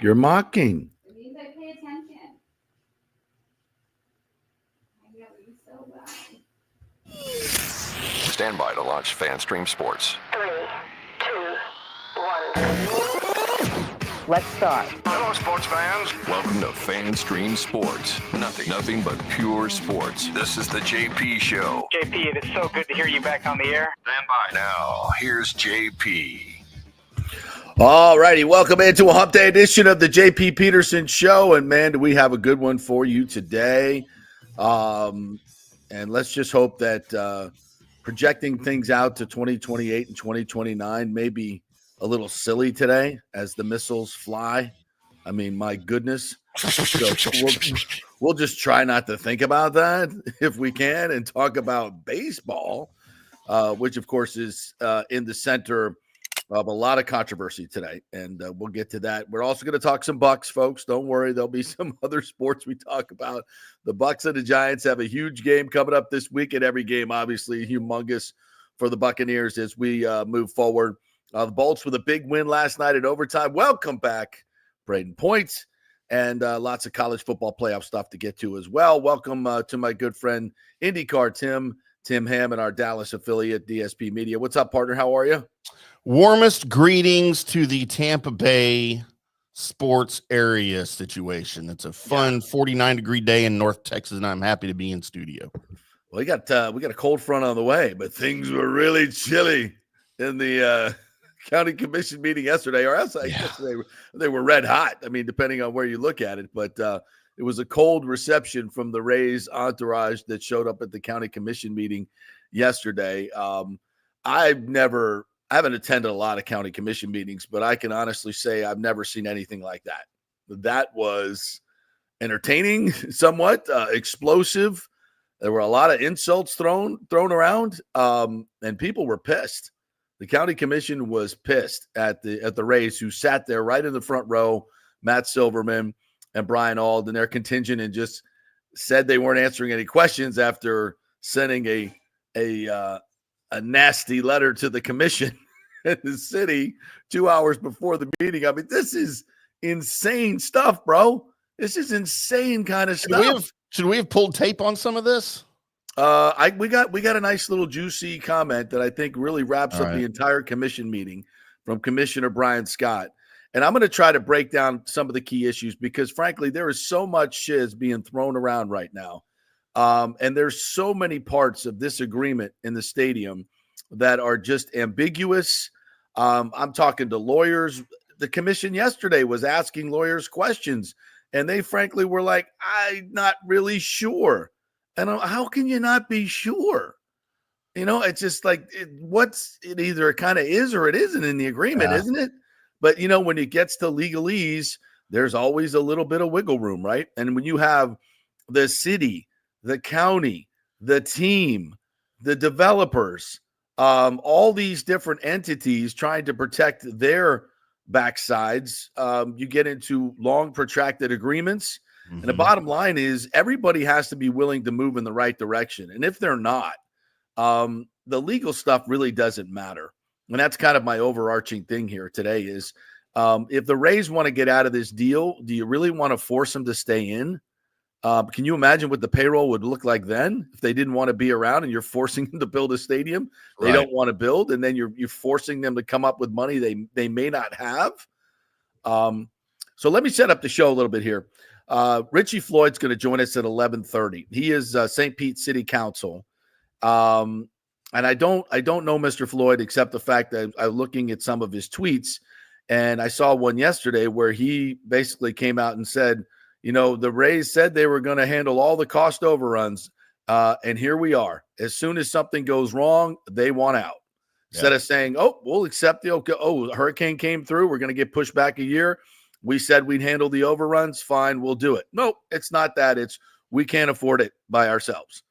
You're mocking. It means I pay attention. I know you so well. Stand by to launch FanStream Sports. 3, 2, 1. Let's start. Hello, sports fans. Welcome to FanStream Sports. Nothing but pure sports. This is the JP Show. JP, it is so good to hear you back on the air. Stand by. Now, here's JP. All righty, welcome into a Hump Day edition of the JP Peterson Show. And, man, do we have a good one for you today. And let's just hope that projecting things out to 2028 and 2029 may be a little silly today as the missiles fly. I mean, my goodness. So we'll just try not to think about that if we can and talk about baseball, which, of course, is in the center of a lot of controversy today. And we'll get to that. We're also going to talk some Bucs, folks. Don't worry. There'll be some other sports we talk about. The Bucs and the Giants have a huge game coming up this week, and every game, obviously, humongous for the Buccaneers as we move forward. The Bolts with a big win last night in overtime. Welcome back, Braden Point, and lots of college football playoff stuff to get to as well. Welcome to my good friend IndyCar Tim Ham, and our Dallas affiliate, DSP Media. What's up, partner? How are you? Warmest greetings to the Tampa Bay sports area situation. It's a fun 49-degree day in North Texas, and I'm happy to be in studio. Well, we got a cold front on the way, but things were really chilly in the county commission meeting yesterday, or else I guess they were red hot. I mean, depending on where you look at it, but it was a cold reception from the Rays entourage that showed up at the county commission meeting yesterday. I haven't attended a lot of county commission meetings, but I can honestly say I've never seen anything like that. That was entertaining, somewhat explosive. There were a lot of insults thrown around, and people were pissed. The county commission was pissed at the Rays, who sat there right in the front row, Matt Silverman and Brian Auld and their contingent, and just said they weren't answering any questions after sending a nasty letter to the commission in the city 2 hours before the meeting. I mean, this is insane stuff, bro. This is insane kind of stuff. Should we have pulled tape on some of this? We got a nice little juicy comment that I think really wraps up the entire commission meeting from Commissioner Brian Scott. And I'm going to try to break down some of the key issues because, frankly, there is so much shiz being thrown around right now. And there's so many parts of this agreement in the stadium that are just ambiguous. I'm talking to lawyers. The commission yesterday was asking lawyers questions, and they frankly were like, I'm not really sure. And how can you not be sure? You know, it's just like it either it kind of is or it isn't in the agreement, isn't it? But, you know, when it gets to legalese, there's always a little bit of wiggle room, right? And when you have the city, the county, the team, the developers, all these different entities trying to protect their backsides, you get into long, protracted agreements. And the bottom line is everybody has to be willing to move in the right direction. And if they're not, the legal stuff really doesn't matter. And that's kind of my overarching thing here today is if the Rays want to get out of this deal, do you really want to force them to stay in? Can you imagine what the payroll would look like then if they didn't want to be around and you're forcing them to build a stadium they don't want to build, and then you're forcing them to come up with money they may not have? So let me set up the show a little bit here. Richie Floyd's going to join us at 11:30. He is St. Pete City Council. And I don't know Mr. Floyd except the fact that I'm looking at some of his tweets, and I saw one yesterday where he basically came out and said, you know, the Rays said they were going to handle all the cost overruns, and here we are. As soon as something goes wrong, they want out. Instead of saying, oh, we'll accept the okay. Oh, a hurricane came through. We're going to get pushed back a year. We said we'd handle the overruns. Fine, we'll do it. Nope, it's not that. It's we can't afford it by ourselves.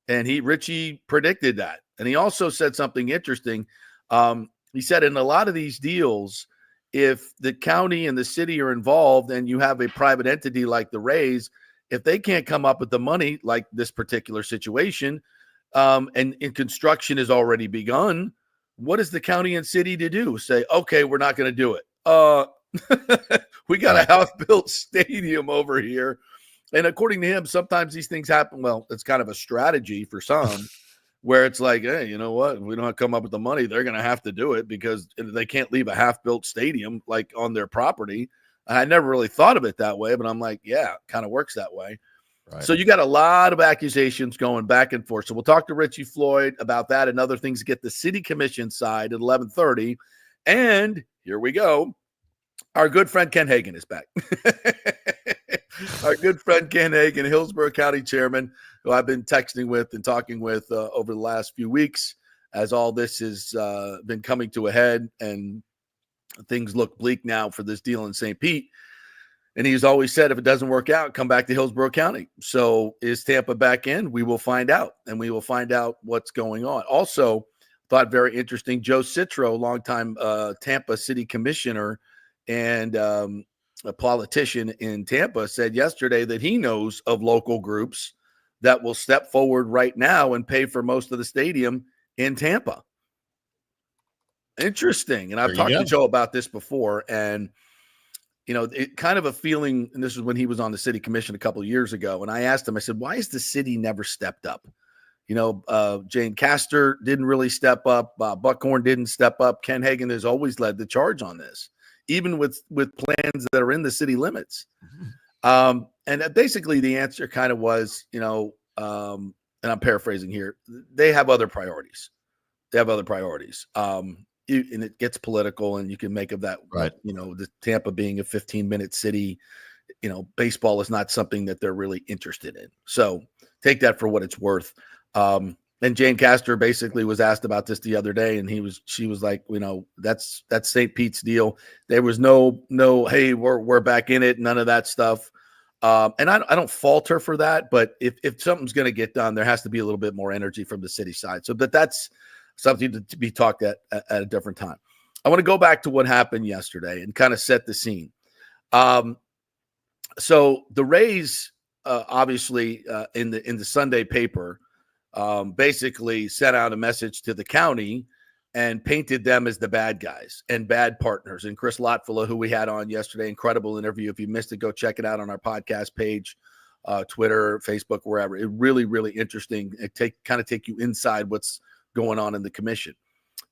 And Richie predicted that. And he also said something interesting. He said in a lot of these deals, if the county and the city are involved and you have a private entity like the Rays, if they can't come up with the money like this particular situation, and construction has already begun, what is the county and city to do? Say, okay, we're not going to do it. We got a half-built stadium over here. And according to him, sometimes these things happen. Well, it's kind of a strategy for some where it's like, hey, you know what? If we don't come up with the money, they're going to have to do it because they can't leave a half-built stadium like on their property. I never really thought of it that way, but I'm like, yeah, it kind of works that way. Right. So you got a lot of accusations going back and forth. So we'll talk to Richie Floyd about that and other things. Get the city commission side at 11:30. And here we go. Our good friend Ken Hagan is back. Our good friend Ken Hagan, Hillsborough County Chairman, who I've been texting with and talking with over the last few weeks as all this has been coming to a head and things look bleak now for this deal in St. Pete. And he's always said, if it doesn't work out, come back to Hillsborough County. So is Tampa back in? We will find out, and we will find out what's going on. Also, thought very interesting, Joe Citro, longtime Tampa City Commissioner and a politician in Tampa, said yesterday that he knows of local groups that will step forward right now and pay for most of the stadium in Tampa. Interesting. And I've talked to Joe about this before, and you know, it kind of a feeling, and this is when he was on the city commission a couple of years ago. And I asked him, I said, why has the city never stepped up? You know, Jane Castor didn't really step up. Buckhorn didn't step up. Ken Hagan has always led the charge on this, even with plans that are in the city limits. And basically the answer kind of was, you know, and I'm paraphrasing here, they have other priorities. And it gets political, and you can make of that, right? You know, the Tampa being a 15-minute city, you know, baseball is not something that they're really interested in. So take that for what it's worth. And Jane Castor basically was asked about this the other day, and she was like, you know, that's St. Pete's deal. There was no, hey, we're back in it, none of that stuff. And I don't fault her for that, but if something's going to get done, there has to be a little bit more energy from the city side. So, but that's something to be talked at a different time. I want to go back to what happened yesterday and kind of set the scene. So the Rays, obviously, in the Sunday paper, basically sent out a message to the county and painted them as the bad guys and bad partners. And Chris Lotfula, who we had on yesterday, incredible interview. If you missed it, go check it out on our podcast page, Twitter, Facebook, wherever. It really, really interesting. It take you inside what's going on in the commission.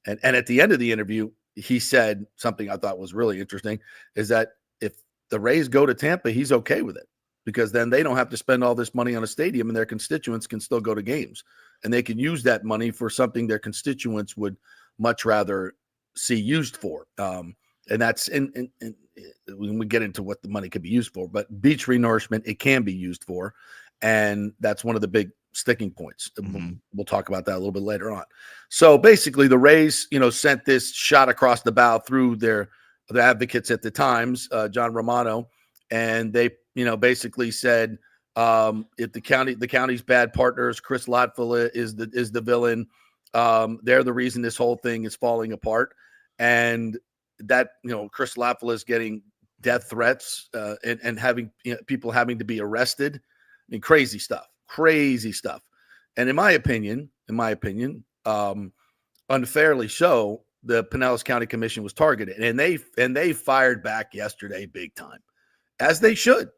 And at the end of the interview, he said something I thought was really interesting, is that if the Rays go to Tampa, he's okay with it, because then they don't have to spend all this money on a stadium, and their constituents can still go to games, and they can use that money for something their constituents would much rather see used for. And that's when we get into what the money could be used for, but beach renourishment, it can be used for. And that's one of the big sticking points. Mm-hmm. We'll talk about that a little bit later on. So basically the Rays, you know, sent this shot across the bow through the advocates at the Times, John Romano, and they, you know, basically said, if the county's bad partners, Chris Lotfula is the villain. They're the reason this whole thing is falling apart. And that, you know, Chris Lotfula is getting death threats, and having, you know, people having to be arrested. I mean, crazy stuff. And in my opinion, unfairly so, the Pinellas County Commission was targeted, and they fired back yesterday big time, as they should,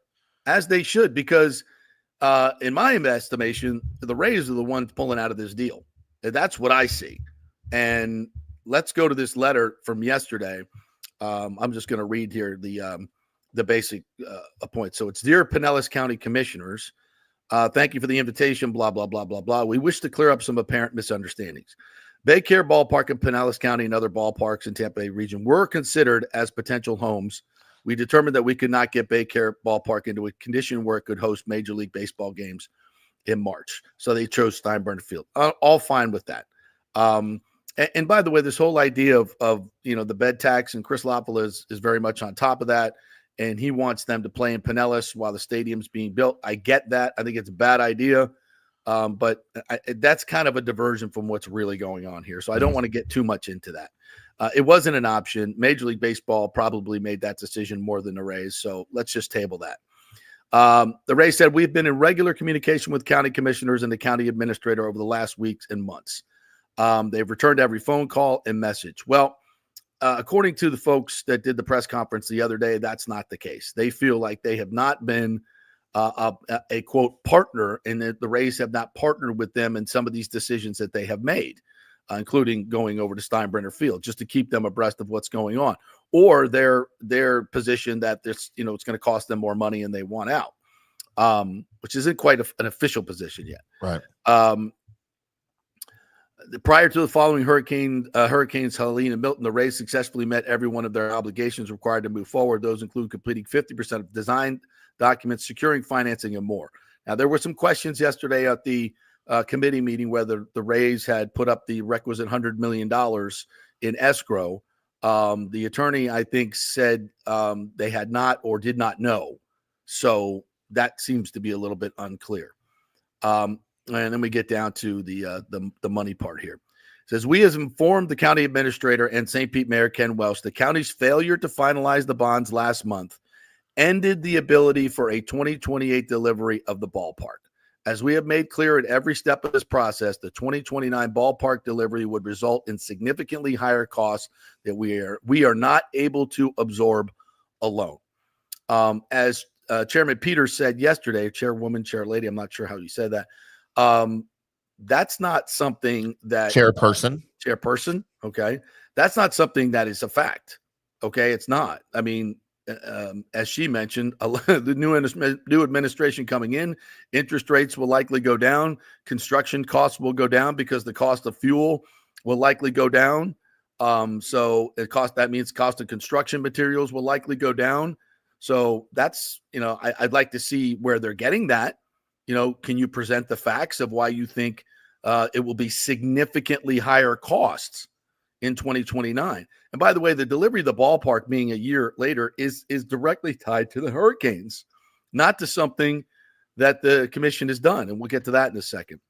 because in my estimation, the Rays are the ones pulling out of this deal. And that's what I see. And let's go to this letter from yesterday. I'm just going to read here the basic point. So it's, Dear Pinellas County Commissioners, thank you for the invitation, blah, blah, blah, blah, blah. We wish to clear up some apparent misunderstandings. Baycare Ballpark in Pinellas County and other ballparks in Tampa Bay region were considered as potential homes. We determined that we could not get Baycare Ballpark into a condition where it could host Major League Baseball games in March. So they chose Steinbrenner Field. All fine with that. And by the way, this whole idea of you know, the bed tax, and Chris Lotfula is very much on top of that. And he wants them to play in Pinellas while the stadium's being built. I get that. I think it's a bad idea. But that's kind of a diversion from what's really going on here. So I don't want to get too much into that. It wasn't an option. Major League Baseball probably made that decision more than the Rays. So let's just table that. The Rays said, we've been in regular communication with county commissioners and the county administrator over the last weeks and months. They've returned every phone call and message. Well, according to the folks that did the press conference the other day, that's not the case. They feel like they have not been a quote partner, and that the Rays have not partnered with them in some of these decisions that they have made, including going over to Steinbrenner Field, just to keep them abreast of what's going on, or their position that this, it's going to cost them more money and they want out, which isn't quite an official position yet. Right. Prior to the following hurricanes Helene and Milton, the Rays successfully met every one of their obligations required to move forward. Those include completing 50% of design documents, securing financing, and more. Now, there were some questions yesterday at the committee meeting whether the Rays had put up the requisite $100 million in escrow. The attorney, I think, said they had not or did not know. So that seems to be a little bit unclear. And then we get down to the money part here. It says, we have informed the county administrator and St. Pete Mayor Ken Welch the county's failure to finalize the bonds last month ended the ability for a 2028 delivery of the ballpark. As we have made clear at every step of this process, the 2029 ballpark delivery would result in significantly higher costs that we are not able to absorb alone. As Chairman Peters said yesterday, chairwoman, chair lady, I'm not sure how you said that. That's not something that chairperson. Okay. That's not something that is a fact. Okay. It's not. I mean, as she mentioned, the new administration coming in, interest rates will likely go down. Construction costs will go down because the cost of fuel will likely go down. So that means cost of construction materials will likely go down. So that's, I'd like to see where they're getting that. Can you present the facts of why you think it will be significantly higher costs in 2029? And by the way, the delivery of the ballpark being a year later is directly tied to the hurricanes, not to something that the commission has done. And we'll get to that in a second.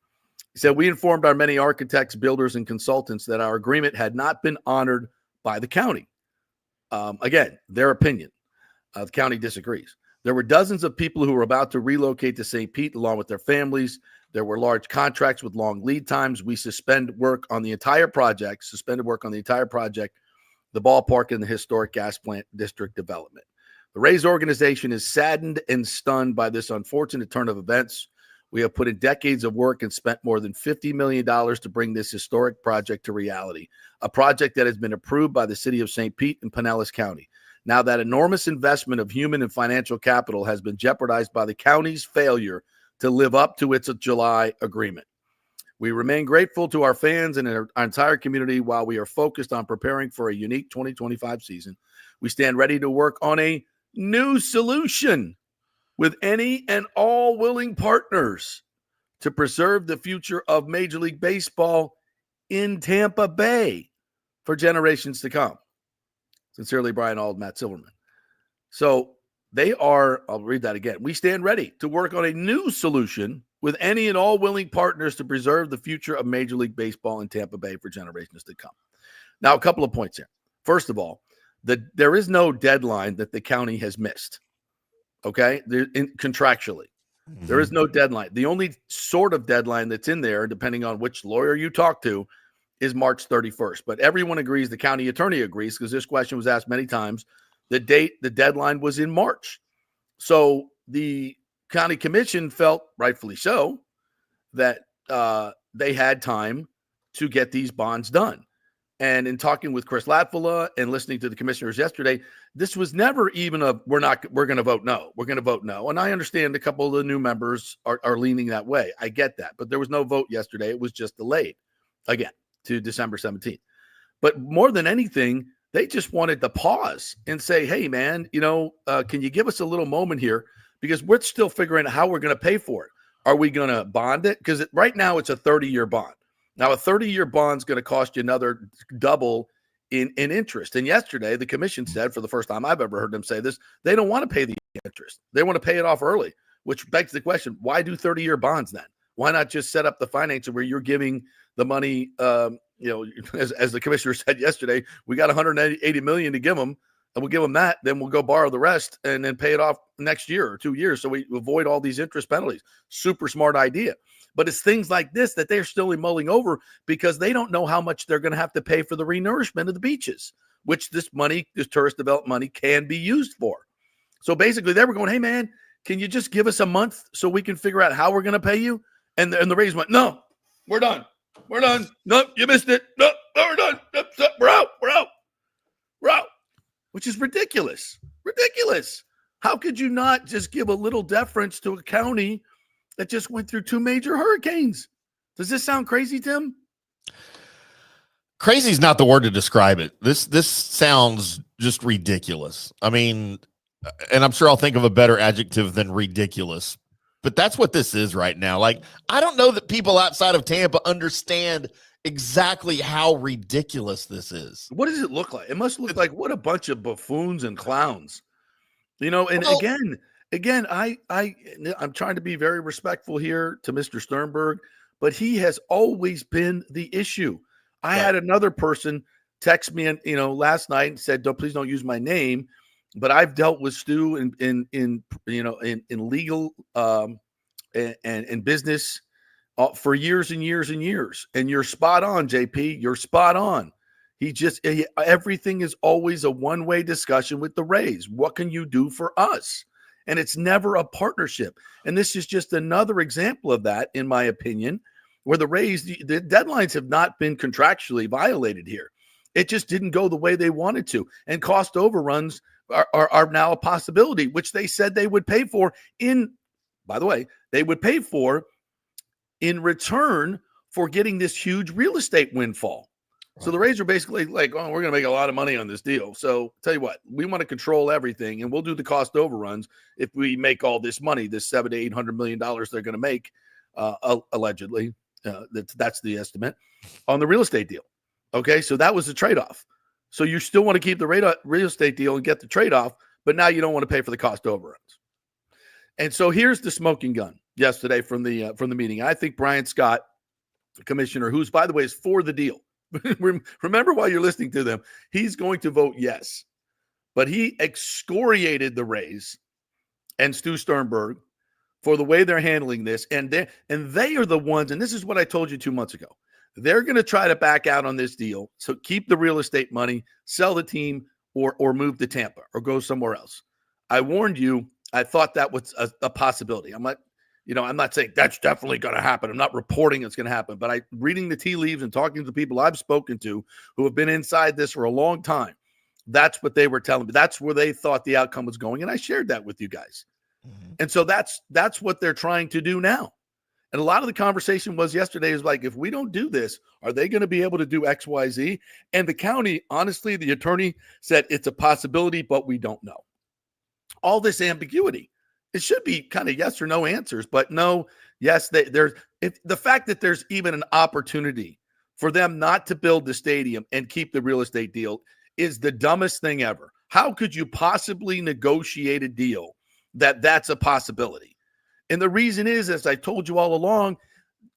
He said, we informed our many architects, builders, and consultants that our agreement had not been honored by the county. Again, their opinion. The county disagrees. There were dozens of people who were about to relocate to St. Pete along with their families. There were large contracts with long lead times. We suspended work on the entire project, the ballpark and the historic gas plant district development. The Rays organization is saddened and stunned by this unfortunate turn of events. We have put in decades of work and spent more than $50 million to bring this historic project to reality, a project that has been approved by the city of St. Pete and Pinellas County. Now that enormous investment of human and financial capital has been jeopardized by the county's failure to live up to its July agreement. We remain grateful to our fans and our entire community while we are focused on preparing for a unique 2025 season. We stand ready to work on a new solution with any and all willing partners to preserve the future of Major League Baseball in Tampa Bay for generations to come. Sincerely, Brian Auld, Matt Silverman. So I'll read that again. We stand ready to work on a new solution with any and all willing partners to preserve the future of Major League Baseball in Tampa Bay for generations to come. Now, a couple of points here. First of all, there is no deadline that the county has missed. Okay? Contractually. Mm-hmm. There is no deadline. The only sort of deadline that's in there, depending on which lawyer you talk to, is March 31st. But everyone agrees, the county attorney agrees, because this question was asked many times, the deadline was in March. So the county commission felt, rightfully so, that they had time to get these bonds done. And in talking with Chris Latvala and listening to the commissioners yesterday, this was never even we're going to vote no. We're going to vote no. And I understand a couple of the new members are leaning that way. I get that. But there was no vote yesterday. It was just delayed again to December 17th. But more than anything, they just wanted to pause and say, hey, man, can you give us a little moment here? Because we're still figuring out how we're going to pay for it. Are we going to bond it? Because right now it's a 30-year bond. Now, a 30-year bond is going to cost you another double in interest. And yesterday, the commission said, for the first time I've ever heard them say this, they don't want to pay the interest. They want to pay it off early, which begs the question, why do 30-year bonds then? Why not just set up the financing where you're giving the money, as the commissioner said yesterday, we got $180 million to give them, and we'll give them that, then we'll go borrow the rest and then pay it off next year or 2 years so we avoid all these interest penalties. Super smart idea. But it's things like this that they're still mulling over because they don't know how much they're going to have to pay for the renourishment of the beaches. which this money, this tourist development money, can be used for. So basically, they were going, "Hey man, can you just give us a month so we can figure out how we're going to pay you?" And the Rays went, "No, we're done. We're done. Nope, you missed it. No, we're done. Nope, we're out. We're out. We're out." Which is ridiculous. Ridiculous. How could you not just give a little deference to a county that just went through 2 major hurricanes? Does this sound crazy, Tim? Crazy is not the word to describe it. This sounds just ridiculous. I mean, and I'm sure I'll think of a better adjective than ridiculous, but that's what this is right now. Like, I don't know that people outside of Tampa understand exactly how ridiculous this is. What does it look like? It must look like what a bunch of buffoons and clowns. And well, again, I'm trying to be very respectful here to Mr. Sternberg, but he has always been the issue. I had another person text me, last night and said, please don't use my name, but I've dealt with Stu in legal and business for years and years and years. And you're spot on, JP. You're spot on. Everything is always a one-way discussion with the Rays. What can you do for us? And it's never a partnership. And this is just another example of that, in my opinion, where the Rays, the deadlines have not been contractually violated here. It just didn't go the way they wanted to. And cost overruns are now a possibility, which they said they would pay for in return for getting this huge real estate windfall. So the Rays are basically like, "Oh, we're going to make a lot of money on this deal. So tell you what, we want to control everything, and we'll do the cost overruns if we make all this money, this $700 to $800 million they're going to make, allegedly. That's the estimate on the real estate deal." Okay, so that was the trade-off. So you still want to keep the real estate deal and get the trade-off, but now you don't want to pay for the cost overruns. And so here's the smoking gun yesterday from the meeting. I think Brian Scott, the commissioner, who's, by the way, is for the deal. Remember, while you're listening to them, he's going to vote yes. But he excoriated the Rays and Stu Sternberg for the way they're handling this. And they are the ones, and this is what I told you 2 months ago. They're going to try to back out on this deal. So keep the real estate money, sell the team, or move to Tampa or go somewhere else. I warned you. I thought that was a possibility. I'm not saying that's definitely going to happen. I'm not reporting it's going to happen, but reading the tea leaves and talking to the people I've spoken to who have been inside this for a long time, that's what they were telling me. That's where they thought the outcome was going, and I shared that with you guys. Mm-hmm. And so that's what they're trying to do now. And a lot of the conversation was yesterday is like, if we don't do this, are they going to be able to do X, Y, Z? And the county, honestly, the attorney said it's a possibility, but we don't know. All this ambiguity. It should be kind of yes or no answers, but no, yes, the fact that there's even an opportunity for them not to build the stadium and keep the real estate deal is the dumbest thing ever. How could you possibly negotiate a deal that's a possibility? And the reason is, as I told you all along,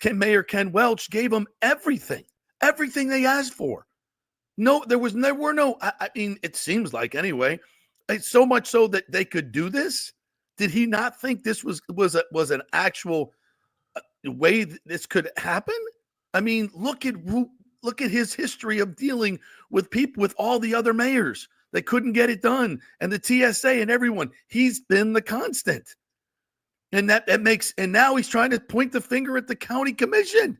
Mayor Ken Welch gave them everything they asked for. No, there were no, I mean, it seems like anyway, it's so much so that they could do this. Did he not think this was an actual way this could happen? I mean, look at his history of dealing with people, with all the other mayors that couldn't get it done, and the TSA and everyone. He's been the constant, and and now he's trying to point the finger at the county commission.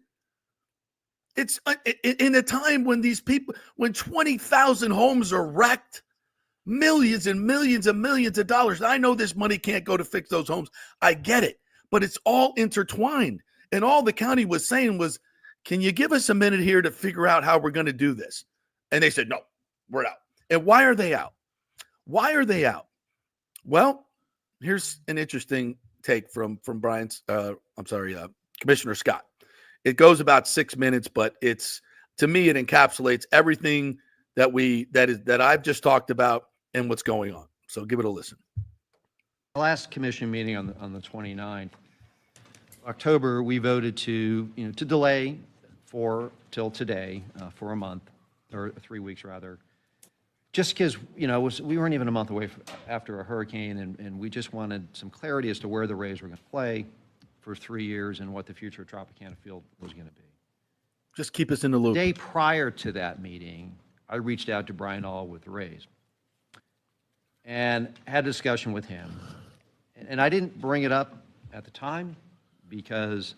It's in a time when when 20,000 homes are wrecked. Millions and millions and millions of dollars. I know this money can't go to fix those homes. I get it, but it's all intertwined. And all the county was saying was, can you give us a minute here to figure out how we're going to do this? And they said, no, we're out. And why are they out? Well, here's an interesting take from Commissioner Scott. It goes about 6 minutes, but to me, it encapsulates everything that I've just talked about and what's going on. So give it a listen. Last commission meeting on the 29th October, we voted to delay till today for a month, or 3 weeks rather, just because we weren't even a month away after a hurricane, and we just wanted some clarity as to where the Rays were going to play for 3 years and what the future of Tropicana Field was going to be. Just keep us in the loop. The day prior to that meeting, I reached out to Brian All with the Rays and had a discussion with him. And I didn't bring it up at the time because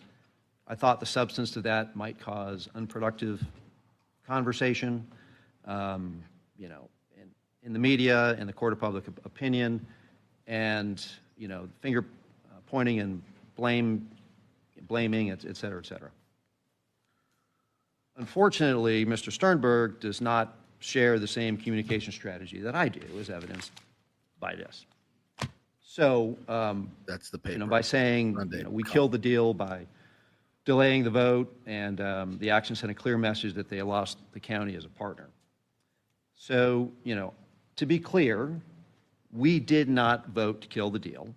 I thought the substance to that might cause unproductive conversation, you know, in the media, in the court of public opinion, and, you know, finger pointing and blaming, et cetera, et cetera. Unfortunately, Mr. Sternberg does not share the same communication strategy that I do, as evidenced by this. So, That's the paper. you know, by saying, you know, we killed the deal by delaying the vote, and the action sent a clear message that they lost the county as a partner. So, you know, to be clear, we did not vote to kill the deal,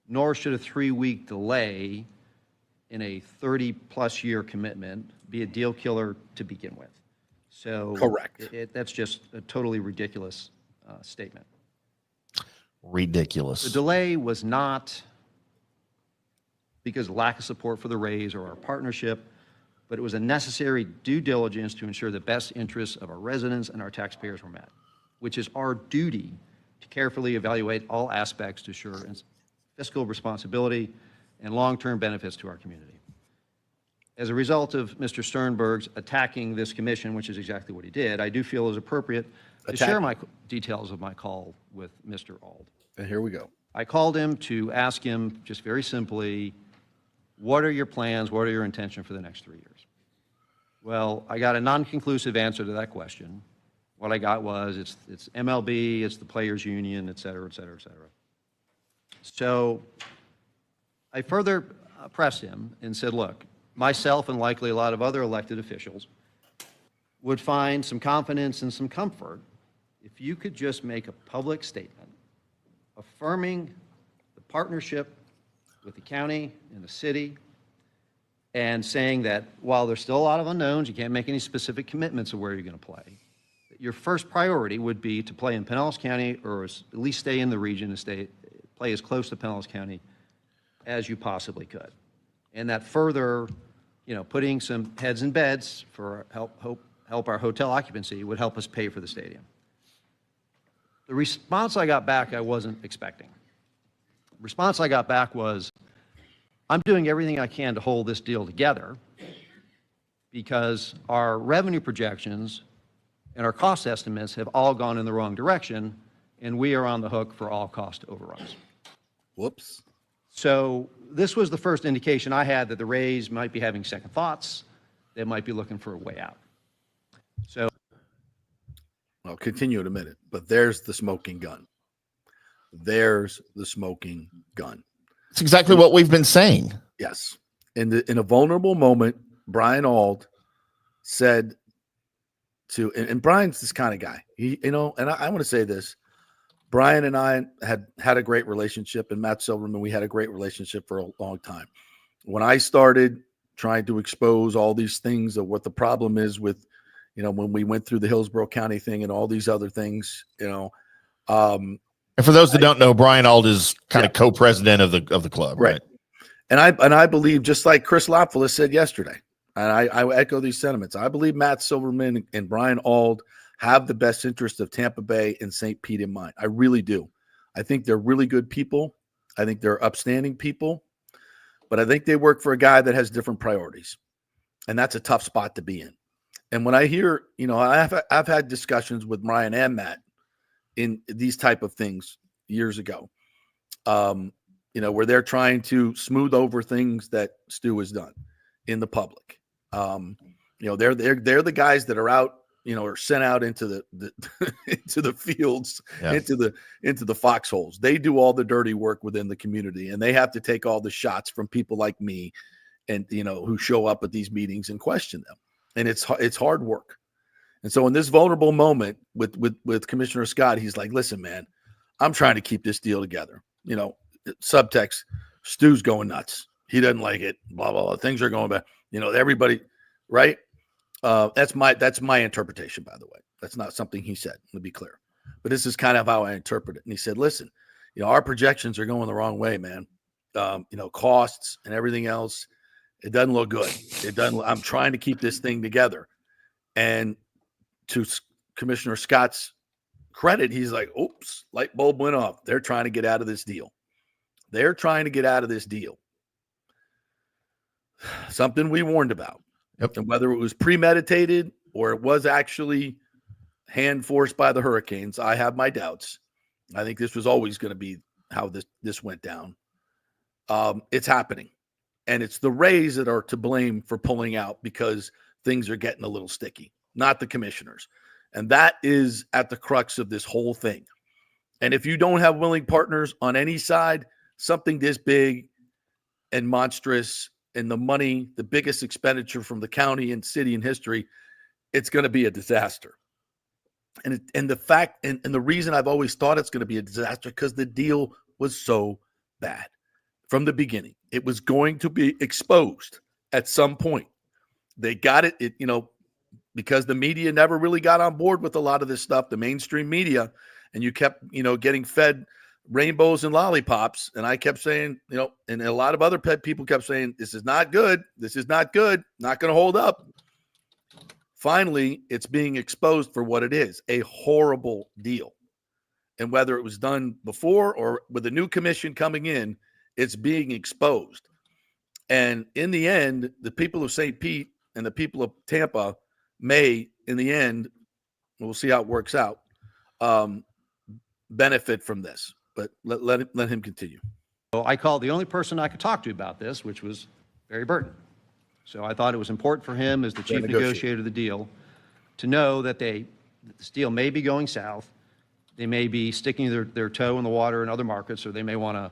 nor should a 3-week delay in a 30-plus year commitment be a deal killer to begin with. So correct. That's just a totally ridiculous statement. Ridiculous. The delay was not because of lack of support for the Rays or our partnership, but it was a necessary due diligence to ensure the best interests of our residents and our taxpayers were met, which is our duty to carefully evaluate all aspects to ensure fiscal responsibility and long-term benefits to our community. As a result of Mr. Sternberg's attacking this commission, which is exactly what he did, I do feel it is appropriate to share my details of my call with Mr. Ald. And here we go. I called him to ask him just very simply, what are your plans, what are your intentions for the next 3 years? Well, I got a non-conclusive answer to that question. What I got was it's MLB, it's the players union, et cetera, et cetera, et cetera. So I further pressed him and said, look, myself and likely a lot of other elected officials would find some confidence and some comfort if you could just make a public statement affirming the partnership with the county and the city and saying that while there's still a lot of unknowns, you can't make any specific commitments of where you're going to play, that your first priority would be to play in Pinellas County or at least stay in the region and play as close to Pinellas County as you possibly could. And that further, you know, putting some heads in beds for help our hotel occupancy would help us pay for the stadium. The response I got back, I wasn't expecting. The response I got back was, I'm doing everything I can to hold this deal together because our revenue projections and our cost estimates have all gone in the wrong direction, and we are on the hook for all cost overruns. Whoops. So this was the first indication I had that the Rays might be having second thoughts. They might be looking for a way out. So I'll continue in a minute, but there's the smoking gun. There's the smoking gun. It's exactly what we've been saying. Yes. In a vulnerable moment, Brian Ald said to, and Brian's this kind of guy. He, you know, and I want to say this. Brian and I had a great relationship, and Matt Silverman, we had a great relationship for a long time. When I started trying to expose all these things of what the problem is with, you know, when we went through the Hillsborough County thing and all these other things, you know. And for those that don't know, Brian Ald is kind of co-president of the club, right? And I believe, just like Chris Lopoulos said yesterday, and I echo these sentiments, I believe Matt Silverman and Brian Ald have the best interest of Tampa Bay and St. Pete in mind. I really do. I think they're really good people. I think they're upstanding people, but I think they work for a guy that has different priorities, and that's a tough spot to be in. And when I hear, you know, I've had discussions with Brian and Matt in these type of things years ago, you know, where they're trying to smooth over things that Stu has done in the public. You know, they're the guys that are out, you know, are sent out into the into the fields, into the foxholes. They do all the dirty work within the community, and they have to take all the shots from people like me, and you know, who show up at these meetings and question them. And it's hard work. And so in this vulnerable moment with Commissioner Scott, he's like, listen, man, I'm trying to keep this deal together. You know, subtext, Stu's going nuts. He doesn't like it. Blah, blah, blah. Things are going bad. You know, everybody, right? That's my interpretation, by the way. That's not something he said, to be clear. But this is kind of how I interpret it. And he said, listen, you know, our projections are going the wrong way, man. You know, costs and everything else. It doesn't look good. I'm trying to keep this thing together. And to Commissioner Scott's credit, he's like, oops, light bulb went off. They're trying to get out of this deal. They're trying to get out of this deal. Something we warned about. Yep. And whether it was premeditated or it was actually hand forced by the Hurricanes, I have my doubts. I think this was always going to be how this went down. It's happening. And it's the Rays that are to blame for pulling out because things are getting a little sticky, not the commissioners. And that is at the crux of this whole thing. And if you don't have willing partners on any side, something this big and monstrous and the money, the biggest expenditure from the county and city in history, it's going to be a disaster. And the reason I've always thought it's going to be a disaster because the deal was so bad from the beginning. It was going to be exposed at some point. They got it, because the media never really got on board with a lot of this stuff, the mainstream media, and you kept, getting fed rainbows and lollipops. And I kept saying, and a lot of other people kept saying, this is not good. This is not good. Not going to hold up. Finally, it's being exposed for what it is, a horrible deal. And whether it was done before or with a new commission coming in, it's being exposed. And in the end, the people of St. Pete and the people of Tampa may, in the end, we'll see how it works out, benefit from this. But let him continue. So I called the only person I could talk to about this, which was Barry Burton. So I thought it was important for him as the chief negotiator of the deal to know that this deal may be going south. They may be sticking their toe in the water in other markets, or they may want to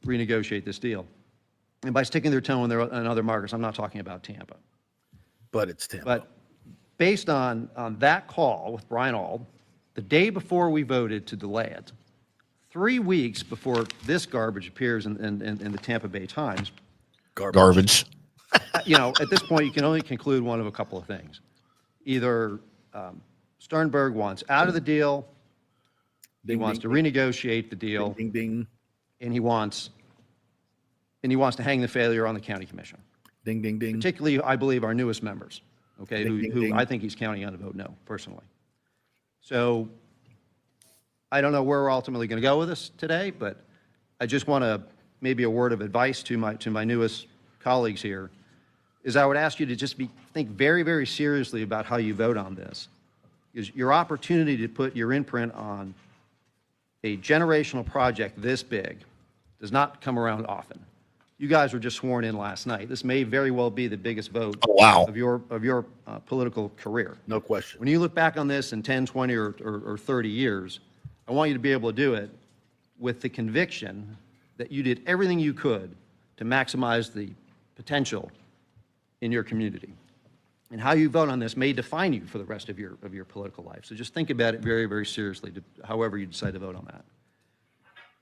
renegotiate this deal. And by sticking their toe in other markets, I'm not talking about Tampa. But it's Tampa. But based on that call with Brian Auld, the day before we voted to delay it, 3 weeks before this garbage appears in the Tampa Bay Times. Garbage. At this point, you can only conclude one of a couple of things. Either Sternberg wants out of the deal, he wants to renegotiate the deal, ding, ding, and he wants to hang the failure on the county commission. Ding, ding, ding. Particularly, I believe, our newest members, okay, Ding, ding, who ding. I think he's counting on to vote no, personally. So I don't know where we're ultimately going to go with this today, but I just want to maybe a word of advice to my newest colleagues here, is I would ask you to just think very, very seriously about how you vote on this. Because your opportunity to put your imprint on a generational project this big does not come around often. You guys were just sworn in last night. This may very well be the biggest vote of your political career. No question. When you look back on this in 10, 20, or 30 years, I want you to be able to do it with the conviction that you did everything you could to maximize the potential in your community. And how you vote on this may define you for the rest of your political life. So just think about it very, very seriously, however you decide to vote on that.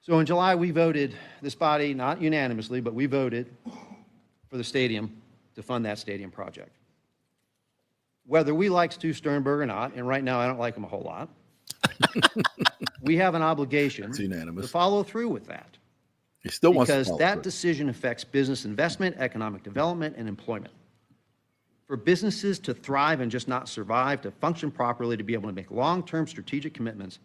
So in July, we voted, this body, not unanimously, but we voted for the stadium to fund that stadium project. Whether we like Stu Sternberg or not, and right now I don't like him a whole lot, we have an obligation to follow through with that. He still wants to because follow that through. decision affects business investment, economic development, and employment. For businesses to thrive and just not survive, to function properly, to be able to make long-term strategic commitments,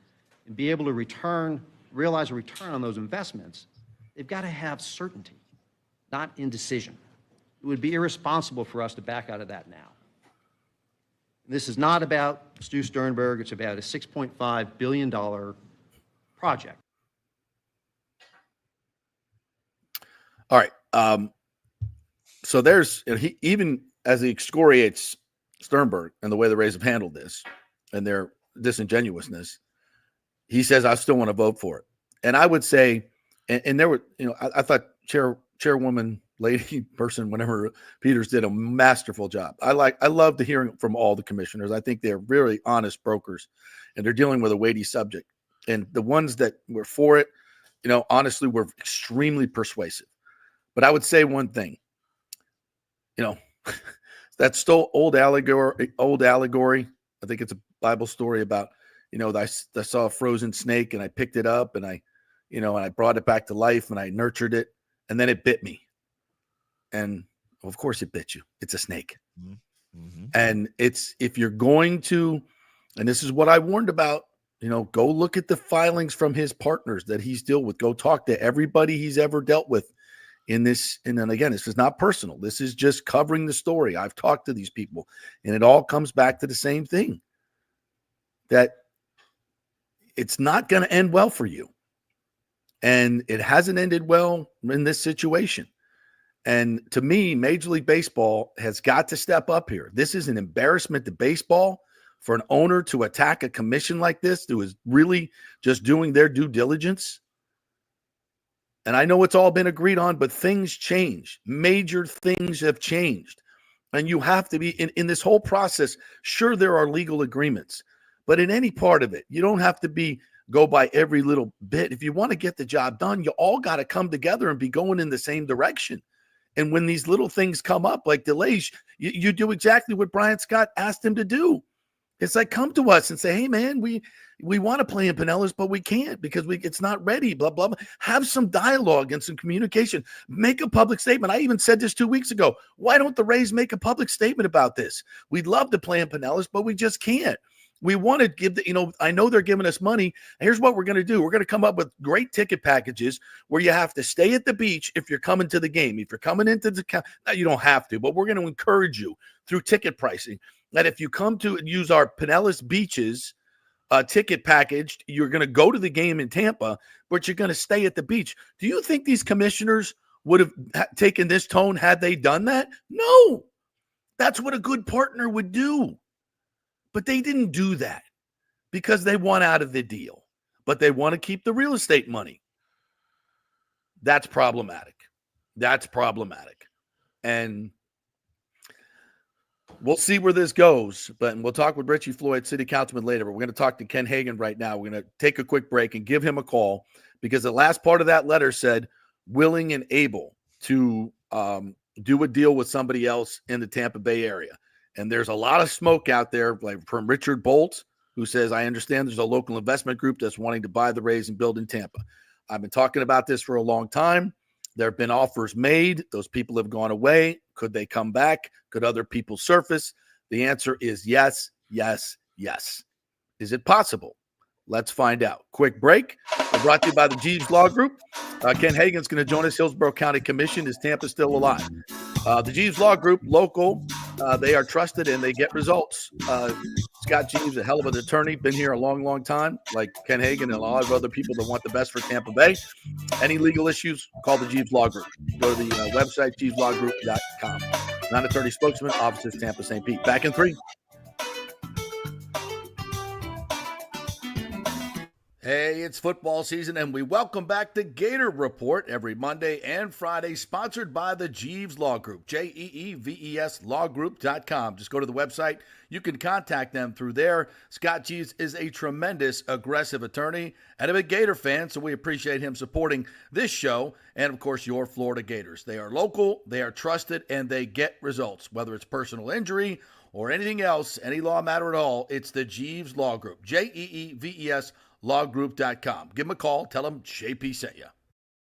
and be able to realize a return on those investments, they've got to have certainty, not indecision. It would be irresponsible for us to back out of that now. This is not about Stu Sternberg. It's about a $6.5 billion project. All right. So there's, even as he excoriates Sternberg and the way the Rays have handled this and their disingenuousness, he says, I still want to vote for it. And I would say, and there were, I thought chairwoman, lady person, whenever Peters did a masterful job. I love to hearing from all the commissioners. I think they're really honest brokers and they're dealing with a weighty subject. And the ones that were for it, honestly, were extremely persuasive. But I would say one thing, that's still old allegory. I think it's a Bible story about, I saw a frozen snake and I picked it up and and I brought it back to life and I nurtured it and then it bit me. And of course it bit you. It's a snake. Mm-hmm. And if you're going to And this is what I warned about. Go look at the filings from his partners that he's dealt with. Go talk to everybody he's ever dealt with in this. And then again, this is not personal. This is just covering the story. I've talked to these people, and it all comes back to the same thing, that it's not going to end well for you. And it hasn't ended well in this situation. And to me, Major League Baseball has got to step up here. This is an embarrassment to baseball for an owner to attack a commission like this, who is really just doing their due diligence. And I know it's all been agreed on, but things change. Major things have changed. And you have to be in this whole process. Sure, there are legal agreements, but in any part of it, you don't have to go by every little bit. If you want to get the job done, you all got to come together and be going in the same direction. And when these little things come up, like delays, you do exactly what Brian Scott asked him to do. It's like, come to us and say, hey, man, we want to play in Pinellas, but we can't because it's not ready, blah, blah, blah. Have some dialogue and some communication. Make a public statement. I even said this 2 weeks ago. Why don't the Rays make a public statement about this? We'd love to play in Pinellas, but we just can't. We want to give I know they're giving us money. Here's what we're going to do. We're going to come up with great ticket packages where you have to stay at the beach if you're coming to the game. If you're coming into you don't have to, but we're going to encourage you through ticket pricing that if you come to use our Pinellas Beaches ticket package, you're going to go to the game in Tampa, but you're going to stay at the beach. Do you think these commissioners would have taken this tone had they done that? No. That's what a good partner would do. But they didn't do that because they want out of the deal. But they want to keep the real estate money. That's problematic. And we'll see where this goes, but we'll talk with Richie Floyd, city councilman, later. But we're going to talk to Ken Hagan right now. We're going to take a quick break and give him a call because the last part of that letter said willing and able to do a deal with somebody else in the Tampa Bay area. And there's a lot of smoke out there, like from Richard Bolt, who says, I understand there's a local investment group that's wanting to buy the Rays and build in Tampa. I've been talking about this for a long time. There have been offers made. Those people have gone away. Could they come back? Could other people surface? The answer is yes, yes, yes. Is it possible? Let's find out. Quick break. We're brought to you by the Jeeves Law Group. Ken Hagan's going to join us. Hillsborough County Commission. Is Tampa still alive? The Jeeves Law Group, local. They are trusted and they get results. Scott Jeeves, a hell of an attorney, been here a long, long time, like Ken Hagan and a lot of other people that want the best for Tampa Bay. Any legal issues, call the Jeeves Law Group. Go to the website, jeeveslawgroup.com. Non-attorney spokesman, offices Tampa, St. Pete. Back in 3. Hey, it's football season, and we welcome back the Gator Report every Monday and Friday, sponsored by the Jeeves Law Group, Jeeves lawgroup.com. Just go to the website. You can contact them through there. Scott Jeeves is a tremendous, aggressive attorney and a big Gator fan, so we appreciate him supporting this show and, of course, your Florida Gators. They are local, they are trusted, and they get results. Whether it's personal injury or anything else, any law matter at all, it's the Jeeves Law Group, Jeeves lawgroup.com. Give them a call. Tell them JP sent you.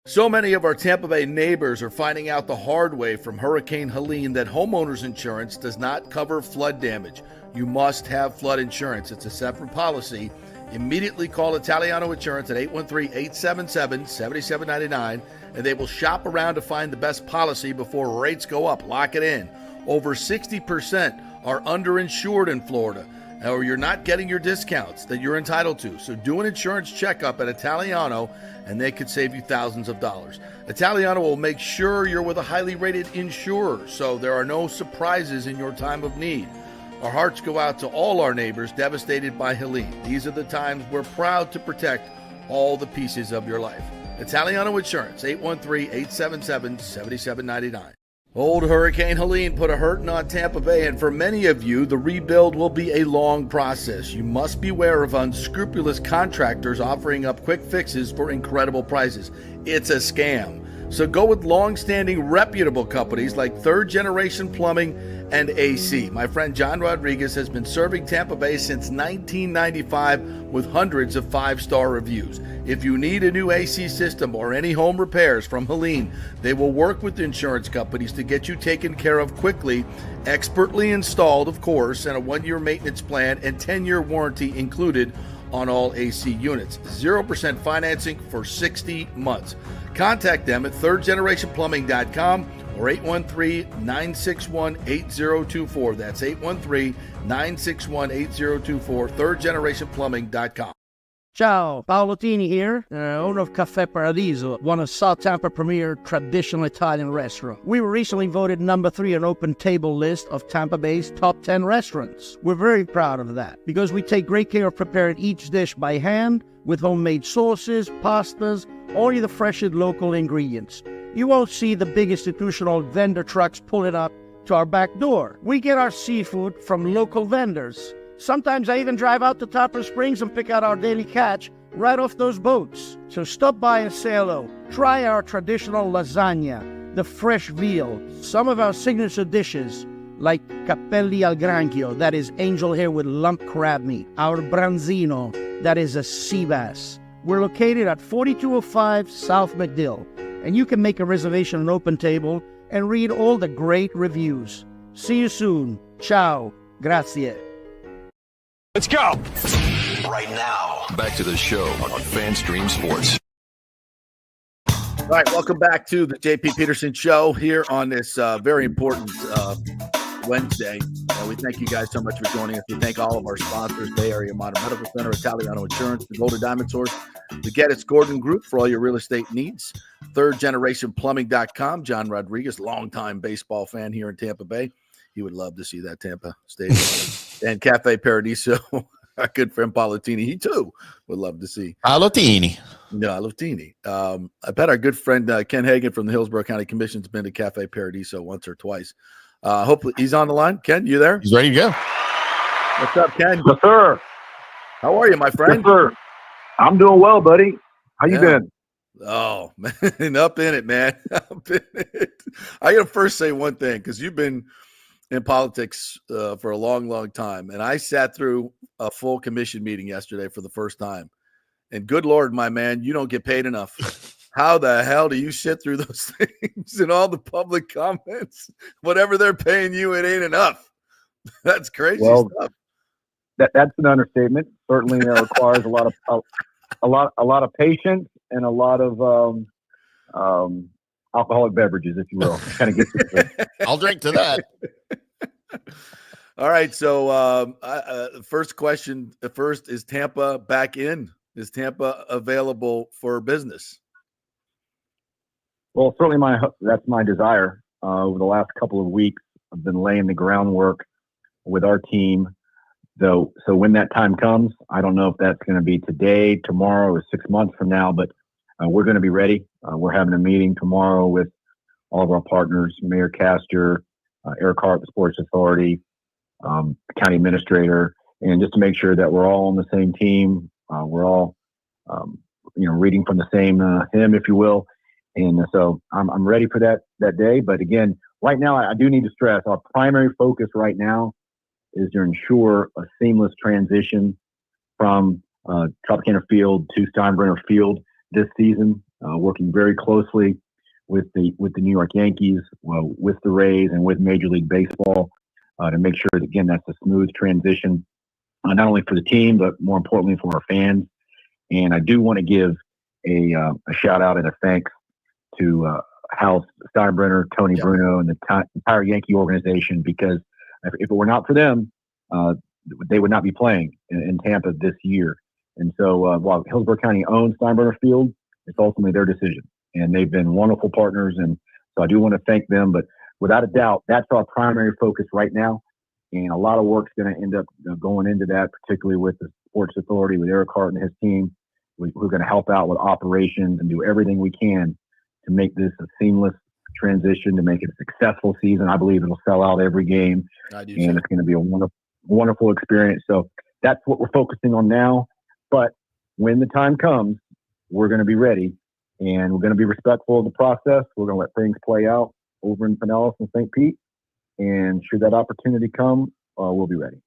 So many of our Tampa Bay neighbors are finding out the hard way from Hurricane Helene that homeowners insurance does not cover flood damage. You must have flood insurance. It's a separate policy. Immediately call Italiano Insurance at 813-877-7799, and they will shop around to find the best policy before rates go up. Lock it in. Over 60% are underinsured in Florida, or you're not getting your discounts that you're entitled to. So do an insurance checkup at Italiano, and they could save you thousands of dollars. Italiano will make sure you're with a highly rated insurer, so there are no surprises in your time of need. Our hearts go out to all our neighbors devastated by Helene. These are the times we're proud to protect all the pieces of your life. Italiano Insurance, 813-877-7799. Old Hurricane Helene put a hurting on Tampa Bay, and for many of you, the rebuild will be a long process. You must beware of unscrupulous contractors offering up quick fixes for incredible prices. It's a scam. So go with long-standing reputable companies like Third Generation Plumbing and AC. My friend John Rodriguez has been serving Tampa Bay since 1995 with hundreds of 5-star reviews. If you need a new AC system or any home repairs from Helene, they will work with insurance companies to get you taken care of quickly, expertly installed, of course, and a 1-year maintenance plan and 10-year warranty included on all AC units. 0% financing for 60 months. Contact them at thirdgenerationplumbing.com or 813-961-8024. That's 813-961-8024, thirdgenerationplumbing.com. Ciao, Paolo Tini here, owner of Caffè Paradiso, one of South Tampa premier traditional Italian restaurant. We were recently voted number 3 on Open Table list of Tampa Bay's top 10 restaurants. We're very proud of that because we take great care of preparing each dish by hand with homemade sauces, pastas, only the freshest local ingredients. You won't see the big institutional vendor trucks pulling up to our back door. We get our seafood from local vendors. Sometimes I even drive out to Topper Springs and pick out our daily catch right off those boats. So stop by and say hello. Try our traditional lasagna, the fresh veal, some of our signature dishes like capelli al granchio, that is angel hair with lump crab meat, our branzino, that is a sea bass. We're located at 4205 South McDill, and you can make a reservation on Open Table and read all the great reviews. See you soon. Ciao. Grazie. Let's go! Right now, back to the show on FanStream Sports. All right, welcome back to the JP Peterson Show here on this very important Wednesday. We thank you guys so much for joining us. We thank all of our sponsors, Bay Area Modern Medical Center, Italiano Insurance, the Golden Diamond Source, the Geddes Gordon Group for all your real estate needs, thirdgenerationplumbing.com, John Rodriguez, longtime baseball fan here in Tampa Bay. He would love to see that Tampa Stadium. And Cafe Paradiso, our good friend Paolotini, he too would love to see. Paolotini. Yeah, Paolotini. I bet our good friend Ken Hagan from the Hillsborough County Commission has been to Cafe Paradiso once or twice. Hopefully he's on the line. Ken, you there? He's ready to go. What's up, Ken? Yes, sir. How are you, my friend? Yes, sir. I'm doing well, buddy. How you been? Oh, man, up in it, man. Up in it. I got to first say one thing, because you've been in politics for a long, long time. And I sat through a full commission meeting yesterday for the first time. And good Lord, my man, you don't get paid enough. How the hell do you sit through those things and all the public comments? Whatever they're paying you, it ain't enough. That's crazy stuff. That's an understatement. Certainly requires a lot of patience and a lot of alcoholic beverages, if you will. Kind of gets you. I'll drink to that. All right. So first question, is Tampa back in? Is Tampa available for business? Well, certainly that's my desire. Over the last couple of weeks, I've been laying the groundwork with our team. So when that time comes, I don't know if that's going to be today, tomorrow, or 6 months from now, but we're going to be ready. We're having a meeting tomorrow with all of our partners, Mayor Castor, Eric Hart, the Sports Authority, County Administrator, and just to make sure that we're all on the same team. We're all, reading from the same hymn, if you will. And so I'm ready for that day. But again, right now, I do need to stress our primary focus right now is to ensure a seamless transition from Tropicana Field to Steinbrenner Field this season, working very closely with the New York Yankees, with the Rays, and with Major League Baseball to make sure that, again, that's a smooth transition, not only for the team, but more importantly for our fans. And I do want to give a shout out and a thanks to Hal Steinbrenner, Tony Bruno, and the entire Yankee organization, because if it were not for them, they would not be playing in Tampa this year. And so while Hillsborough County owns Steinbrenner Field, it's ultimately their decision. And they've been wonderful partners. And so I do want to thank them. But without a doubt, that's our primary focus right now. And a lot of work's going to end up going into that, particularly with the Sports Authority, with Eric Hart and his team. We're going to help out with operations and do everything we can to make this a seamless transition, to make it a successful season. I believe it'll sell out every game, and it's going to be a wonderful experience. So that's what we're focusing on now. But when the time comes, we're going to be ready, and we're going to be respectful of the process. We're going to let things play out over in Pinellas and St. Pete, And should that opportunity come, we'll be ready.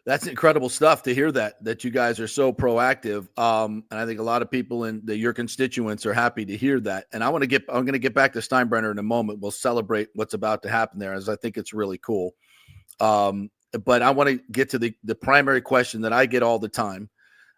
That's incredible stuff to hear that you guys are so proactive. And I think a lot of people in your constituents are happy to hear that. And I'm going to get back to Steinbrenner in a moment. We'll celebrate what's about to happen there, as I think it's really cool. But I want to get to the primary question that I get all the time.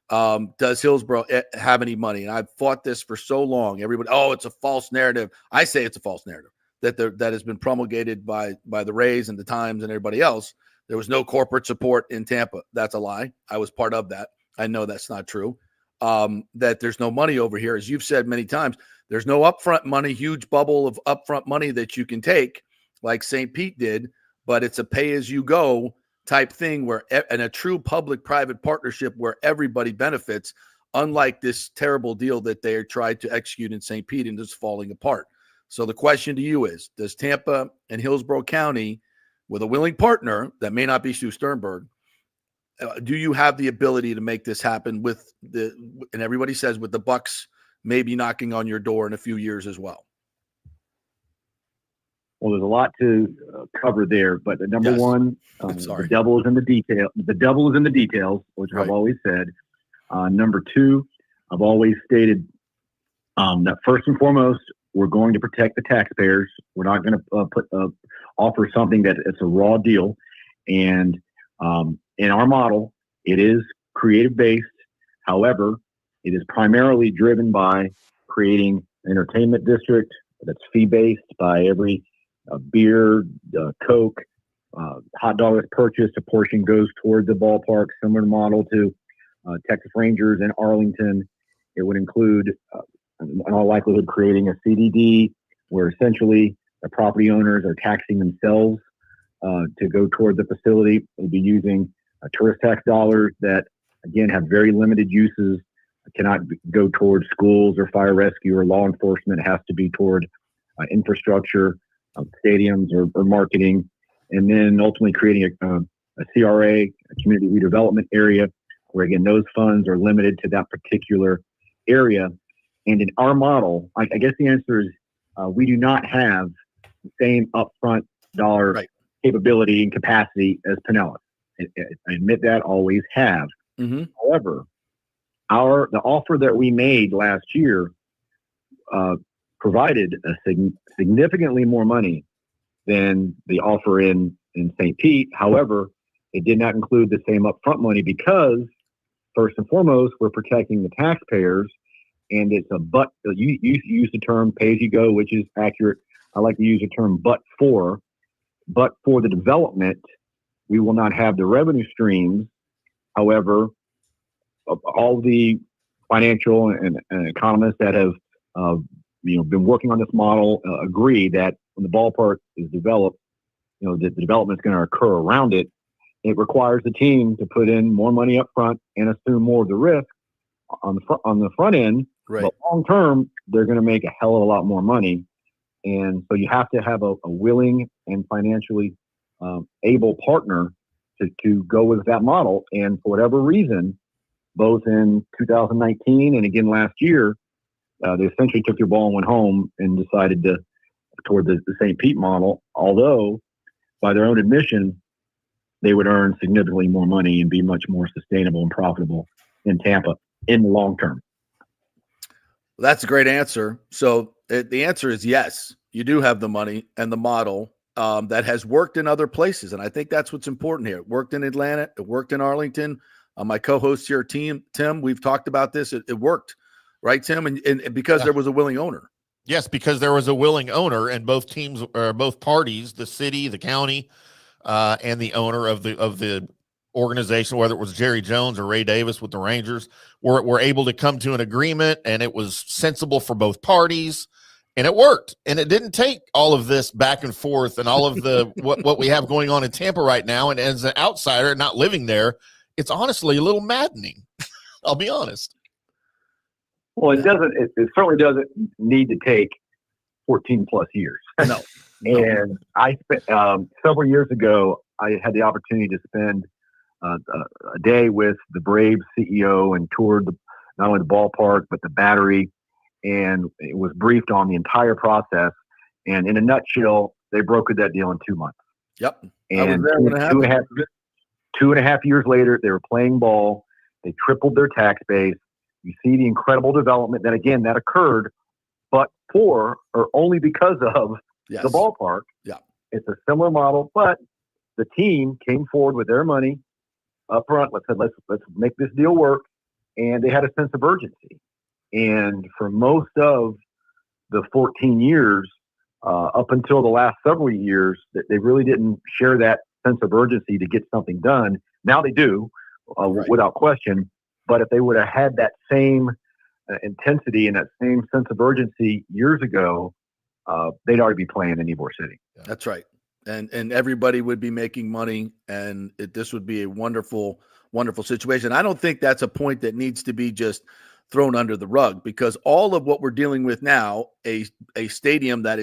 Does Hillsborough have any money? And I've fought this for so long. Everybody, it's a false narrative. I say it's a false narrative that has been promulgated by the Rays and the Times and everybody else. There was no corporate support in Tampa. That's a lie. I was part of that. I know that's not true. That there's no money over here. As you've said many times, there's no upfront money, huge bubble of upfront money that you can take like St. Pete did, but it's a pay-as-you-go type thing and a true public-private partnership where everybody benefits, unlike this terrible deal that they tried to execute in St. Pete and is falling apart. So the question to you is, does Tampa and Hillsborough County, with a willing partner that may not be Stu Sternberg, do you have the ability to make this happen and everybody says with the Bucs maybe knocking on your door in a few years as well? Well, there's a lot to cover there, but the number one, the devil is in the detail. The devil is in the details, which I've always said. Number two, I've always stated that first and foremost, we're going to protect the taxpayers. We're not going to offer something that it's a raw deal. And in our model, it is creative based. However, it is primarily driven by creating an entertainment district that's fee based by every beer, Coke, hot dog that's purchased. A portion goes toward the ballpark, similar model to Texas Rangers in Arlington. It would include, in all likelihood, creating a CDD where essentially the property owners are taxing themselves to go toward the facility. We'll be using tourist tax dollars that, again, have very limited uses, cannot go toward schools or fire rescue or law enforcement. It has to be toward infrastructure, stadiums or marketing, and then ultimately creating a CRA, a community redevelopment area, where, again, those funds are limited to that particular area. And in our model, I guess the answer is we do not have the same upfront dollar capability and capacity as Pinellas. I admit that, always have. Mm-hmm. However, the offer that we made last year provided significantly more money than the offer in St. Pete. However, it did not include the same upfront money because, first and foremost, we're protecting the taxpayers, and it's you use the term pay-as-you-go, which is accurate. I like to use the term but for the development, we will not have the revenue streams. However, all the financial and economists that have been working on this model agree that when the ballpark is developed, the development is going to occur around it. It requires the team to put in more money up front and assume more of the risk on the front end. Right. But long term, they're going to make a hell of a lot more money. And so you have to have a willing and financially able partner to go with that model. And for whatever reason, both in 2019 and again last year, they essentially took their ball and went home and decided toward the St. Pete model, although by their own admission, they would earn significantly more money and be much more sustainable and profitable in Tampa in the long term. Well, that's a great answer. So the answer is yes, you do have the money and the model that has worked in other places. And I think that's what's important here. It worked in Atlanta. It worked in Arlington. My co-host here, Tim, we've talked about this. It worked, right, Tim? And because there was a willing owner. Yes, because there was a willing owner, and both teams, or both parties, the city, the county, and the owner of the organization, whether it was Jerry Jones or Ray Davis with the Rangers, were able to come to an agreement, and it was sensible for both parties, and it worked. And it didn't take all of this back and forth and all of the what we have going on in Tampa right now. And as an outsider not living there, it's honestly a little maddening. I'll be honest. Well, it certainly doesn't need to take 14 plus years. No. And I spent several years ago, I had the opportunity to spend a day with the Braves CEO and toured not only the ballpark, but the Battery, and it was briefed on the entire process. And in a nutshell, they brokered that deal in 2 months. Yep. And two and a half years later, they were playing ball. They tripled their tax base. You see the incredible development that, again, that occurred, but for or only because of the ballpark. Yeah. It's a similar model, but the team came forward with their money up front. Let's make this deal work. And they had a sense of urgency. And for most of the 14 years, up until the last several years, that they really didn't share that sense of urgency to get something done. Now they do, without question. But if they would have had that same intensity and that same sense of urgency years ago, they'd already be playing in Ybor City. That's right. And everybody would be making money, and this would be a wonderful, wonderful situation. I don't think that's a point that needs to be just thrown under the rug, because all of what we're dealing with now, a stadium that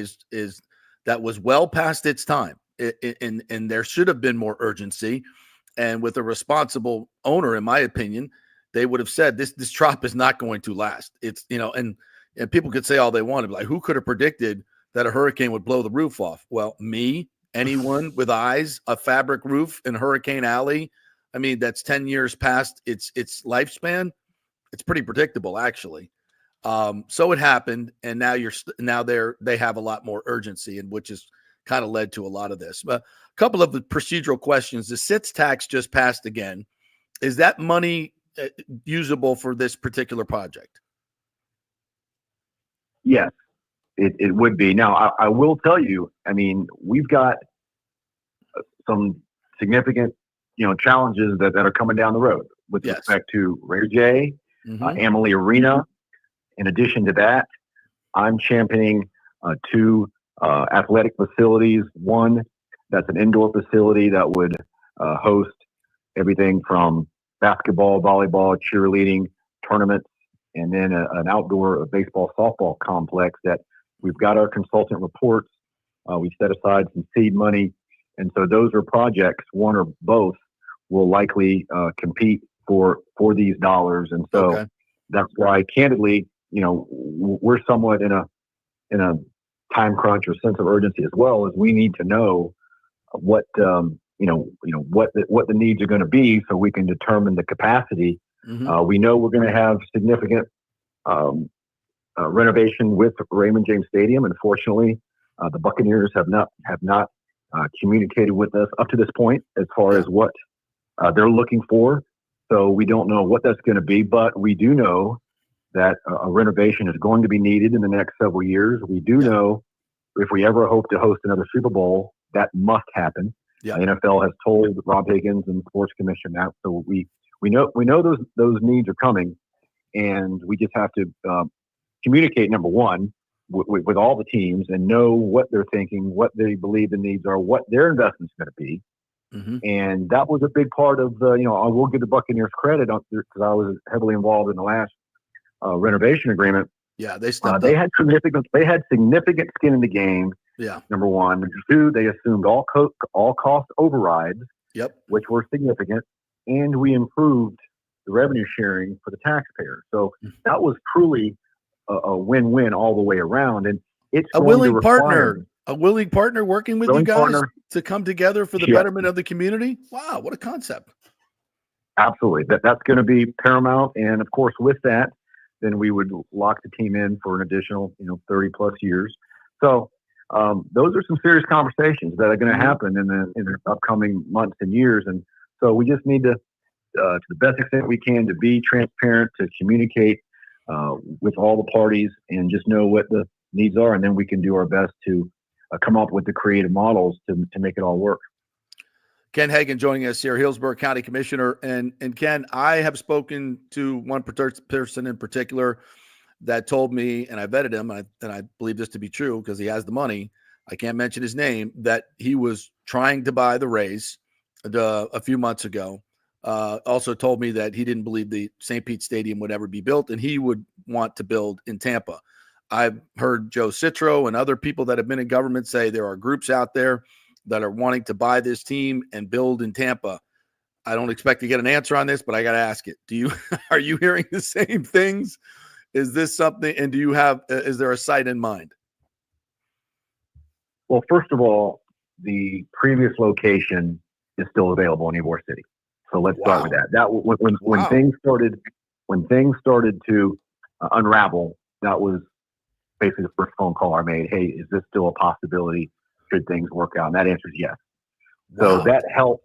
that was well past its time, and there should have been more urgency. And with a responsible owner, in my opinion, they would have said this drop is not going to last. It's, and people could say all they want, like, who could have predicted that a hurricane would blow the roof off? Well, me, anyone with eyes, a fabric roof in Hurricane Alley. I mean, that's 10 years past its lifespan. It's pretty predictable, actually. So it happened, and now they have a lot more urgency, and which has kind of led to a lot of this. But a couple of the procedural questions. The SITS tax just passed again. Is that money usable for this particular project? Yes, it would be. Now, I will tell you, I mean, we've got some significant, challenges that are coming down the road with respect to Ray J, Amalie Arena. In addition to that, I'm championing two athletic facilities. One that's an indoor facility that would host everything from basketball, volleyball, cheerleading tournaments, and then an outdoor baseball, softball complex that we've got our consultant reports. We set aside some seed money. And so those are projects, one or both, will likely compete for these dollars. And so that's why, candidly, we're somewhat in a time crunch or sense of urgency as well, as we need to know what what the needs are going to be, so we can determine the capacity. We know we're going to have significant renovation with Raymond James Stadium. Unfortunately, the Buccaneers have not communicated with us up to this point as far as what they're looking for. So we don't know what that's going to be, but we do know that a renovation is going to be needed in the next several years. We do know if we ever hope to host another Super Bowl, that must happen. The NFL has told Rob Higgins and the Sports Commission that. So we know those needs are coming, and we just have to communicate, number one, with all the teams, and know what they're thinking, what they believe the needs are, what their investment's going to be. And that was a big part of the, I will give the Buccaneers credit because I was heavily involved in the last renovation agreement. Yeah, they had significant skin in the game. Yeah. Number one. Number two, they assumed all cost overrides. Which were significant, and we improved the revenue sharing for the taxpayer. So that was truly a win-win all the way around. And it's a willing partner working with you guys to come together for the betterment of the community. Wow, what a concept! Absolutely, that's going to be paramount. And of course, with that, then we would lock the team in for an additional 30 plus years. So those are some serious conversations that are going to happen in the upcoming months and years. And so we just need to the best extent we can, to be transparent, to communicate with all the parties, and just know what the needs are. And then we can do our best to come up with the creative models to make it all work. Ken Hagan joining us here, Hillsborough County Commissioner. And Ken, I have spoken to one person in particular that told me, and I vetted him, and I believe this to be true because he has the money. I can't mention his name, that he was trying to buy the Rays a few months ago. Also told me that he didn't believe the St. Pete Stadium would ever be built, and he would want to build in Tampa. I've heard Joe Citro and other people that have been in government say there are groups out there that are wanting to buy this team and build in Tampa. I don't expect to get an answer on this, but I got to ask it. Are you hearing the same things? Is this something, and is there a site in mind? Well, first of all, the previous location is still available in Ybor City. So let's start with that. That when things started to unravel, that was basically the first phone call I made. Hey, is this still a possibility? Should things work out? And that answer is yes. So that helped.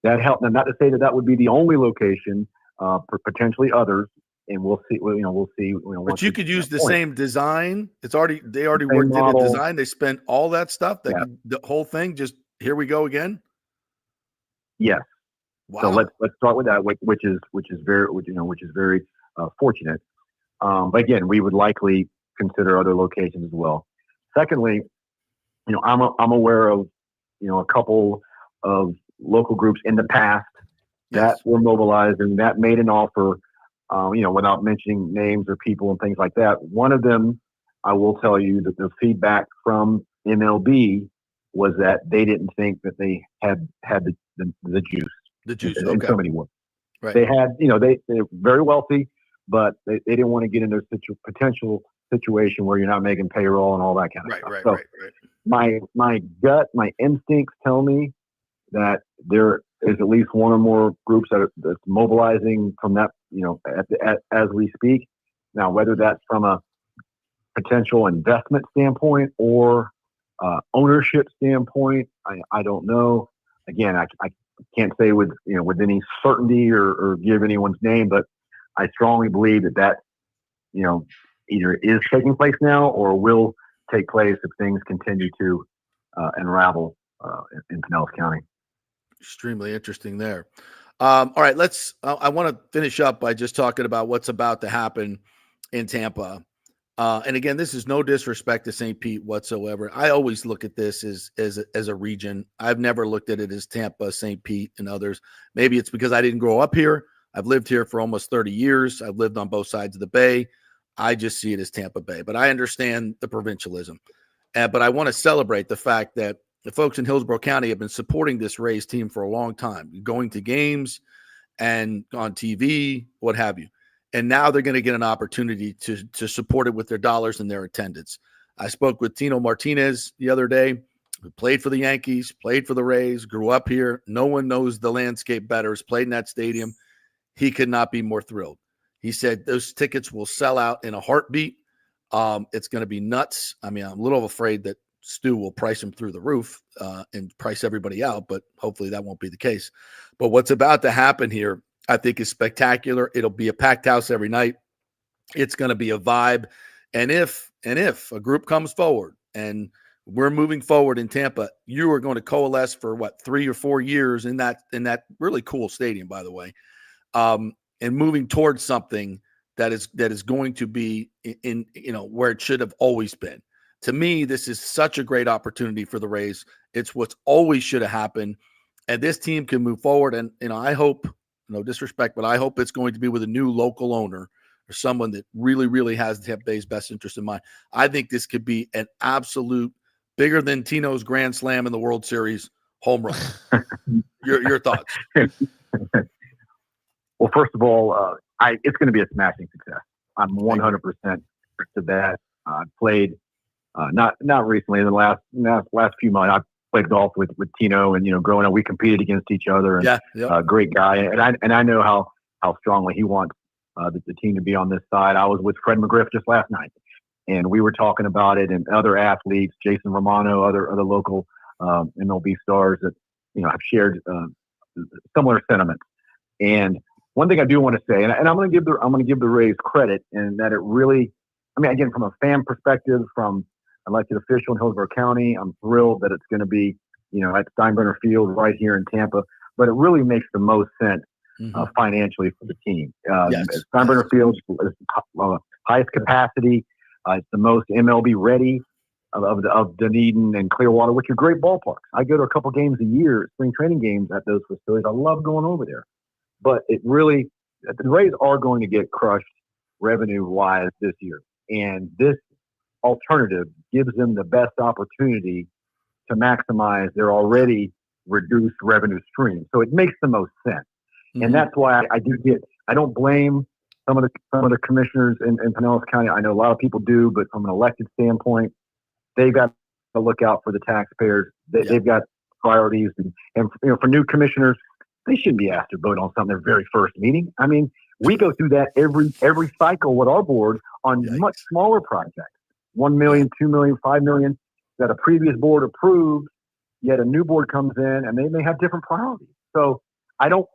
Now, not to say that would be the only location, for potentially others, and we'll see. We'll see. But you could use the same design. They already did a design. They spent all that stuff. The whole thing. Just here we go again. Yes. Wow. So let's start with that, which is very fortunate. But again, we would likely consider other locations as well. Secondly, I'm aware of a couple of local groups in the past that were mobilized and that made an offer. Without mentioning names or people and things like that. One of them, I will tell you that the feedback from MLB was that they didn't think that they had the juice. The juice, in so many words. Right. They had, they're very wealthy, but they didn't want to get into a potential situation where you're not making payroll and all that kind of stuff. Right. My gut, my instincts tell me that there is at least one or more groups that's mobilizing from that, as we speak. Now, whether that's from a potential investment standpoint or ownership standpoint, I don't know. Again, I can't say with any certainty or give anyone's name, but I strongly believe that either is taking place now or will take place if things continue to unravel in Pinellas County. Extremely interesting there. All right, I want to finish up by just talking about what's about to happen in Tampa. And again, this is no disrespect to St. Pete whatsoever. I always look at this as a region. I've never looked at it as Tampa, St. Pete, and others. Maybe it's because I didn't grow up here. I've lived here for almost 30 years. I've lived on both sides of the bay. I just see it as Tampa Bay. But I understand the provincialism. But I want to celebrate the fact that the folks in Hillsborough County have been supporting this Rays team for a long time, going to games and on TV, what have you. And now they're going to get an opportunity to support it with their dollars and their attendance. I spoke with Tino Martinez the other day, who played for the Yankees, played for the Rays, grew up here. No one knows the landscape better, has played in that stadium. He could not be more thrilled. He said those tickets will sell out in a heartbeat. It's going to be nuts. I mean, I'm a little afraid that Stu will price him through the roof and price everybody out, but hopefully that won't be the case. But what's about to happen here, I think, is spectacular. It'll be a packed house every night. It's going to be a vibe. And if a group comes forward and we're moving forward in Tampa, you are going to coalesce for 3 or 4 years in that really cool stadium, by the way, and moving towards something that is going to be in where it should have always been. To me, this is such a great opportunity for the Rays. It's what's always should have happened. And this team can move forward. And, I hope, no disrespect, but I hope it's going to be with a new local owner or someone that really, really has the Tampa Bay's best interest in mind. I think this could be an absolute bigger than Tino's Grand Slam in the World Series home run. Your thoughts? Well, first of all, it's going to be a smashing success. I'm 100% to that. I played not recently in the last few months. I played golf with Tino, and growing up we competed against each other. And, great guy, and I know how strongly he wants the team to be on this side. I was with Fred McGriff just last night, and we were talking about it, and other athletes, Jason Romano, other local MLB stars that have shared similar sentiments. And one thing I do want to say, and I'm going to give the Rays credit, and that it really, again, from a fan perspective, from elected official in Hillsborough County, I'm thrilled that it's going to be, at Steinbrenner Field right here in Tampa. But it really makes the most sense financially for the team. Steinbrenner Field is highest capacity. It's the most MLB ready of Dunedin and Clearwater, which are great ballparks. I go to a couple games a year, spring training games at those facilities. I love going over there. But it really, the Rays are going to get crushed revenue-wise this year. And this alternative gives them the best opportunity to maximize their already reduced revenue stream. So it makes the most sense. And that's why I don't blame some of the commissioners in Pinellas County. I know a lot of people do, but from an elected standpoint, they've got to look out for the taxpayers. They've got priorities, and for new commissioners, they shouldn't be asked to vote on something their very first meeting. I mean, we go through that every cycle with our board on much smaller projects, 1 million, 2 million, 5 million that a previous board approved. Yet a new board comes in and they may have different priorities. So I don't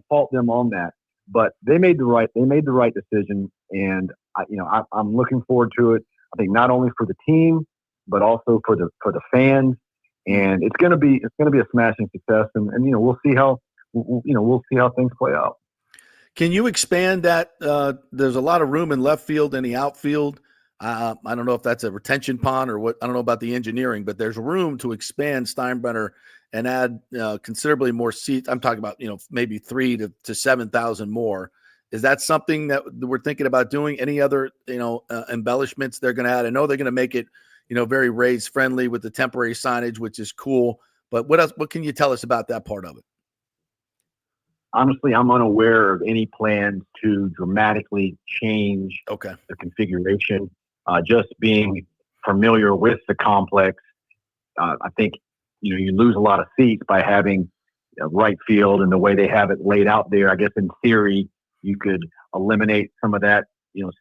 fault them on that, but they made the right decision, and I'm looking forward to it. I think not only for the team, but also for the fans, and it's going to be a smashing success, and we'll see how things play out. Can you expand that? There's a lot of room in left field and the outfield. I don't know if that's a retention pond or what. I don't know about the engineering, but there's room to expand Steinbrenner and add considerably more seats. I'm talking about, maybe 3,000 to 7,000 more. Is that something that we're thinking about doing? Any other, embellishments they're going to add? I know they're going to make it, very raised friendly with the temporary signage, which is cool. But what else? What can you tell us about that part of it? Honestly, I'm unaware of any plans to dramatically change the configuration. Just being familiar with the complex, I think you lose a lot of seats by having right field and the way they have it laid out there. I guess in theory you could eliminate some of that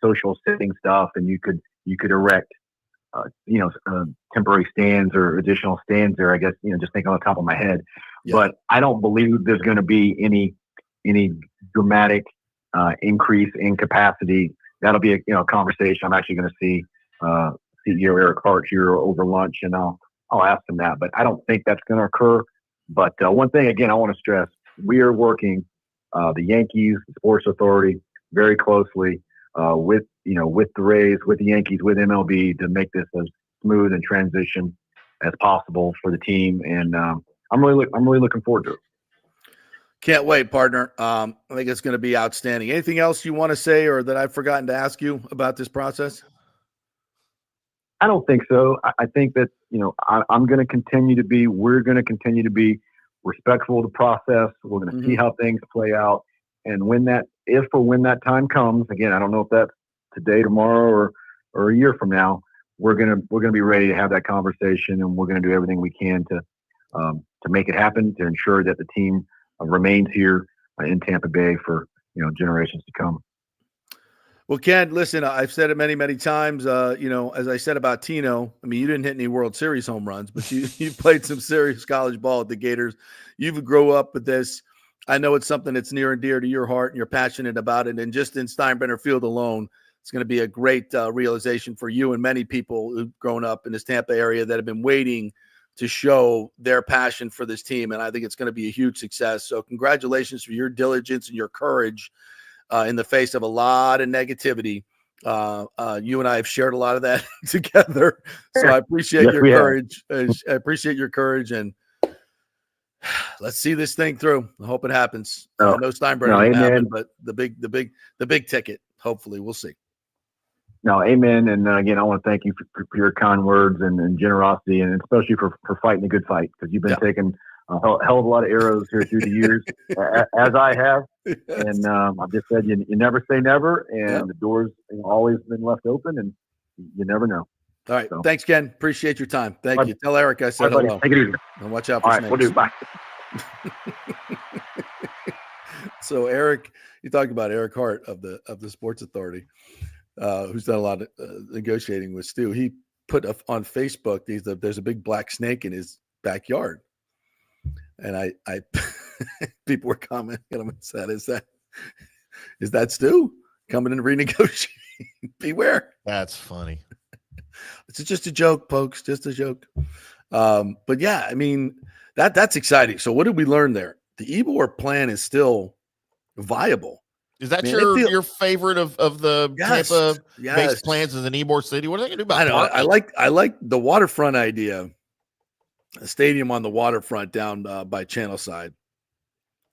social sitting stuff, and you could erect temporary stands or additional stands there. I guess just think on the top of my head, but I don't believe there's going to be any dramatic increase in capacity. That'll be a conversation. I'm actually going to see CEO Eric Hart here over lunch, and I'll ask him that. But I don't think that's going to occur. But one thing again, I want to stress: we are working the Yankees, the Sports Authority, very closely with the Rays, with the Yankees, with MLB to make this as smooth and transition as possible for the team. And I'm really looking forward to it. Can't wait, partner. I think it's going to be outstanding. Anything else you want to say or that I've forgotten to ask you about this process? I don't think so. I think that, we're going to continue to be respectful of the process. We're going to see how things play out. And when that time comes, again, I don't know if that's today, tomorrow, or a year from now, we're going to be ready to have that conversation, and we're going to do everything we can to make it happen, to ensure that the team remains here in Tampa Bay for generations to come. Well, Ken, listen, I've said it many, many times. As I said about Tino, I mean, you didn't hit any World Series home runs, but you played some serious college ball at the Gators. You've grown up with this. I know it's something that's near and dear to your heart, and you're passionate about it. And just in Steinbrenner Field alone, it's going to be a great realization for you and many people who've grown up in this Tampa area that have been waiting to show their passion for this team. And I think it's going to be a huge success. So congratulations for your diligence and your courage in the face of a lot of negativity. You and I have shared a lot of that together. So I appreciate your courage. I appreciate your courage, and let's see this thing through. I hope it happens. No Steinbrenner happen, but the big ticket, hopefully we'll see. No, amen. And again, I want to thank you for your kind words and generosity, and especially for fighting a good fight, because you've been taking a hell of a lot of arrows here through the years, as I have. Yes. And I've just said you never say never, and the door's always been left open, and you never know. All right. So. Thanks, Ken. Appreciate your time. Thank you. Tell Eric I said hello. Take it easy. And watch out for snakes. We'll do. Bye. So Eric, you talked about Eric Hart of the Sports Authority, who's done a lot of negotiating with Stu. He put on Facebook, there's a big black snake in his backyard. And I people were commenting on him and said, is that Stu coming in to renegotiate? Beware. That's funny. It's just a joke, folks. Just a joke. But yeah, I mean, that's exciting. So what did we learn there? The Ybor plan is still viable. Is that your favorite of the Tampa based plans as an Ybor City? What are they going to do about it? I like the waterfront idea. A stadium on the waterfront down by Channelside,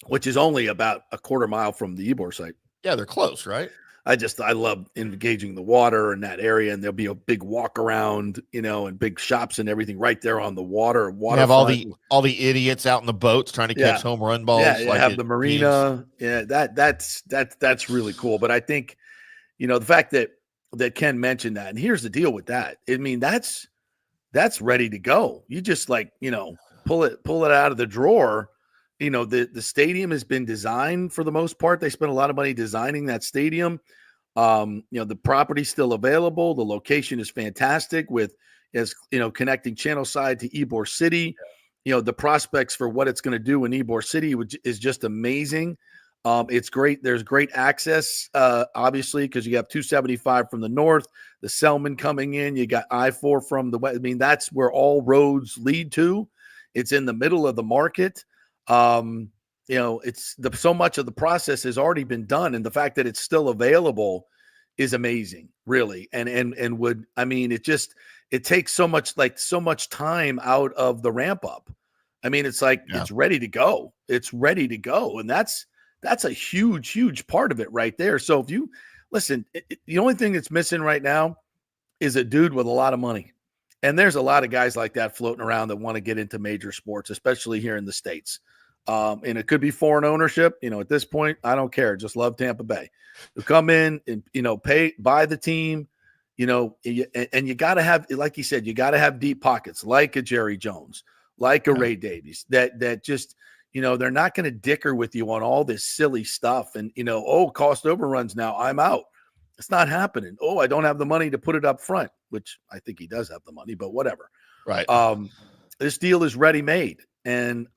which is only about a quarter mile from the Ybor site. Yeah, they're close, right? I love engaging the water in that area, and there'll be a big walk around, and big shops and everything right there on the water. You have all the idiots out in the boats trying to catch home run balls. Yeah, you have the marina. Teams. Yeah, that's really cool. But I think, the fact that Ken mentioned that, and here's the deal with that. I mean, that's that's ready to go. You just pull it out of the drawer. The stadium has been designed for the most part. They spent a lot of money designing that stadium. The property's still available. The location is fantastic with connecting Channelside to Ybor City. The prospects for what it's going to do in Ybor City is just amazing. It's great. There's great access, obviously, because you have 275 from the north, the Selman coming in. You got I-4 from the west. I mean, that's where all roads lead to. It's in the middle of the market. It's so much of the process has already been done, and the fact that it's still available is amazing, really. It takes so much time out of the ramp up. I mean, it's it's ready to go. It's ready to go, and that's a huge part of it right there. So if you listen, the only thing that's missing right now is a dude with a lot of money. And there's a lot of guys like that floating around that want to get into major sports, especially here in the States. And it could be foreign ownership. At this point, I don't care. Just love Tampa Bay. To come in and, buy the team, and you got to have, like you said, you got to have deep pockets like a Jerry Jones, like a Ray Davies that just, they're not going to dicker with you on all this silly stuff. And, cost overruns now, I'm out. It's not happening. Oh, I don't have the money to put it up front, which I think he does have the money, but whatever. Right. This deal is ready made. And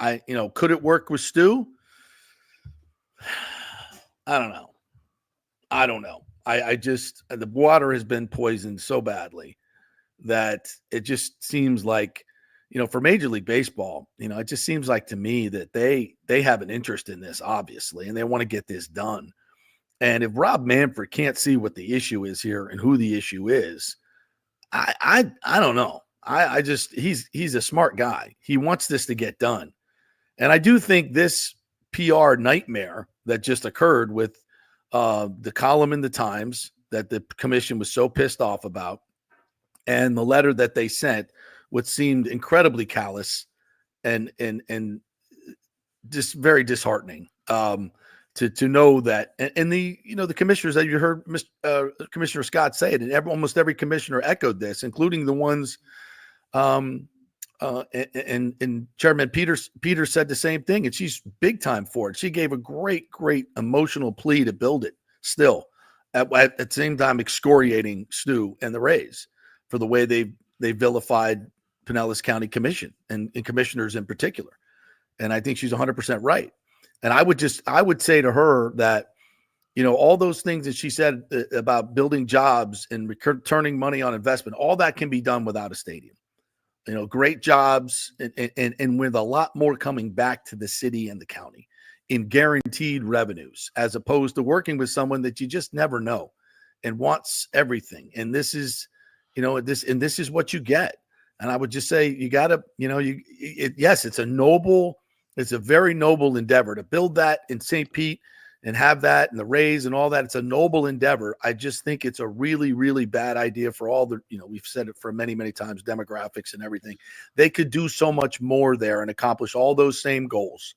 could it work with Stu? I don't know. I just, the water has been poisoned so badly that it just seems like, for Major League Baseball, it just seems like to me that they have an interest in this, obviously, and they want to get this done. And if Rob Manfred can't see what the issue is here and who the issue is, I don't know. I just, he's a smart guy. He wants this to get done. And I do think this PR nightmare that just occurred with the column in the Times that the commission was so pissed off about, and the letter that they sent, what seemed incredibly callous and just very disheartening to know that. And the commissioners that you heard Commissioner Scott say it, and almost every commissioner echoed this, including the ones and Chairman Peters said the same thing, and she's big time for it. She gave a great emotional plea to build it still at the same time excoriating Stu and the Rays for the way they vilified Pinellas County Commission and commissioners in particular. And I think she's 100% right. And I would say to her that, all those things that she said about building jobs and returning money on investment, all that can be done without a stadium. Great jobs and with a lot more coming back to the city and the county in guaranteed revenues, as opposed to working with someone that you just never know and wants everything. And this is, this is what you get. And I would just say, you got to, yes, it's a very noble endeavor to build that in St. Pete and have that and the Rays and all that. It's a noble endeavor. I just think it's a really, really bad idea for all the, we've said it for many, many times, demographics and everything. They could do so much more there and accomplish all those same goals.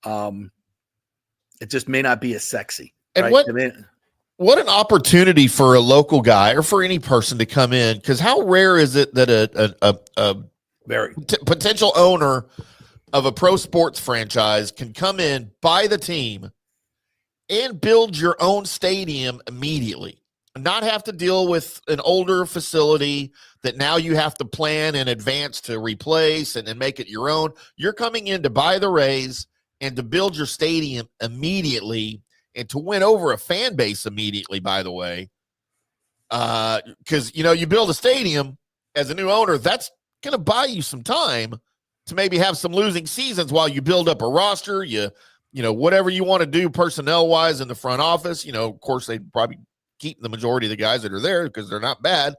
It just may not be as sexy. And right? What an opportunity for a local guy or for any person to come in, because how rare is it that a very potential owner of a pro sports franchise can come in, buy the team, and build your own stadium immediately, not have to deal with an older facility that now you have to plan in advance to replace and make it your own. You're coming in to buy the Rays and to build your stadium immediately and to win over a fan base immediately, by the way. Because, you build a stadium as a new owner, that's going to buy you some time to maybe have some losing seasons while you build up a roster, whatever you want to do personnel-wise in the front office. Of course, they probably keep the majority of the guys that are there because they're not bad.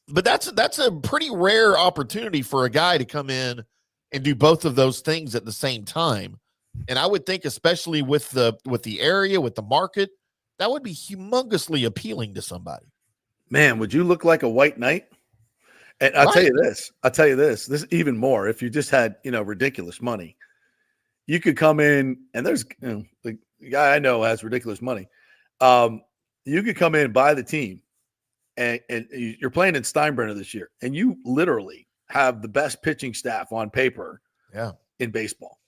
But that's a pretty rare opportunity for a guy to come in and do both of those things at the same time. And I would think, especially with the area, with the market, that would be humongously appealing to somebody. Man, would you look like a white knight? And I'll tell you this, this even more. If you just had, ridiculous money, you could come in, and there's, the guy I know has ridiculous money. You could come in, buy the team, and you're playing in Steinbrenner this year, and you literally have the best pitching staff on paper in baseball.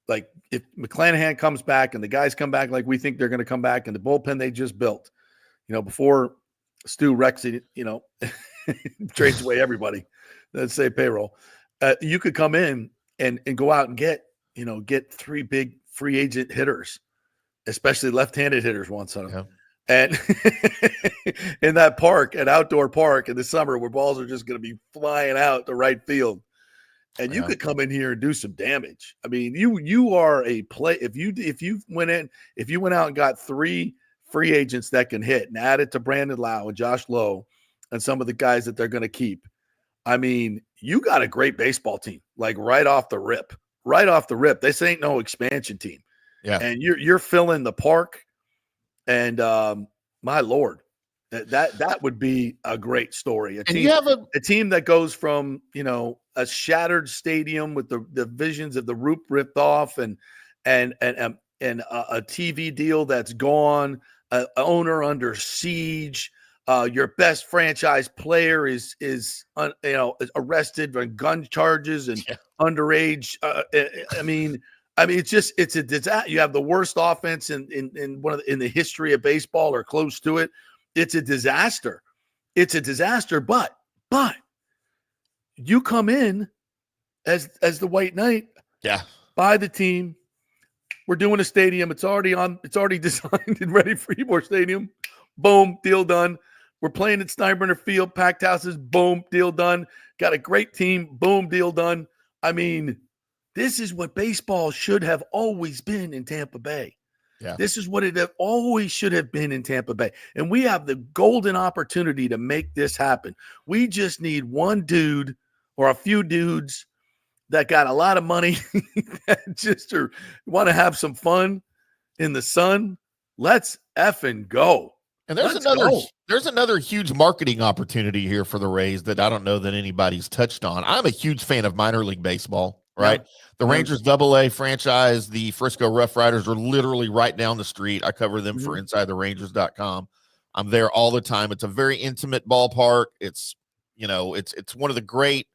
Like if McClanahan comes back and the guys come back like we think they're going to come back, and the bullpen they just built, before Stu Rexy, trades away everybody, let's say payroll, you could come in and go out and get 3 big free agent hitters, especially left-handed hitters once on them. And in that park, an outdoor park in the summer where balls are just going to be flying out to right field. And you could come in here and do some damage. I mean, you are a play. If you went out and got 3 free agents that can hit and added to Brandon Lau and Josh Lowe and some of the guys that they're going to keep, I mean, you got a great baseball team, like right off the rip. This ain't no expansion team. Yeah. And you're filling the park. And my Lord, that would be a great story. A team that goes from, a shattered stadium with the visions of the roof ripped off and a TV deal that's gone, an owner under siege. Your best franchise player is arrested on gun charges and underage. I mean, it's a disaster. You have the worst offense in the history of baseball or close to it. It's a disaster. But you come in as the White Knight. Yeah. Buy the team. We're doing a stadium. It's already designed and ready for Ybor Stadium. Boom, deal done. We're playing at Steinbrenner Field, packed houses. Boom, deal done. Got a great team. Boom, deal done. I mean, this is what baseball should have always been in Tampa Bay. Yeah. This is what it always should have been in Tampa Bay. And we have the golden opportunity to make this happen. We just need one dude or a few dudes that got a lot of money that just want to have some fun in the sun. Let's effing go. And there's another huge marketing opportunity here for the Rays that I don't know that anybody's touched on. I'm a huge fan of minor league baseball, right? Yeah. The Rangers AA franchise, the Frisco Rough Riders are literally right down the street. I cover them for InsideTheRangers.com. I'm there all the time. It's a very intimate ballpark. It's one of the great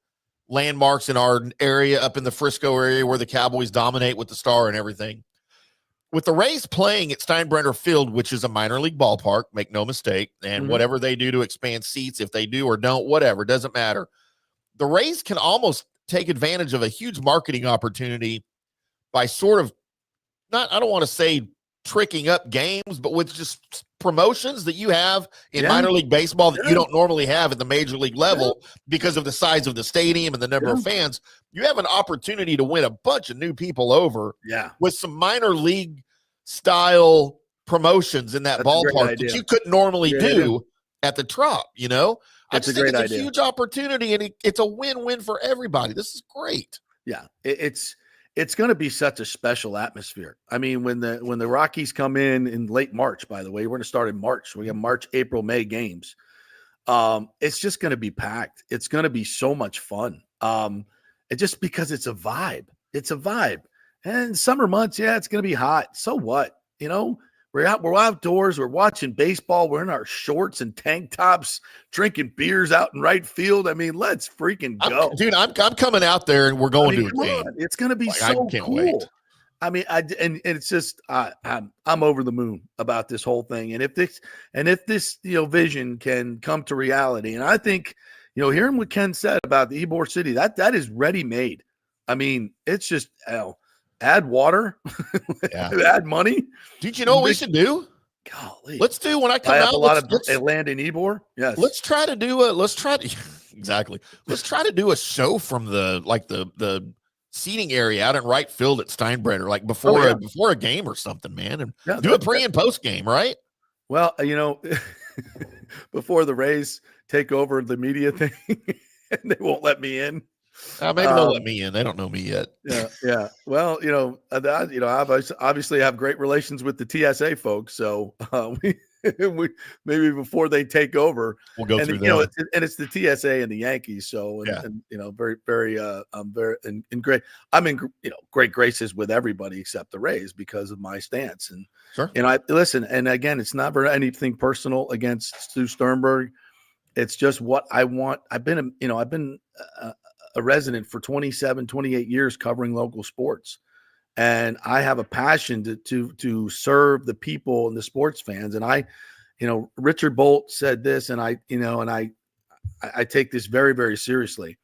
landmarks in our area up in the Frisco area where the Cowboys dominate with the Star and everything. With the Rays playing at Steinbrenner Field, which is a minor league ballpark, make no mistake, and whatever they do to expand seats, if they do or don't, whatever, doesn't matter. The Rays can almost take advantage of a huge marketing opportunity by sort of I don't want to say tricking up games, but with just promotions that you have in minor league baseball that you don't normally have at the major league level because of the size of the stadium and the number of fans. You have an opportunity to win a bunch of new people over with some minor league style promotions in that ballpark that you couldn't normally do at the Trop, I just think it's a huge opportunity, and it's a win-win for everybody. This is great. Yeah, it's going to be such a special atmosphere. I mean, when the Rockies come in late March, by the way, we're going to start in March. We have March, April, May games. It's just going to be packed. It's going to be so much fun. It just because it's a vibe. It's a vibe. And summer months, it's going to be hot. So what? We're outdoors. We're watching baseball. We're in our shorts and tank tops, drinking beers out in right field. I mean, let's freaking go, dude. I'm coming out there, and we're going to a game. It's going to be so cool. Wait. I mean, and it's just I'm over the moon about this whole thing. And if this vision can come to reality, and I think hearing what Ken said about the Ybor City, that is ready made. I mean, it's just add water, add money. Did you know what we should do? Golly, let's do when I come out. A lot of land in Ybor. Yes, let's try to do Let's try to do a show from the seating area out in right field at Steinbrenner, like before a game or something, man, and do a pre and post game, right? Well, before the Rays take over the media thing, and they won't let me in. Maybe they'll let me in. They don't know me yet. Yeah. Well, I obviously have great relations with the TSA folks, so we maybe before they take over, we'll go through them. And it's the TSA and the Yankees, so very, very, great. I'm in great graces with everybody except the Rays because of my stance. And sure, I listen. And again, it's not for anything personal against Stu Sternberg. It's just what I want. I've been a resident for 27, 28 years covering local sports. And I have a passion to serve the people and the sports fans. And Richard Bolt said this, and I take this very, very seriously.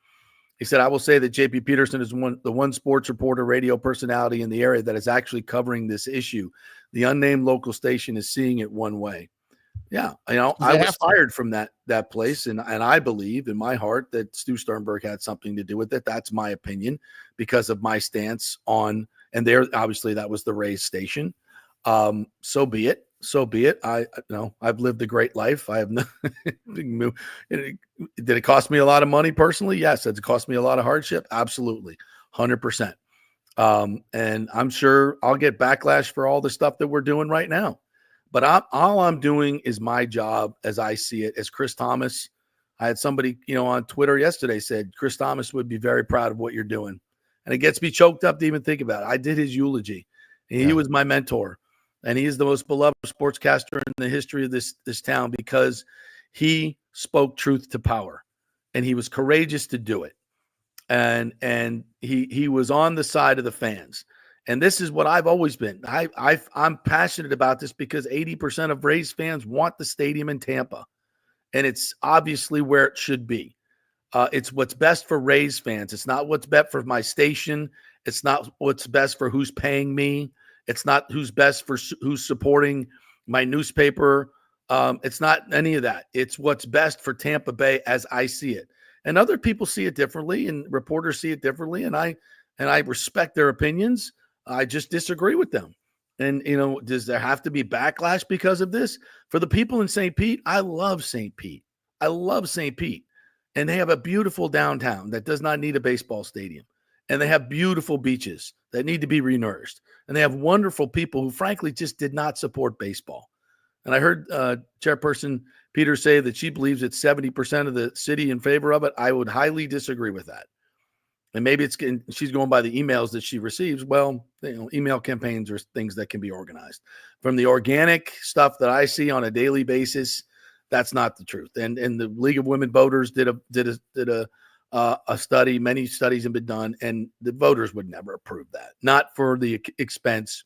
He said, I will say that JP Peterson is the one sports reporter, radio personality in the area that is actually covering this issue. The unnamed local station is seeing it one way. Yeah. I was fired from that place. And I believe in my heart that Stu Sternberg had something to do with it. That's my opinion because of my stance on, and there, obviously that was the Rays station. So be it. I've lived a great life. I have nothing. Did it cost me a lot of money personally? Yes. Did it cost me a lot of hardship? Absolutely. 100%. And I'm sure I'll get backlash for all the stuff that we're doing right now. But all I'm doing is my job as I see it. As Chris Thomas, I had somebody, on Twitter yesterday said, Chris Thomas would be very proud of what you're doing. And it gets me choked up to even think about it. I did his eulogy. And he was my mentor. And he is the most beloved sportscaster in the history of this town because he spoke truth to power. And he was courageous to do it. And he was on the side of the fans. And this is what I've always been. I'm passionate about this because 80% of Rays fans want the stadium in Tampa. And it's obviously where it should be. It's what's best for Rays fans. It's not what's best for my station. It's not what's best for who's paying me. It's not who's best for who's supporting my newspaper. It's not any of that. It's what's best for Tampa Bay as I see it. And other people see it differently, and reporters see it differently. And I respect their opinions. I just disagree with them. And, does there have to be backlash because of this? For the people in St. Pete, I love St. Pete. I love St. Pete. And they have a beautiful downtown that does not need a baseball stadium. And they have beautiful beaches that need to be renourished. And they have wonderful people who, frankly, just did not support baseball. And I heard Chairperson Peter say that she believes it's 70% of the city in favor of it. I would highly disagree with that. And maybe she's going by the emails that she receives. Well, email campaigns are things that can be organized. From the organic stuff that I see on a daily basis, that's not the truth. And the League of Women Voters did a study. Many studies have been done, and the voters would never approve that. Not for the expense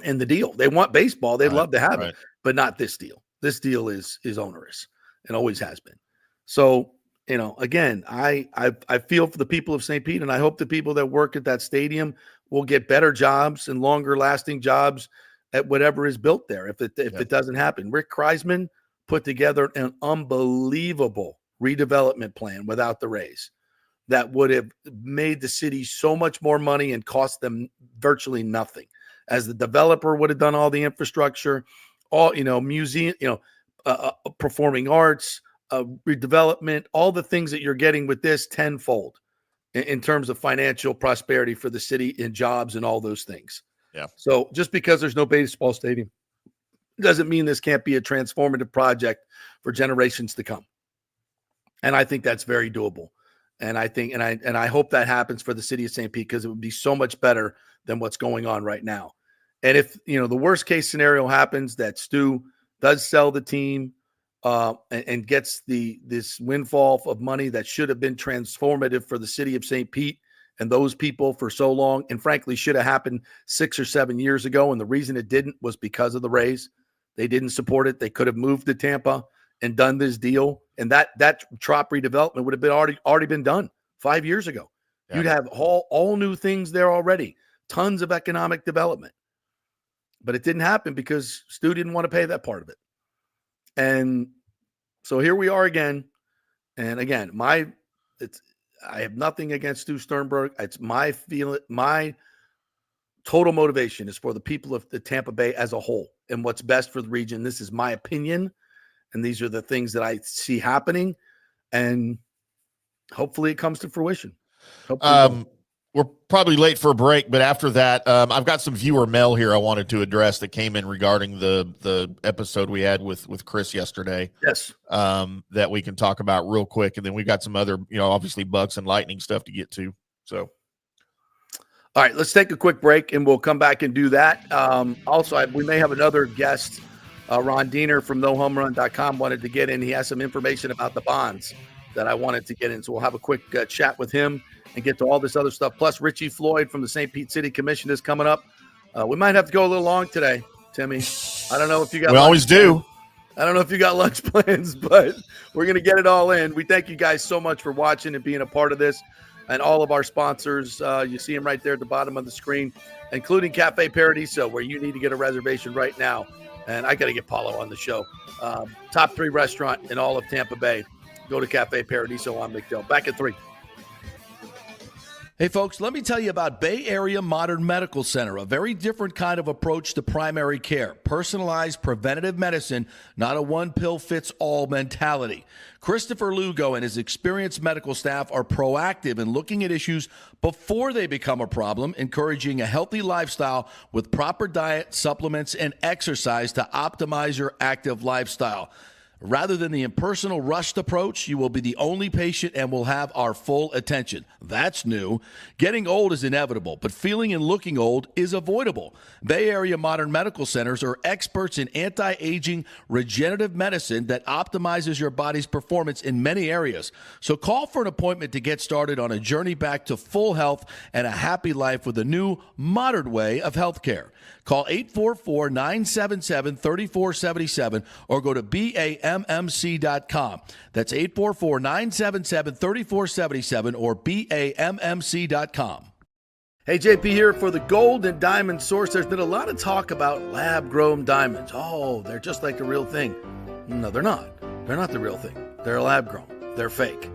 and the deal. They want baseball. They'd love to have it, but not this deal. This deal is onerous and always has been. So, again, I feel for the people of St. Pete, and I hope the people that work at that stadium will get better jobs and longer lasting jobs at whatever is built there. If it doesn't happen, Rick Kreisman put together an unbelievable redevelopment plan without the Rays that would have made the city so much more money and cost them virtually nothing. As the developer would have done all the infrastructure, all, museum, performing arts, redevelopment, all the things that you're getting with this tenfold in terms of financial prosperity for the city and jobs and all those things. Yeah. So just because there's no baseball stadium doesn't mean this can't be a transformative project for generations to come. And I think that's very doable. And I hope that happens for the city of St. Pete because it would be so much better than what's going on right now. And if, the worst case scenario happens that Stu does sell the team and gets this windfall of money that should have been transformative for the city of St. Pete and those people for so long, and frankly should have happened 6 or 7 years ago. And the reason it didn't was because of the Rays. They didn't support it. They could have moved to Tampa and done this deal. And that Trop redevelopment would have been already been done 5 years ago. Yeah. You'd have all new things there already, tons of economic development. But it didn't happen because Stu didn't want to pay that part of it. And so here we are again. And again, I have nothing against Stu Sternberg. It's my feeling, my total motivation is for the people of the Tampa Bay as a whole and what's best for the region. This is my opinion. And these are the things that I see happening. And hopefully it comes to fruition. We're probably late for a break, but after that, I've got some viewer mail here I wanted to address that came in regarding the episode we had with Chris yesterday. Yes. That we can talk about real quick. And then we got some other, obviously Bucs and Lightning stuff to get to. So. All right, let's take a quick break and we'll come back and do that. Also, we may have another guest Ron Diener from NoHomeRun.com wanted to get in. He has some information about the bonds that I wanted to get in. So we'll have a quick chat with him and get to all this other stuff. Plus, Richie Floyd from the St. Pete City Commission is coming up. We might have to go a little long today, Timmy. I don't know if you got. We always do. I don't know if you got lunch plans, but we're going to get it all in. We thank you guys so much for watching and being a part of this, and all of our sponsors. You see them right there at the bottom of the screen, including Cafe Paradiso, where you need to get a reservation right now. And I got to get Paulo on the show. Top 3 restaurant in all of Tampa Bay. Go to Cafe Paradiso on McDowell. Back at 3. Hey, folks, let me tell you about Bay Area Modern Medical Center, a very different kind of approach to primary care. Personalized preventative medicine, not a one-pill-fits-all mentality. Christopher Lugo and his experienced medical staff are proactive in looking at issues before they become a problem, encouraging a healthy lifestyle with proper diet, supplements, and exercise to optimize your active lifestyle. Rather than the impersonal, rushed approach, you will be the only patient and will have our full attention. That's new. Getting old is inevitable, but feeling and looking old is avoidable. Bay Area Modern Medical Centers are experts in anti-aging regenerative medicine that optimizes your body's performance in many areas. So call for an appointment to get started on a journey back to full health and a happy life with a new, modern way of healthcare. Call 844-977-3477 or go to BAMMC.com. That's 844-977-3477 or BAMMC.com. Hey, JP here for the Gold and Diamond Source. There's been a lot of talk about lab-grown diamonds. Oh, they're just like the real thing. No, they're not. They're not the real thing. They're lab-grown. They're fake.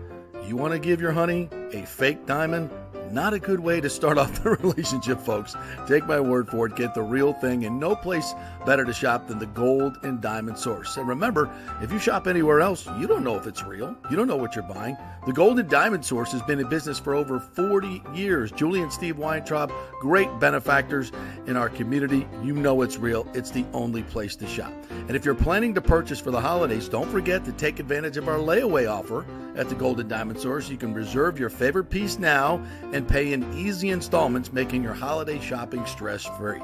You want to give your honey a fake diamond? Not a good way to start off the relationship, folks. Take my word for it. Get the real thing, and no place better to shop than the Gold and Diamond Source. And remember, if you shop anywhere else, you don't know if it's real. You don't know what you're buying. The Gold and Diamond Source has been in business for over 40 years. Julie and Steve Weintraub, great benefactors in our community. You know it's real. It's the only place to shop. And if you're planning to purchase for the holidays, don't forget to take advantage of our layaway offer at the Gold and Diamond Source. You can reserve your favorite piece now and pay in easy installments, making your holiday shopping stress-free.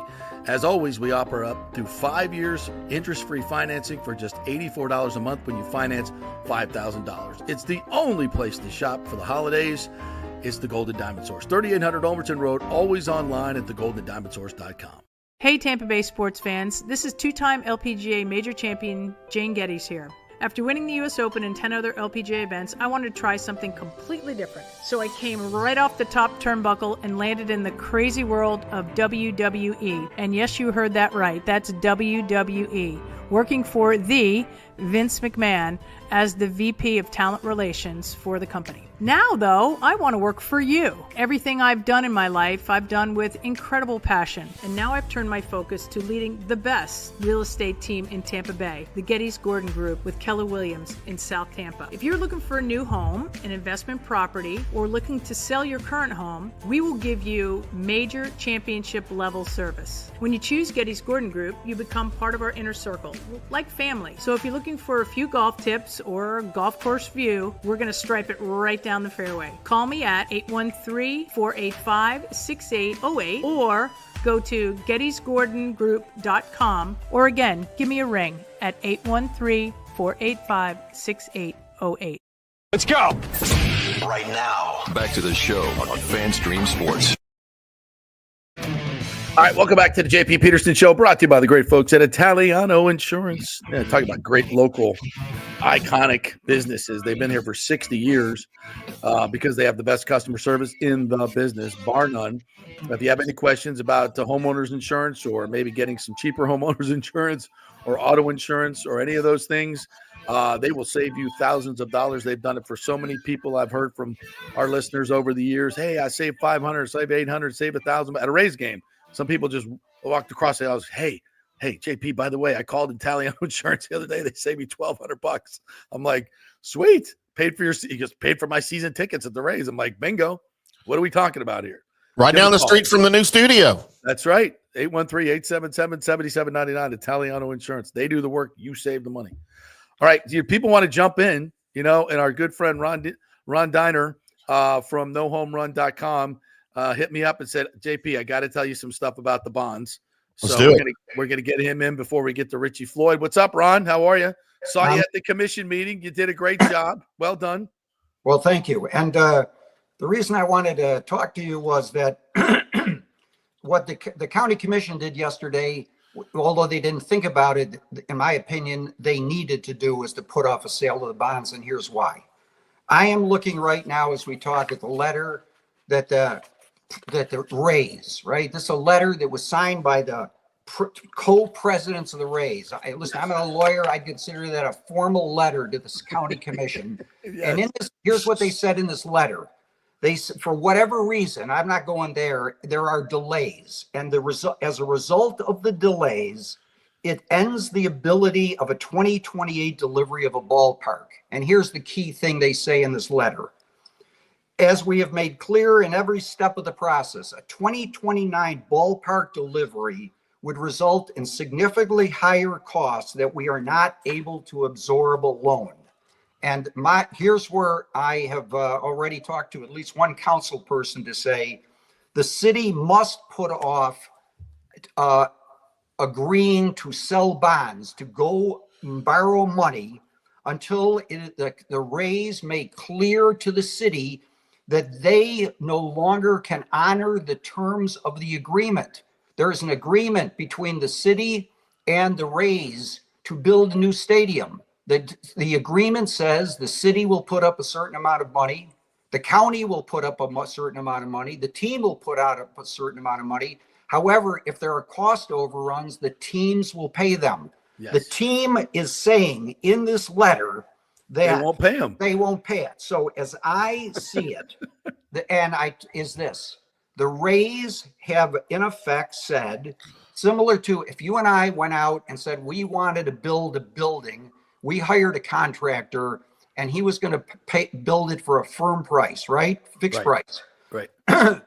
As always, we offer up to 5 years interest-free financing for just $84 a month when you finance $5,000. It's the only place to shop for the holidays. It's the Golden Diamond Source. 3800 Ulmerton Road, always online at thegoldendiamondsource.com. Hey Tampa Bay sports fans, this is two-time LPGA major champion Jane Geddes here. After winning the US Open and 10 other LPGA events, I wanted to try something completely different. So I came right off the top turnbuckle and landed in the crazy world of WWE. And yes, you heard that right. That's WWE. Working for the Vince McMahon as the VP of Talent Relations for the company. Now, though, I want to work for you. Everything I've done in my life, I've done with incredible passion. And now I've turned my focus to leading the best real estate team in Tampa Bay, the Geddes Gordon Group with Keller Williams in South Tampa. If you're looking for a new home, an investment property, or looking to sell your current home, we will give you major championship level service. When you choose Geddes Gordon Group, you become part of our inner circle, like family. So if you're looking for a few golf tips or a golf course view, we're going to stripe it right down the fairway. Call me at 813-485-6808 or go to gettysgordongroup.com, or again, give me a ring at 813-485-6808. Let's go! Right now, back to the show on FanStream Sports. All right, welcome back to the JP Peterson Show, brought to you by the great folks at Italiano Insurance. Yeah, talking about great local, iconic businesses. They've been here for 60 years because they have the best customer service in the business, bar none. If you have any questions about homeowners insurance or maybe getting some cheaper homeowners insurance or auto insurance or any of those things, they will save you thousands of dollars. They've done it for so many people. I've heard from our listeners over the years, hey, I saved $500, saved $800, saved $1,000 at a Rays game. Some people just walked across the house. Hey, JP, by the way, I called Italiano Insurance the other day. They saved me $1,200. I'm like, sweet. He just paid for my season tickets at the Rays. I'm like, bingo. What are we talking about here? Right down the street from the new studio. That's right. 813-877-7799, Italiano Insurance. They do the work. You save the money. All right. People want to jump in, and our good friend Ron Diener from NoHomeRun.com hit me up and said, JP, I got to tell you some stuff about the bonds. So we're gonna get him in before we get to Richie Floyd. What's up, Ron? How are you? Saw you at the commission meeting. You did a great job. Well done. Well, thank you. And the reason I wanted to talk to you was that what the county commission did yesterday, although they didn't think about it, in my opinion, they needed to do was to put off a sale of the bonds, and here's why. I am looking right now as we talk at the letter that the Rays, right? This is a letter that was signed by the co-presidents of the Rays. Listen, I'm a lawyer. I consider that a formal letter to this county commission. Yes. And in this, here's what they said in this letter. They, for whatever reason, I'm not going there, there are delays. And as a result of the delays, it ends the ability of a 2028 delivery of a ballpark. And here's the key thing they say in this letter. As we have made clear in every step of the process, a 2029 ballpark delivery would result in significantly higher costs that we are not able to absorb alone. And here's where I have already talked to at least one council person to say the city must put off agreeing to sell bonds, to go borrow money until the Rays make clear to the city that they no longer can honor the terms of the agreement. There is an agreement between the city and the Rays to build a new stadium. The agreement says the city will put up a certain amount of money, the county will put up a certain amount of money, the team will put out a certain amount of money. However, if there are cost overruns, the teams will pay them. Yes. The team is saying in this letter that they won't pay them. They won't pay it. So as I see it, the Rays have in effect said, similar to if you and I went out and said we wanted to build a building, we hired a contractor and he was going to build it for a firm price, right? Fixed price. Right.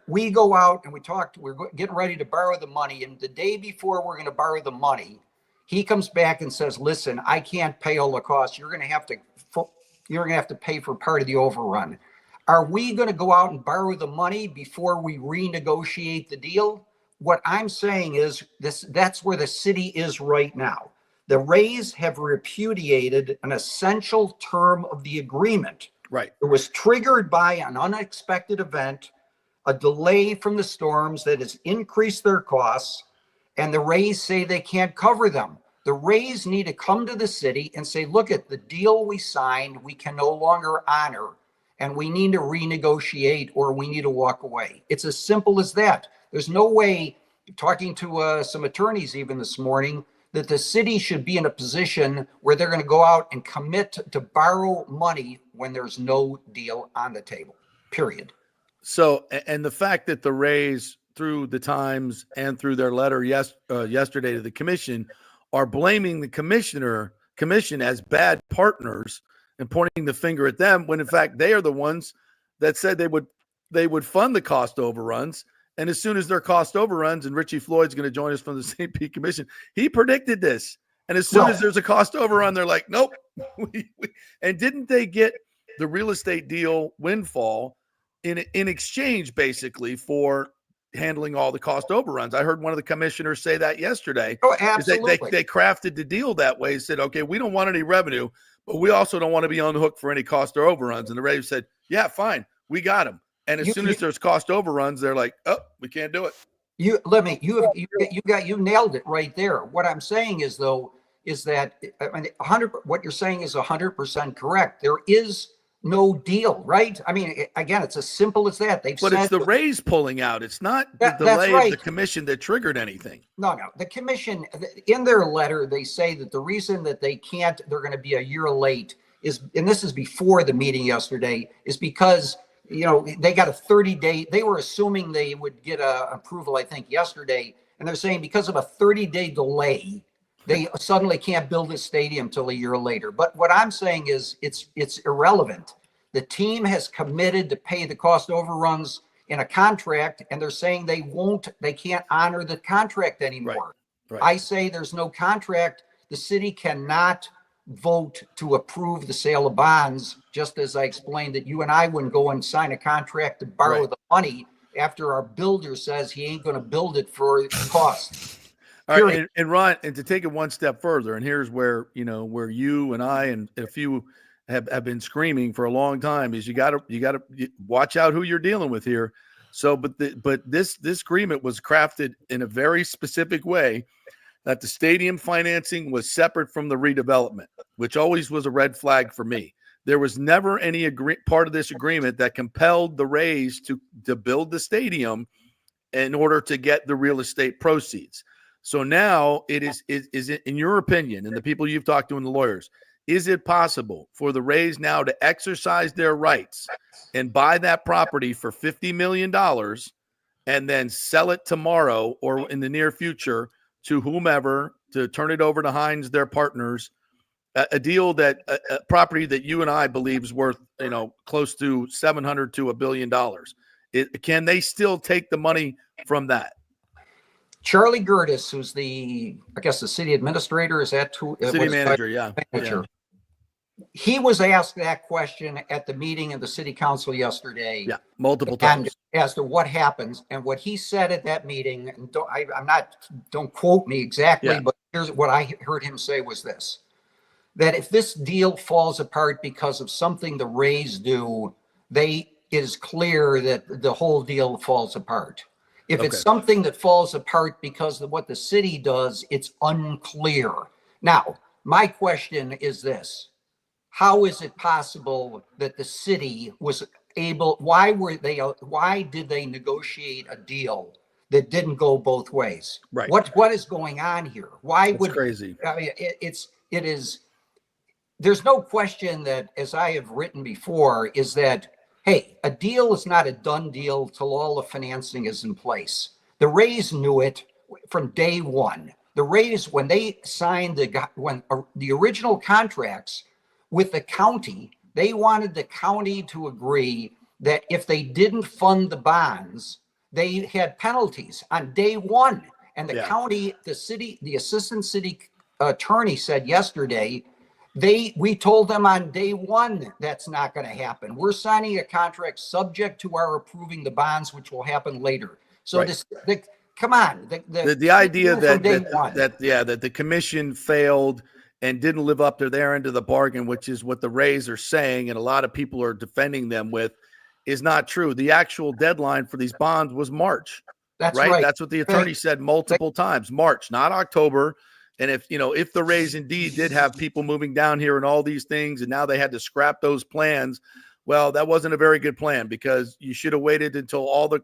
We go out and we talked, we're getting ready to borrow the money. And the day before we're going to borrow the money, he comes back and says, listen, I can't pay all the costs. You're going to have to pay for part of the overrun. Are we going to go out and borrow the money before we renegotiate the deal? What I'm saying is that's where the city is right now. The Rays have repudiated an essential term of the agreement. Right. It was triggered by an unexpected event, a delay from the storms that has increased their costs, and the Rays say they can't cover them. The Rays need to come to the city and say, look at the deal we signed, we can no longer honor, and we need to renegotiate or we need to walk away. It's as simple as that. There's no way, talking to some attorneys even this morning, that the city should be in a position where they're going to go out and commit to borrow money when there's no deal on the table, period. So, and the fact that the Rays, through the Times and through their letter yesterday to the commission, are blaming the commission as bad partners and pointing the finger at them, when in fact they are the ones that said they would fund the cost overruns. And as soon as their cost overruns, and Richie Floyd's going to join us from the St. Pete Commission, he predicted this. And as soon as there's a cost overrun, they're like, nope. And didn't they get the real estate deal windfall in exchange, basically, for handling all the cost overruns? I heard one of the commissioners say that yesterday. Oh, absolutely. They crafted the deal that way, said, okay, we don't want any revenue, but we also don't want to be on the hook for any cost or overruns. And the Rays said, yeah, fine, we got them. And as soon as there's cost overruns, they're like, oh, we can't do it. You nailed it right there. What I'm saying is, though, is that what you're saying is 100% correct. There is no deal, right? I mean, again, it's as simple as that. But it's the Rays pulling out. It's not the delay of the commission that triggered anything. No. The commission, in their letter, they say that the reason that they're going to be a year late is, and this is before the meeting yesterday, is because they got a 30-day, they were assuming they would get approval, I think, yesterday. And they're saying because of a 30-day delay, they suddenly can't build a stadium till a year later. But what I'm saying is it's irrelevant. The team has committed to pay the cost overruns in a contract, and they're saying they can't honor the contract anymore. Right. I say there's no contract. The city cannot vote to approve the sale of bonds, just as I explained that you and I wouldn't go and sign a contract to borrow the money after our builder says he ain't going to build it for cost. All right, and Ron, and to take it one step further, and here's where you and I and a few have been screaming for a long time, is you got to watch out who you're dealing with here. So, but this agreement was crafted in a very specific way, that the stadium financing was separate from the redevelopment, which always was a red flag for me. There was never any part of this agreement that compelled the Rays to build the stadium in order to get the real estate proceeds. So now is it, in your opinion, and the people you've talked to and the lawyers, is it possible for the Rays now to exercise their rights and buy that property for $50 million and then sell it tomorrow or in the near future to whomever to turn it over to Hines, their partners, a deal that a property that you and I believe is worth, close to $700 to $1 billion? Can they still take the money from that? Charlie Gertis, who's the city administrator, is that who? City manager, yeah. He was asked that question at the meeting of the city council yesterday. Yeah, multiple times. As to what happens, and what he said at that meeting, and don't quote me exactly, but here's what I heard him say was this: that if this deal falls apart because of something the Rays do, it is clear that the whole deal falls apart. If it's something that falls apart because of what the city does, it's unclear. Now, my question is this: how is it possible that the city was able? Why did they negotiate a deal that didn't go both ways? Right. What is going on here? Crazy? I mean, it is. There's no question that, as I have written before, is that, hey, a deal is not a done deal till all the financing is in place. The Rays knew it from day one. The Rays, when they signed the original contracts with the county, they wanted the county to agree that if they didn't fund the bonds, they had penalties on day one. And the county, the assistant city attorney said yesterday, we told them on day one that's not going to happen. We're signing a contract subject to our approving the bonds, which will happen later. So come on. The idea that the commission failed and didn't live up to their end of the bargain, which is what the Rays are saying, and a lot of people are defending them with, is not true. The actual deadline for these bonds was March. That's right. That's what the attorney said multiple times. March, not October. And if the Rays indeed did have people moving down here and all these things, and now they had to scrap those plans, well, that wasn't a very good plan, because you should have waited until all the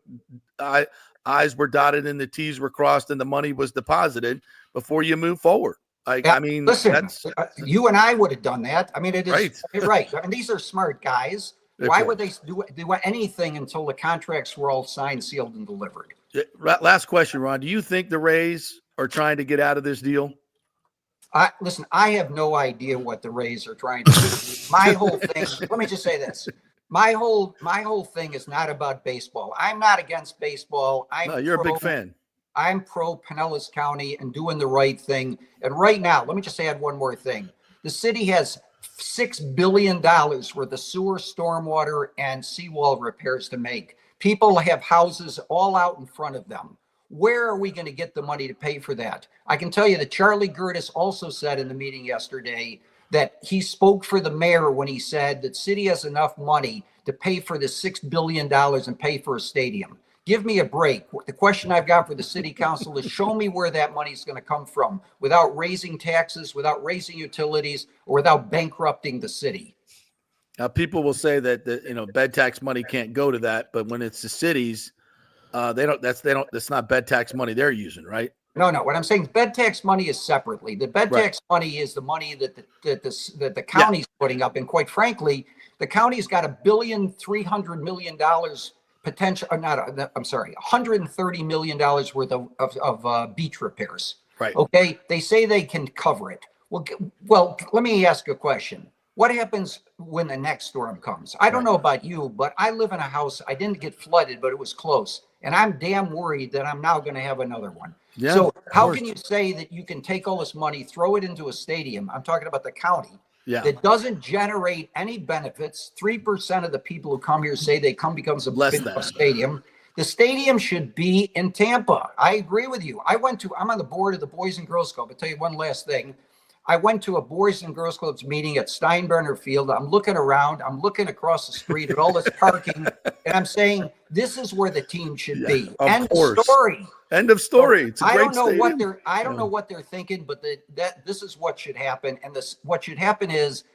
I's were dotted and the T's were crossed and the money was deposited before you move forward. I mean, listen, you and I would have done that. I mean, it is right. I mean, these are smart guys. Why would they do anything until the contracts were all signed, sealed, and delivered? Last question, Ron. Do you think the Rays are trying to get out of this deal? Listen, I have no idea what the Rays are trying to do. My whole thing, let me just say this. My whole thing is not about baseball. I'm not against baseball. You're a big fan. I'm pro Pinellas County and doing the right thing. And right now, let me just add one more thing. The city has $6 billion worth of sewer, stormwater, and seawall repairs to make. People have houses all out in front of them. Where are we going to get the money to pay for that? I can tell you that Charlie Gertis also said in the meeting yesterday that he spoke for the mayor when he said that city has enough money to pay for the $6 billion and pay for a stadium. Give me a break. The question I've got for the city council is show me where that money is going to come from without raising taxes, without raising utilities, or without bankrupting the city. Now, people will say that bed tax money can't go to that, but when it's the cities, that's not bed tax money they're using, right? No. What I'm saying, bed tax money is separately. The bed tax money is the money that the county's putting up, and quite frankly, the county's got $1.3 billion potential. $130 million worth of beach repairs. Right. Okay. They say they can cover it. Well, let me ask you a question. What happens when the next storm comes? I don't know about you, but I live in a house. I didn't get flooded, but it was close. And I'm damn worried that I'm now going to have another one. Yeah, so how can you say that you can take all this money, throw it into a stadium? I'm talking about the county. Yeah. That doesn't generate any benefits. 3% of the people who come here say they come because of a stadium. The stadium should be in Tampa. I agree with you. I'm on the board of the Boys and Girls Club. I'll tell you one last thing. I went to a Boys and Girls Club's meeting at Steinbrenner Field. I'm looking around. I'm looking across the street at all this parking, and I'm saying, this is where the team should be. End of story. End of story. It's a I great don't know stadium. what know what they're thinking, but this is what should happen. And what should happen is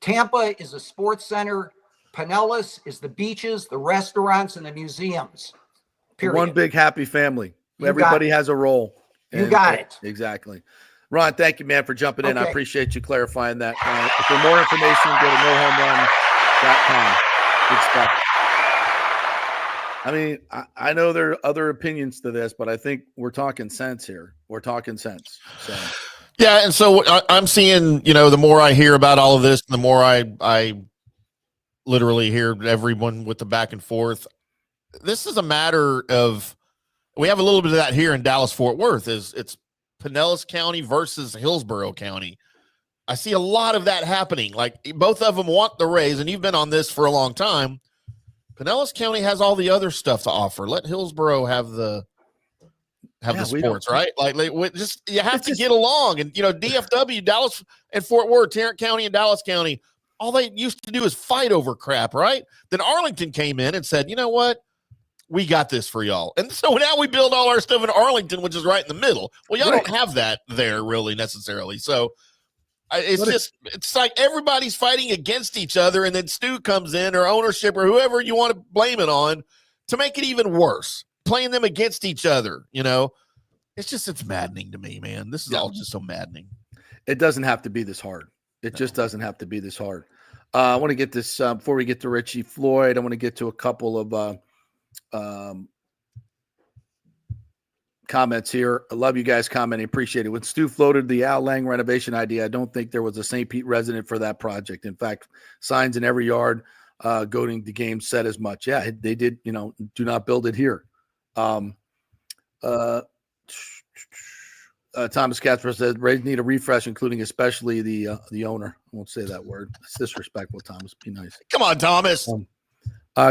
Tampa is a sports center. Pinellas is the beaches, the restaurants, and the museums. Period. One big happy family. Everybody has a role. You got it. Exactly. Ron, thank you, man, for jumping in. I appreciate you clarifying that. For more information, go to nohomerun.com. Good stuff. I mean, I know there are other opinions to this, but I think we're talking sense here. We're talking sense. So. Yeah, and so I'm seeing, the more I hear about all of this, the more I literally hear everyone with the back and forth. This is a matter of, we have a little bit of that here in Dallas-Fort Worth. It's Pinellas County versus Hillsborough County. I see a lot of that happening. Like, both of them want the raise, and you've been on this for a long time. Pinellas County has all the other stuff to offer. Let Hillsborough have the sports, right? Like, you have to get along. And, DFW, Dallas and Fort Worth, Tarrant County and Dallas County, all they used to do is fight over crap, right? Then Arlington came in and said, you know what? We got this for y'all. And so now we build all our stuff in Arlington, which is right in the middle. Well, y'all don't have that there really necessarily. So it's like everybody's fighting against each other, and then Stu comes in, or ownership, or whoever you want to blame it on, to make it even worse, playing them against each other. It's maddening to me, man. This is all just so maddening. It doesn't have to be this hard. It just doesn't have to be this hard. I want to get this before we get to Richie Floyd. I want to get to a couple of comments here. I love you guys commenting. Appreciate it. When Stu floated the Al Lang renovation idea, I don't think there was a St. Pete resident for that project. In fact, signs in every yard going to games said as much. Yeah, they did, do not build it here. Thomas Casper says Rays need a refresh, including especially the owner. I won't say that word. It's disrespectful, Thomas. Be nice. Come on, Thomas.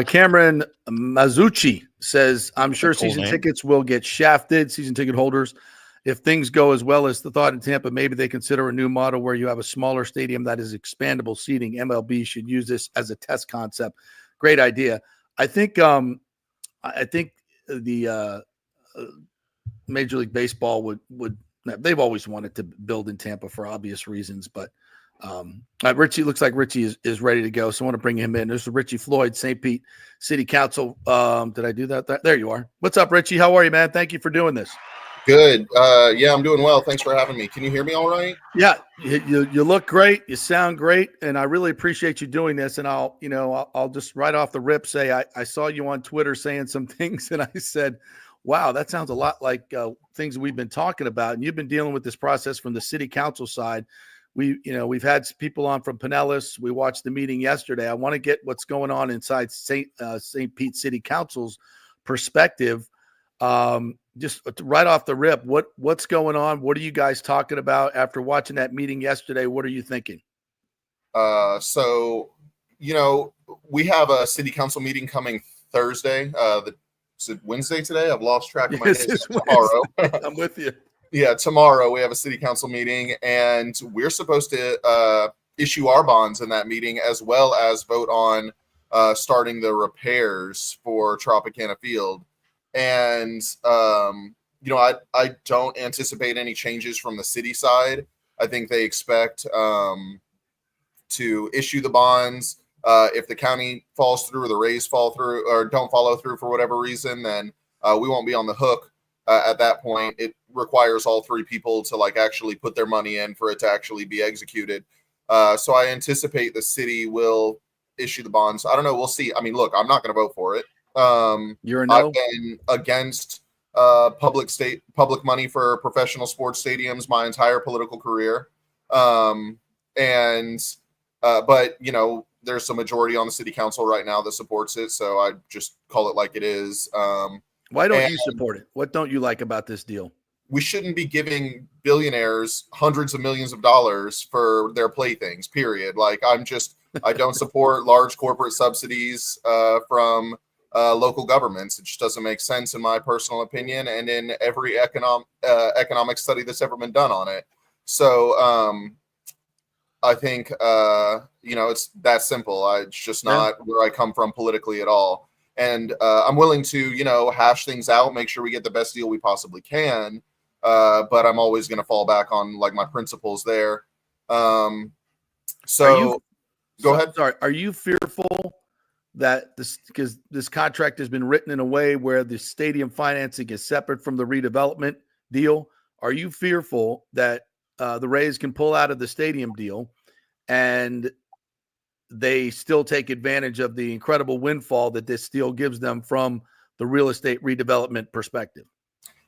Cameron Mazzucci says, I'm sure season tickets will get shafted, season ticket holders. If things go as well as the thought in Tampa, maybe they consider a new model where you have a smaller stadium that is expandable seating. MLB should use this as a test concept. Great idea. I think the Major League Baseball would they've always wanted to build in Tampa for obvious reasons, but Richie looks like Richie is ready to go. So I want to bring him in. This is Richie Floyd, St. Pete City Council. Did I do that? There you are. What's up, Richie? How are you, man? Thank you for doing this. Good. Yeah, I'm doing well. Thanks for having me. Can you hear me all right? Yeah, you look great. You sound great, and I really appreciate you doing this. And I'll just right off the rip say I saw you on Twitter saying some things, and I said, wow, that sounds a lot like things we've been talking about. And you've been dealing with this process from the city council side. We've had people on from Pinellas. We watched the meeting yesterday. I want to get what's going on inside St. Pete City Council's perspective. Just right off the rip, what's going on? What are you guys talking about after watching that meeting yesterday? What are you thinking? So, we have a city council meeting coming Thursday. Is it Wednesday today? I've lost track of my days. Tomorrow. I'm with you. Yeah, tomorrow we have a city council meeting, and we're supposed to issue our bonds in that meeting, as well as vote on starting the repairs for Tropicana Field. And I don't anticipate any changes from the city side. I think they expect to issue the bonds. If the county falls through, or the Rays fall through, or don't follow through for whatever reason, then we won't be on the hook at that point. It requires all three people to actually put their money in for it to actually be executed. So I anticipate the city will issue the bonds. I don't know. We'll see. I mean, look, I'm not going to vote for it. You're a no? I've been against public money for professional sports stadiums my entire political career. But there's a majority on the city council right now that supports it. So I just call it like it is. Why don't you support it? What don't you like about this deal? We shouldn't be giving billionaires hundreds of millions of dollars for their playthings, period. I don't support large corporate subsidies from local governments. It just doesn't make sense in my personal opinion, and in every economic study that's ever been done on it. So I think it's that simple. It's just not where I come from politically at all. And I'm willing to hash things out, make sure we get the best deal we possibly can. But I'm always going to fall back on like my principles there. Go ahead. Sorry, are you fearful that because this contract has been written in a way where the stadium financing is separate from the redevelopment deal? Are you fearful that the Rays can pull out of the stadium deal and they still take advantage of the incredible windfall that this deal gives them from the real estate redevelopment perspective?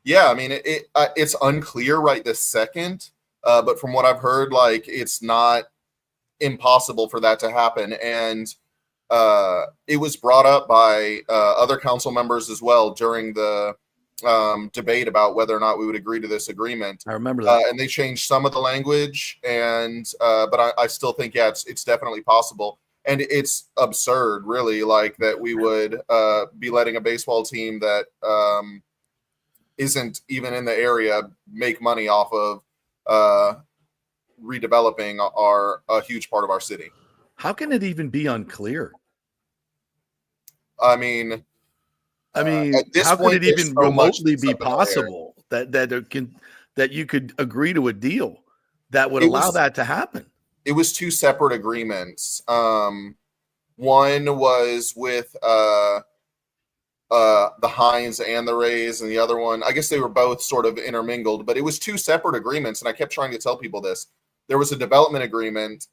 Yeah, I mean, it's unclear right this second, but from what I've heard, like, it's not impossible for that to happen. And it was brought up by other council members as well during the debate about whether or not we would agree to this agreement. I remember that. And they changed some of the language, and but I still think, yeah, it's definitely possible. And it's absurd, really, like that we would be letting a baseball team that isn't even in the area make money off of redeveloping a huge part of our city. How can it even be unclear? I mean, how could it even remotely be possible that you could agree to a deal that would allow that to happen? It was two separate agreements. One was with the Hines and the Rays, and the other one, I guess they were both sort of intermingled, but it was two separate agreements. And I kept trying to tell people this. There was a development agreement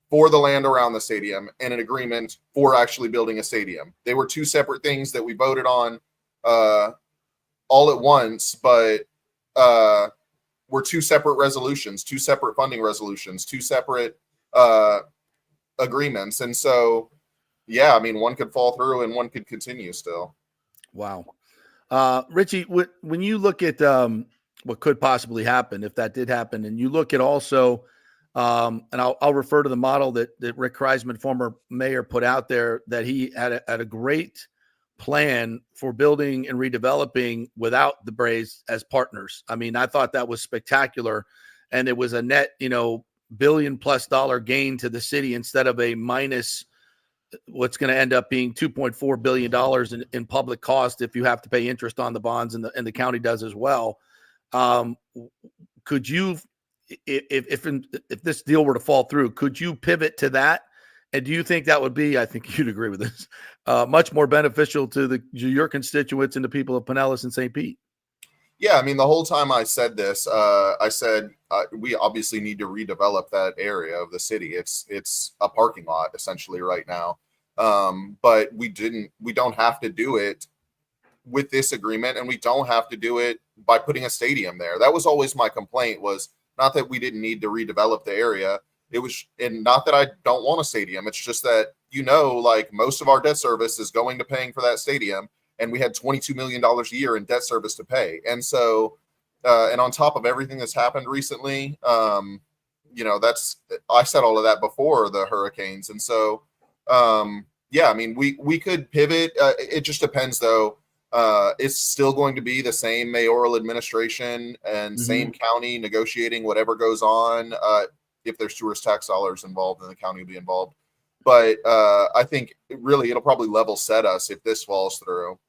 for the land around the stadium and an agreement for actually building a stadium. They were two separate things that we voted on all at once, but were two separate resolutions, two separate funding resolutions, two separate agreements. And so, yeah, I mean, one could fall through and one could continue still. Wow. Richie, when you look at what could possibly happen, if that did happen, and you look at also, and I'll refer to the model that Rick Kreisman, former mayor, put out there, that he had a great plan for building and redeveloping without the Braves as partners. I mean, I thought that was spectacular. And it was a net, $1 billion+ gain to the city instead of a minus what's going to end up being $2.4 billion in public cost if you have to pay interest on the bonds, and the county does as well. Could you, if this deal were to fall through, could you pivot to that? And do you think that would be, I think you'd agree with this, much more beneficial to your constituents and the people of Pinellas and St. Pete? Yeah, I mean, the whole time I said this, I said we obviously need to redevelop that area of the city. It's a parking lot essentially right now, but we don't have to do it with this agreement, and we don't have to do it by putting a stadium there. That was always my complaint, was not that we didn't need to redevelop the area. It was, and not that I don't want a stadium. It's just that, like, most of our debt service is going to paying for that stadium. And we had $22 million a year in debt service to pay. And so, and on top of everything that's happened recently, I said all of that before the hurricanes. And so, yeah, I mean, we could pivot. It just depends, though. It's still going to be the same mayoral administration and same county negotiating whatever goes on. If there's tourist tax dollars involved, then the county will be involved. But I think really it'll probably level set us if this falls through.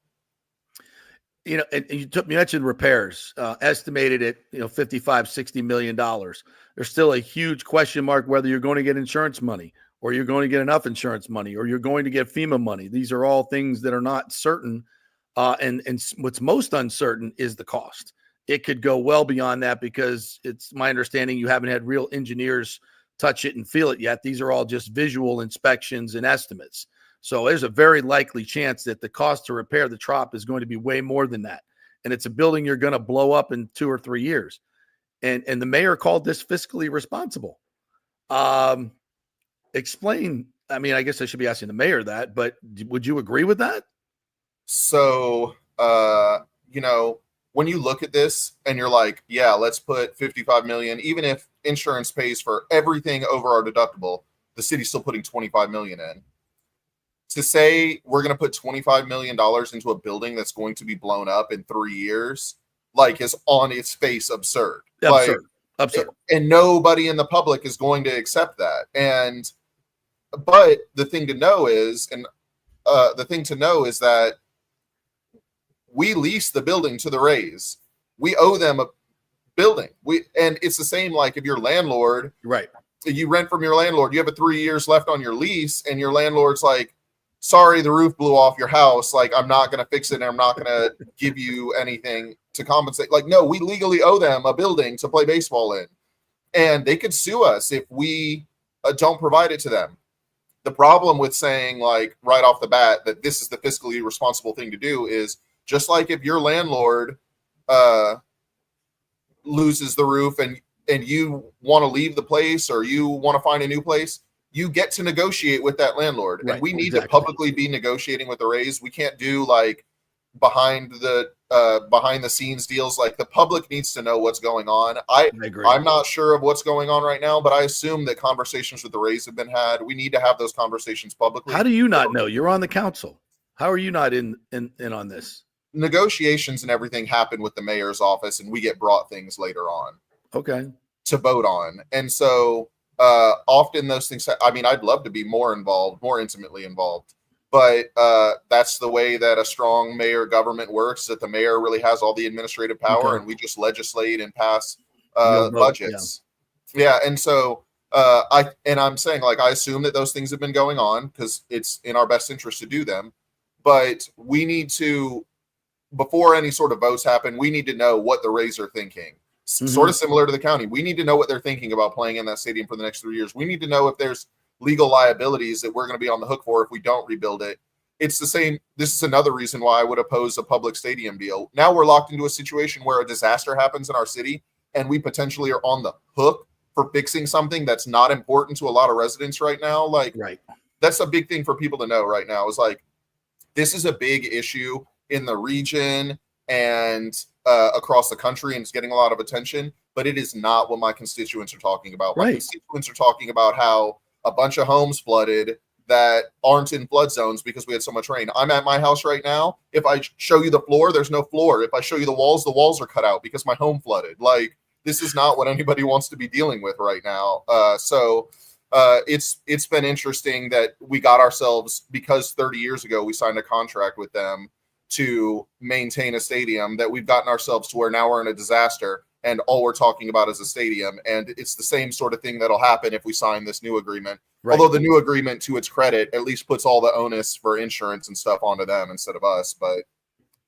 And you mentioned repairs, estimated at $55-60 million. There's still a huge question mark whether you're going to get insurance money, or you're going to get enough insurance money, or you're going to get FEMA money. These are all things that are not certain. And what's most uncertain is the cost. It could go well beyond that, because it's my understanding you haven't had real engineers touch it and feel it yet. These are all just visual inspections and estimates. So there's a very likely chance that the cost to repair the Trop is going to be way more than that. And it's a building you're going to blow up in 2 or 3 years. And the mayor called this fiscally responsible. Explain. I mean, I guess I should be asking the mayor that, but would you agree with that? So, when you look at this and you're like, yeah, let's put $55 million, even if insurance pays for everything over our deductible, the city's still putting $25 million in. to say we're going to put $25 million into a building that's going to be blown up in 3 years, like, is on its face absurd. Absurd. Absurd. And nobody in the public is going to accept that. But the thing to know is, that we lease the building to the Rays. We owe them a building. And it's the same, like, if your landlord, right, you rent from your landlord, you have 3 years left on your lease, and your landlord's like, sorry, the roof blew off your house. Like, I'm not going to fix it, and I'm not going to give you anything to compensate. Like, no, we legally owe them a building to play baseball in. And they could sue us if we don't provide it to them. The problem with saying, like, right off the bat that this is the fiscally responsible thing to do is, just like if your landlord loses the roof and you want to leave the place or you want to find a new place, you get to negotiate with that landlord. Right, and we need exactly. to publicly be negotiating with the Rays. We can't do, like, behind the scenes deals. Like, the public needs to know what's going on. I agree. I'm not sure of what's going on right now, but I assume that conversations with the Rays have been had. We need to have those conversations publicly. How do you not know? You're on the council. How are you not in on this? Negotiations and everything happen with the mayor's office, and we get brought things later on. Okay. To vote on. And so often those things, I mean, I'd love to be more involved, more intimately involved, but that's the way that a strong mayor government works, that the mayor really has all the administrative power, and we just legislate and pass budgets. Yeah. And so I'm saying, like, I assume that those things have been going on because it's in our best interest to do them, but we need to, before any sort of votes happen, we need to know what the Rays are thinking. Sort of similar to the county. We need to know what they're thinking about playing in that stadium for the next 3 years. We need to know if there's legal liabilities that we're going to be on the hook for if we don't rebuild it. It's the same. This is another reason why I would oppose a public stadium deal. Now we're locked into a situation where a disaster happens in our city and we potentially are on the hook for fixing something that's not important to a lot of residents right now. Like, right. That's a big thing for people to know right now, is like, this is a big issue in the region and across the country, and it's getting a lot of attention, but it is not what my constituents are talking about. My constituents are talking about how a bunch of homes flooded that aren't in flood zones because we had so much rain. I'm at my house right now. If I show you the floor, there's no floor. If I show you the walls are cut out because my home flooded. Like, this is not what anybody wants to be dealing with right now. So it's been interesting that we got ourselves, because 30 years ago we signed a contract with them to maintain a stadium, that we've gotten ourselves to where now we're in a disaster and all we're talking about is a stadium. And it's the same sort of thing that'll happen if we sign this new agreement. Right. Although the new agreement, to its credit, at least puts all the onus for insurance and stuff onto them instead of us, but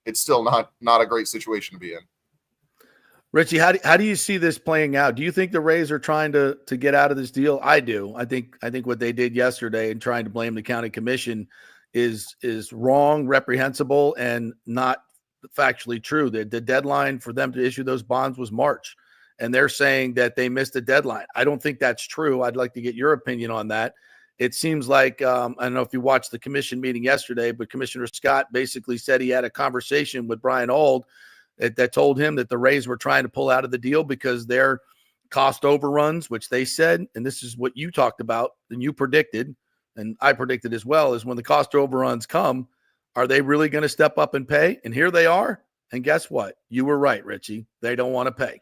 it's still not a great situation to be in. Richie, how do you see this playing out? Do you think the Rays are trying to get out of this deal? I do. I think what they did yesterday and trying to blame the county commission is wrong, reprehensible, and not factually true. The deadline for them to issue those bonds was March, and they're saying that they missed the deadline. I don't think that's true. I'd like to get your opinion on that. It seems like, I don't know if you watched the commission meeting yesterday, but Commissioner Scott basically said he had a conversation with Brian Auld that told him that the Rays were trying to pull out of the deal because their cost overruns, which they said, and this is what you talked about and you predicted, and I predicted as well, is when the cost overruns come, are they really going to step up and pay? And here they are. And guess what? You were right, Richie. They don't want to pay.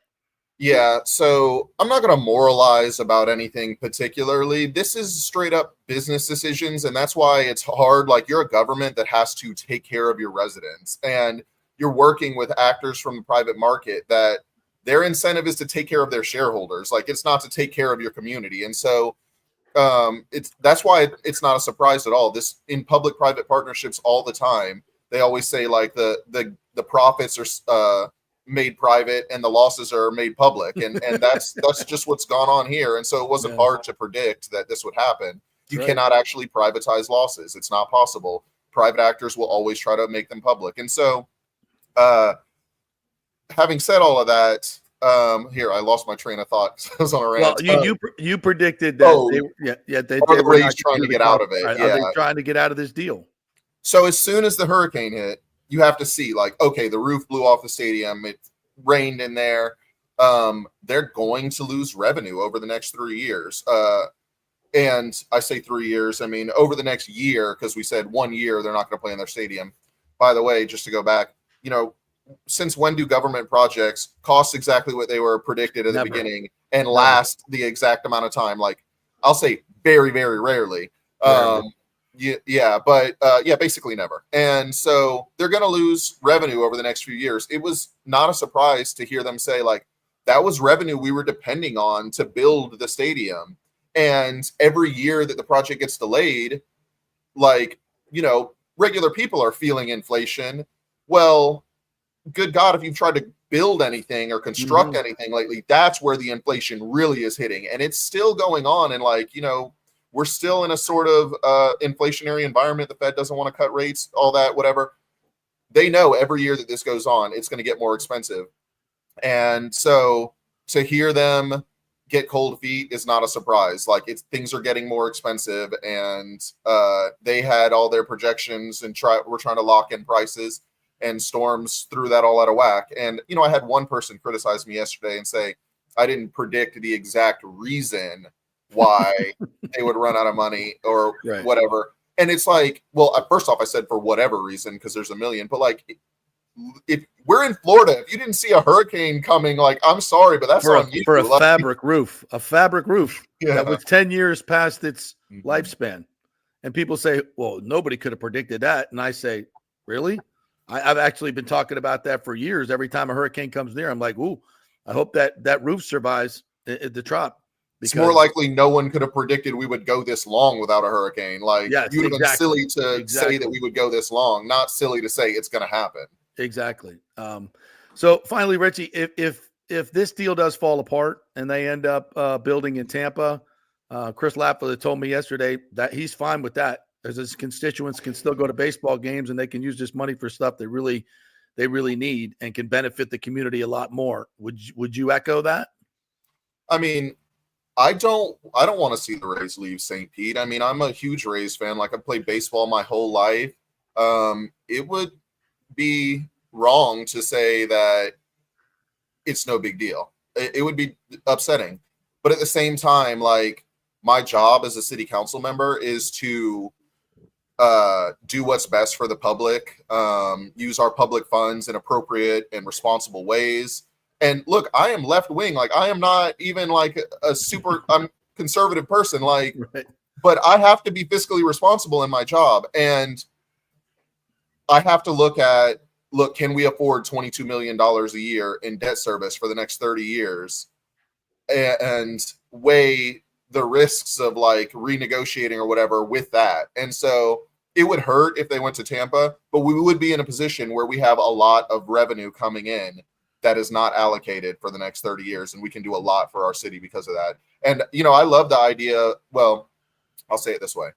Yeah, so I'm not going to moralize about anything particularly. This is straight up business decisions, and that's why it's hard. Like, you're a government that has to take care of your residents, and you're working with actors from the private market that their incentive is to take care of their shareholders. Like, it's not to take care of your community. And so that's why it's not a surprise at all. This, in public-private partnerships all the time, they always say, like, the profits are made private and the losses are made public, and that's just what's gone on here. And so it wasn't hard to predict that this would happen. You cannot actually privatize losses. It's not possible. Private actors will always try to make them public. And so, having said all of that, here, I lost my train of thought. I was on a rant. Well, you predicted that they were the were Rays trying to get out of it. Are they trying to get out of this deal? So as soon as the hurricane hit, you have to see, like, okay, the roof blew off the stadium. It rained in there. They're going to lose revenue over the next 3 years. And I say 3 years. I mean, over the next year, because we said 1 year they're not going to play in their stadium. By the way, just to go back, since when do government projects cost exactly what they were predicted at the beginning and last the exact amount of time? Like, I'll say very, very rarely. Basically never. And so they're going to lose revenue over the next few years. It was not a surprise to hear them say, like, that was revenue we were depending on to build the stadium. And every year that the project gets delayed, like, regular people are feeling inflation. Well, good God, if you've tried to build anything or construct anything lately, that's where the inflation really is hitting. And it's still going on. And we're still in a sort of inflationary environment. The Fed doesn't want to cut rates, all that, whatever. They know every year that this goes on, it's going to get more expensive. And so to hear them get cold feet is not a surprise. Like, things are getting more expensive, and they had all their projections and we're trying to lock in prices, and Storms threw that all out of whack. And, I had one person criticize me yesterday and say, I didn't predict the exact reason why they would run out of money or whatever. And it's like, well, first off, I said for whatever reason, because there's a million, but like, if we're in Florida, if you didn't see a hurricane coming, like, I'm sorry, but that's on you. For a fabric roof that was 10 years past its Mm-hmm. lifespan. And people say, well, nobody could have predicted that. And I say, really? I've actually been talking about that for years. Every time a hurricane comes near, I'm like, ooh, I hope that roof survives the trop. It's more likely no one could have predicted we would go this long without a hurricane. Like, you would have been silly to say that we would go this long, not silly to say it's going to happen. Exactly. So finally, Richie, if this deal does fall apart and they end up building in Tampa, Chris Lafleur told me yesterday that he's fine with that, as his constituents can still go to baseball games and they can use this money for stuff they really need and can benefit the community a lot more. Would you echo that? I mean, I don't want to see the Rays leave St. Pete. I mean, I'm a huge Rays fan. Like, I've played baseball my whole life. It would be wrong to say that it's no big deal. It would be upsetting. But at the same time, like, my job as a city council member is to do what's best for the public, use our public funds in appropriate and responsible ways. And look, I am left wing. Like, I am not even like I'm conservative person. Like, but I have to be fiscally responsible in my job. And I have to look, can we afford $22 million a year in debt service for the next 30 years and weigh the risks of like renegotiating or whatever with that. And so it would hurt if they went to Tampa, but we would be in a position where we have a lot of revenue coming in that is not allocated for the next 30 years. And we can do a lot for our city because of that. And, I love the idea. Well, I'll say it this way.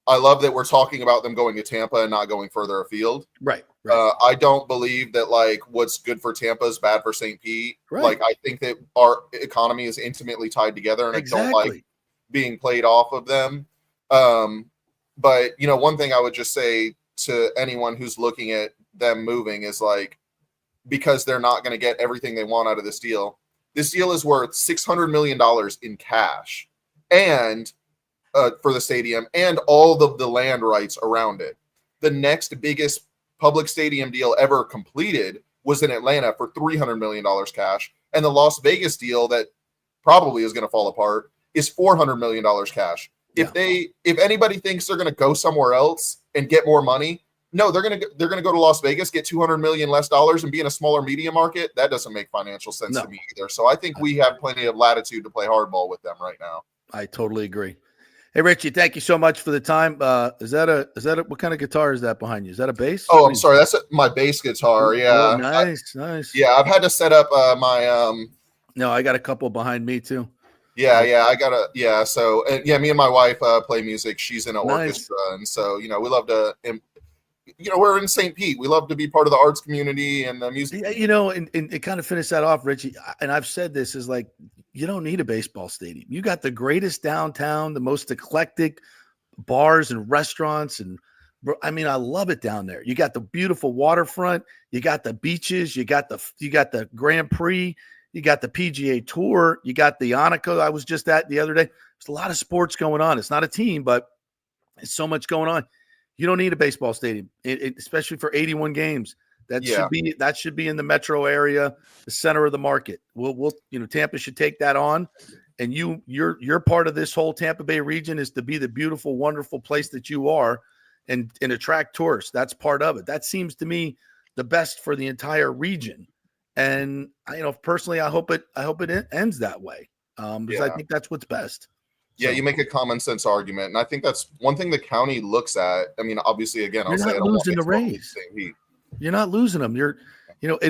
I love that we're talking about them going to Tampa and not going further afield. Right. I don't believe that like what's good for Tampa is bad for St. Pete. Like, I think that our economy is intimately tied together, and I don't like being played off of them. But one thing I would just say to anyone who's looking at them moving is like, because they're not going to get everything they want out of this deal. This deal is worth $600 million in cash and for the stadium and all of the land rights around it. The next biggest public stadium deal ever completed was in Atlanta for $300 million cash. And the Las Vegas deal that probably is going to fall apart is $400 million cash. Yeah. If anybody thinks they're going to go somewhere else and get more money, no, they're going to go to Las Vegas, get $200 million less dollars and be in a smaller media market. That doesn't make financial sense to me either. So I think we have plenty of latitude to play hardball with them right now. I totally agree. Hey, Richie, thank you so much for the time. Is that what kind of guitar is that behind you? Is that a bass? Oh, I'm sorry. That's my bass guitar. Yeah. Oh, nice. Yeah. I've had to set up my, no, I got a couple behind me too. Yeah. I got So me and my wife play music. She's in an orchestra. And so, we love to, we're in St. Pete. We love to be part of the arts community and the music. And it kind of finish that off, Richie. And I've said this is like, you don't need a baseball stadium. You got the greatest downtown, the most eclectic bars and restaurants. And I mean, I love it down there. You got the beautiful waterfront. You got the beaches. You got the Grand Prix. You got the PGA Tour. You got the Anaco I was just at the other day. There's a lot of sports going on. It's not a team, but it's so much going on. You don't need a baseball stadium, especially for 81 games. That should be in the metro area, the center of the market. Tampa should take that on, and you're part of this whole Tampa Bay region is to be the beautiful, wonderful place that you are, and attract tourists. That's part of it. That seems to me the best for the entire region. And personally, I hope it ends that way, because I think that's what's best. Yeah, you make a common sense argument, and I think that's one thing the county looks at. I mean, obviously, again, You're not losing the Rays. You're not losing them.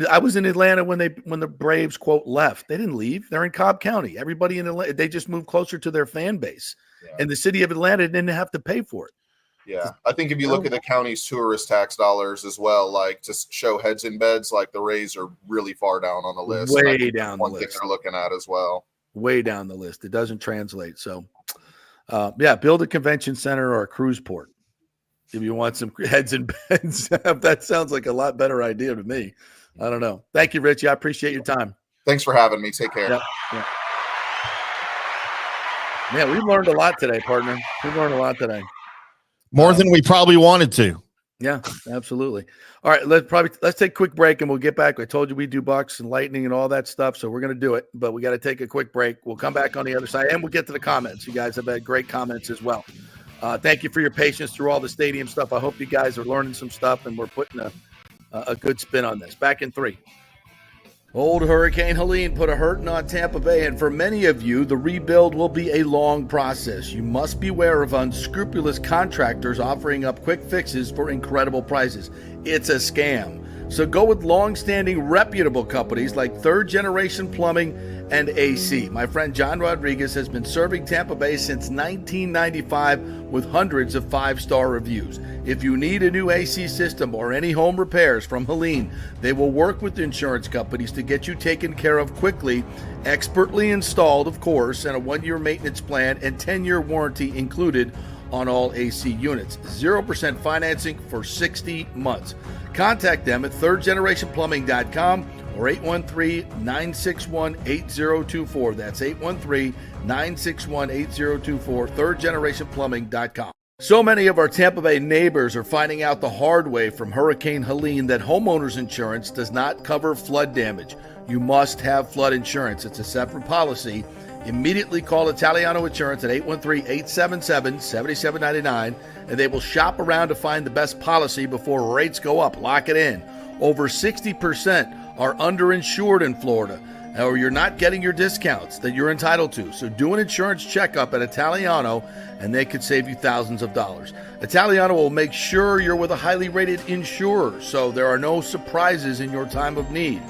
I was in Atlanta when the Braves quote left. They didn't leave. They're in Cobb County. Everybody in Atlanta, they just moved closer to their fan base, and the city of Atlanta didn't have to pay for it. Yeah, I think if you look at the county's tourist tax dollars as well, like to show heads in beds, like the Rays are really far down on the list. Way down the list. One thing they're looking at as well. Way down the list. It doesn't translate. So, build a convention center or a cruise port if you want some heads in beds. That sounds like a lot better idea to me. I don't know. Thank you, Richie. I appreciate your time. Thanks for having me. Take care. Yeah. Man, we've learned a lot today, partner. We've learned a lot today. More than we probably wanted to. Yeah, absolutely. All right, let's take a quick break and we'll get back. I told you we do Bucs and Lightning and all that stuff, so we're going to do it, but we got to take a quick break. We'll come back on the other side and we'll get to the comments. You guys have had great comments as well. Thank you for your patience through all the stadium stuff. I hope you guys are learning some stuff and we're putting a good spin on this. Back in 3. Old Hurricane Helene put a hurting on Tampa Bay, and for many of you, the rebuild will be a long process. You must beware of unscrupulous contractors offering up quick fixes for incredible prices. It's a scam. So go with long-standing, reputable companies like Third Generation Plumbing and AC. My friend John Rodriguez has been serving Tampa Bay since 1995 with hundreds of 5-star reviews. If you need a new AC system or any home repairs from Helene, they will work with insurance companies to get you taken care of quickly, expertly installed, of course, and a 1-year maintenance plan and 10-year warranty included on all AC units. 0% financing for 60 months. Contact them at thirdgenerationplumbing.com or 813-961-8024. That's 813-961-8024, thirdgenerationplumbing.com. So many of our Tampa Bay neighbors are finding out the hard way from Hurricane Helene that homeowners insurance does not cover flood damage. You must have flood insurance. It's a separate policy. Immediately call Italiano Insurance at 813-877-7799, and they will shop around to find the best policy before rates go up. Lock it in. Over 60% are underinsured in Florida, or you're not getting your discounts that you're entitled to. So do an insurance checkup at Italiano, and they could save you thousands of dollars. Italiano will make sure you're with a highly rated insurer, so there are no surprises in your time of need.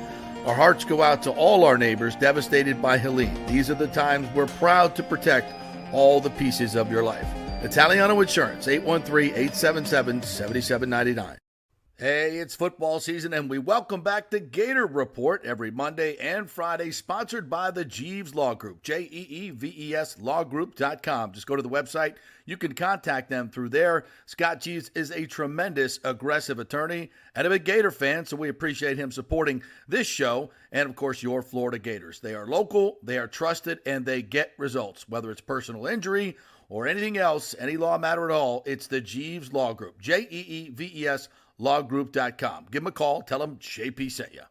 Our hearts go out to all our neighbors devastated by Helene. These are the times we're proud to protect all the pieces of your life. Italiano Insurance, 813-877-7799. Hey, it's football season, and we welcome back the Gator Report every Monday and Friday, sponsored by the Jeeves Law Group, Jeeves lawgroup.com. Just go to the website. You can contact them through there. Scott Jeeves is a tremendous, aggressive attorney and a big Gator fan, so we appreciate him supporting this show and, of course, your Florida Gators. They are local, they are trusted, and they get results. Whether it's personal injury or anything else, any law matter at all, it's the Jeeves Law Group, Jeeves lawgroup.com. Give them a call. Tell them JP sent you.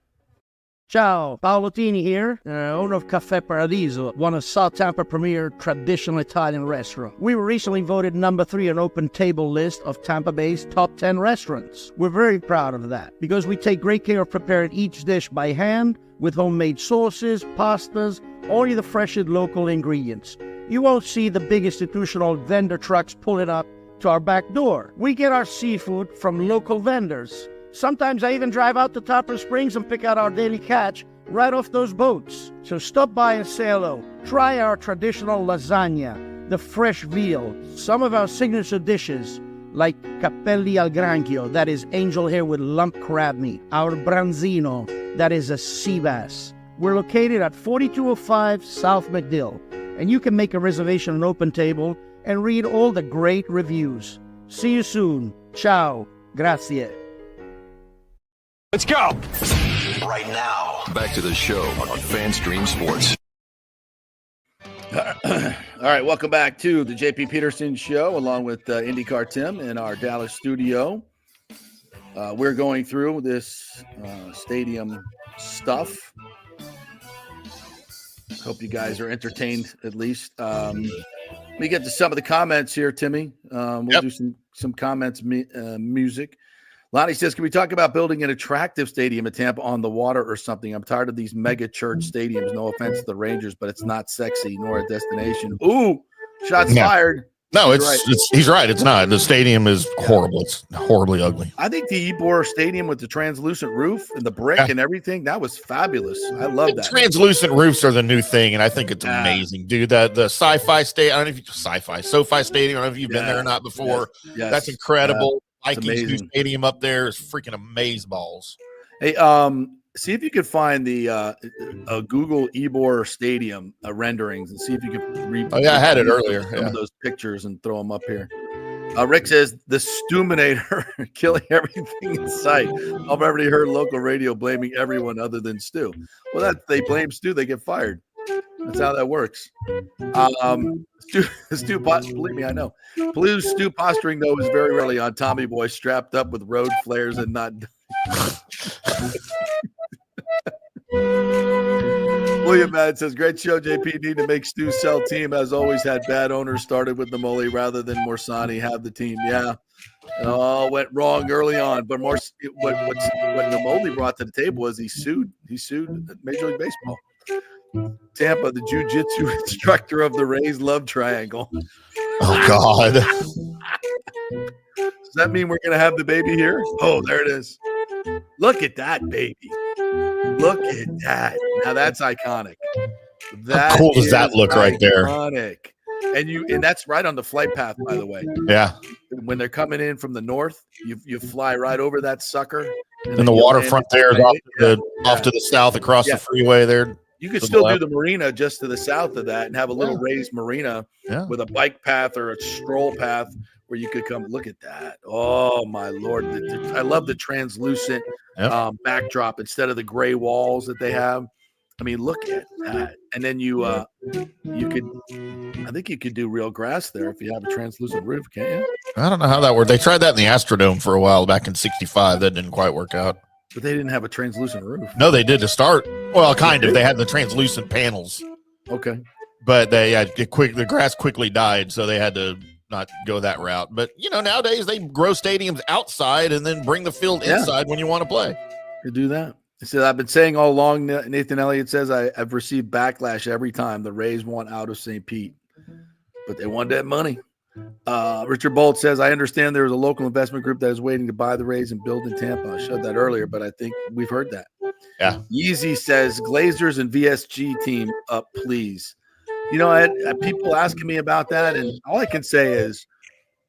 Ciao, Paolo Tini here, owner of Caffè Paradiso, one of South Tampa premier traditional Italian restaurant. We were recently voted number 3 on Open Table list of Tampa Bay's top 10 restaurants. We're very proud of that because we take great care of preparing each dish by hand with homemade sauces, pastas, only the freshest local ingredients. You won't see the big institutional vendor trucks pulling up to our back door. We get our seafood from local vendors. Sometimes I even drive out to Tarpon Springs and pick out our daily catch right off those boats. So stop by and say hello. Try our traditional lasagna, the fresh veal, some of our signature dishes like capelli al granchio, that is angel hair with lump crab meat, our branzino, that is a sea bass. We're located at 4205 South McDill, and you can make a reservation on Open Table and read all the great reviews. See you soon. Ciao. Grazie. Let's go. Right now, Back to the show on FanStream Sports. All right, welcome back to the JP Peterson Show, along with IndyCar Tim in our Dallas studio. We're going through this stadium stuff. Hope you guys are entertained, at least. Let me get to some of the comments here, Timmy. We'll do some comments, music. Lonnie says, can we talk about building an attractive stadium at Tampa on the water or something? I'm tired of these mega church stadiums. No offense to the Rangers, but it's not sexy nor a destination. Ooh, shots fired. No, he's right. It's not. The stadium is horrible. It's horribly ugly. I think the Ybor Stadium with the translucent roof and the brick and everything, that was fabulous. I love that. Translucent roofs are the new thing, and I think it's amazing, dude. The SoFi Stadium, I don't know if you SoFi Stadium, I don't know if you've been there or not before. Yes. That's incredible. Yeah, Vikings new stadium up there is freaking amazeballs. Hey, see if you could find the Google Ybor Stadium renderings and see if you could I had it earlier. Some of those pictures and throw them up here. Rick says the Stuminator killing everything in sight. I've already heard local radio blaming everyone other than Stu. Well, they blame Stu, they get fired. That's how that works. Stu, believe me, I know. Stu posturing, though, is very rarely on Tommy Boy strapped up with road flares and not. William Madden says, great show, JP. Need to make Stu sell team. As always, had bad owners. Started with Namoli rather than Morsani have the team. Yeah. It all went wrong early on. But what Namoli brought to the table was he sued Major League Baseball. Tampa, the jiu-jitsu instructor of the Rays love triangle. Oh, God. Does that mean we're going to have the baby here? Oh, there it is. Look at that baby. Look at that. Now that's iconic. How cool does that look right there? Iconic. And that's right on the flight path, by the way. Yeah. When they're coming in from the north, you fly right over that sucker. And the waterfront there is off to the south across the freeway there. You could still do the marina just to the south of that and have a little raised marina with a bike path or a stroll path where you could come. Look at that. Oh, my Lord. I love the translucent backdrop instead of the gray walls that they have. I mean, look at that. And then I think you could do real grass there if you have a translucent roof, can't you? I don't know how that worked. They tried that in the Astrodome for a while back in '65. That didn't quite work out. But they didn't have a translucent roof. No, they did to start. Well, kind of. They had the translucent panels. Okay. But the grass quickly died, so they had to not go that route. But, nowadays they grow stadiums outside and then bring the field inside when you want to play. You do that. He said, I've been saying all along, Nathan Elliott says, I've received backlash every time the Rays want out of St. Pete. But they want that money. Richard Bolt says, I understand there is a local investment group that is waiting to buy the Rays and build in Tampa. I showed that earlier, but I think we've heard that. Yeah. Yeezy says, Glazers and VSG team up, please. I had people asking me about that, and all I can say is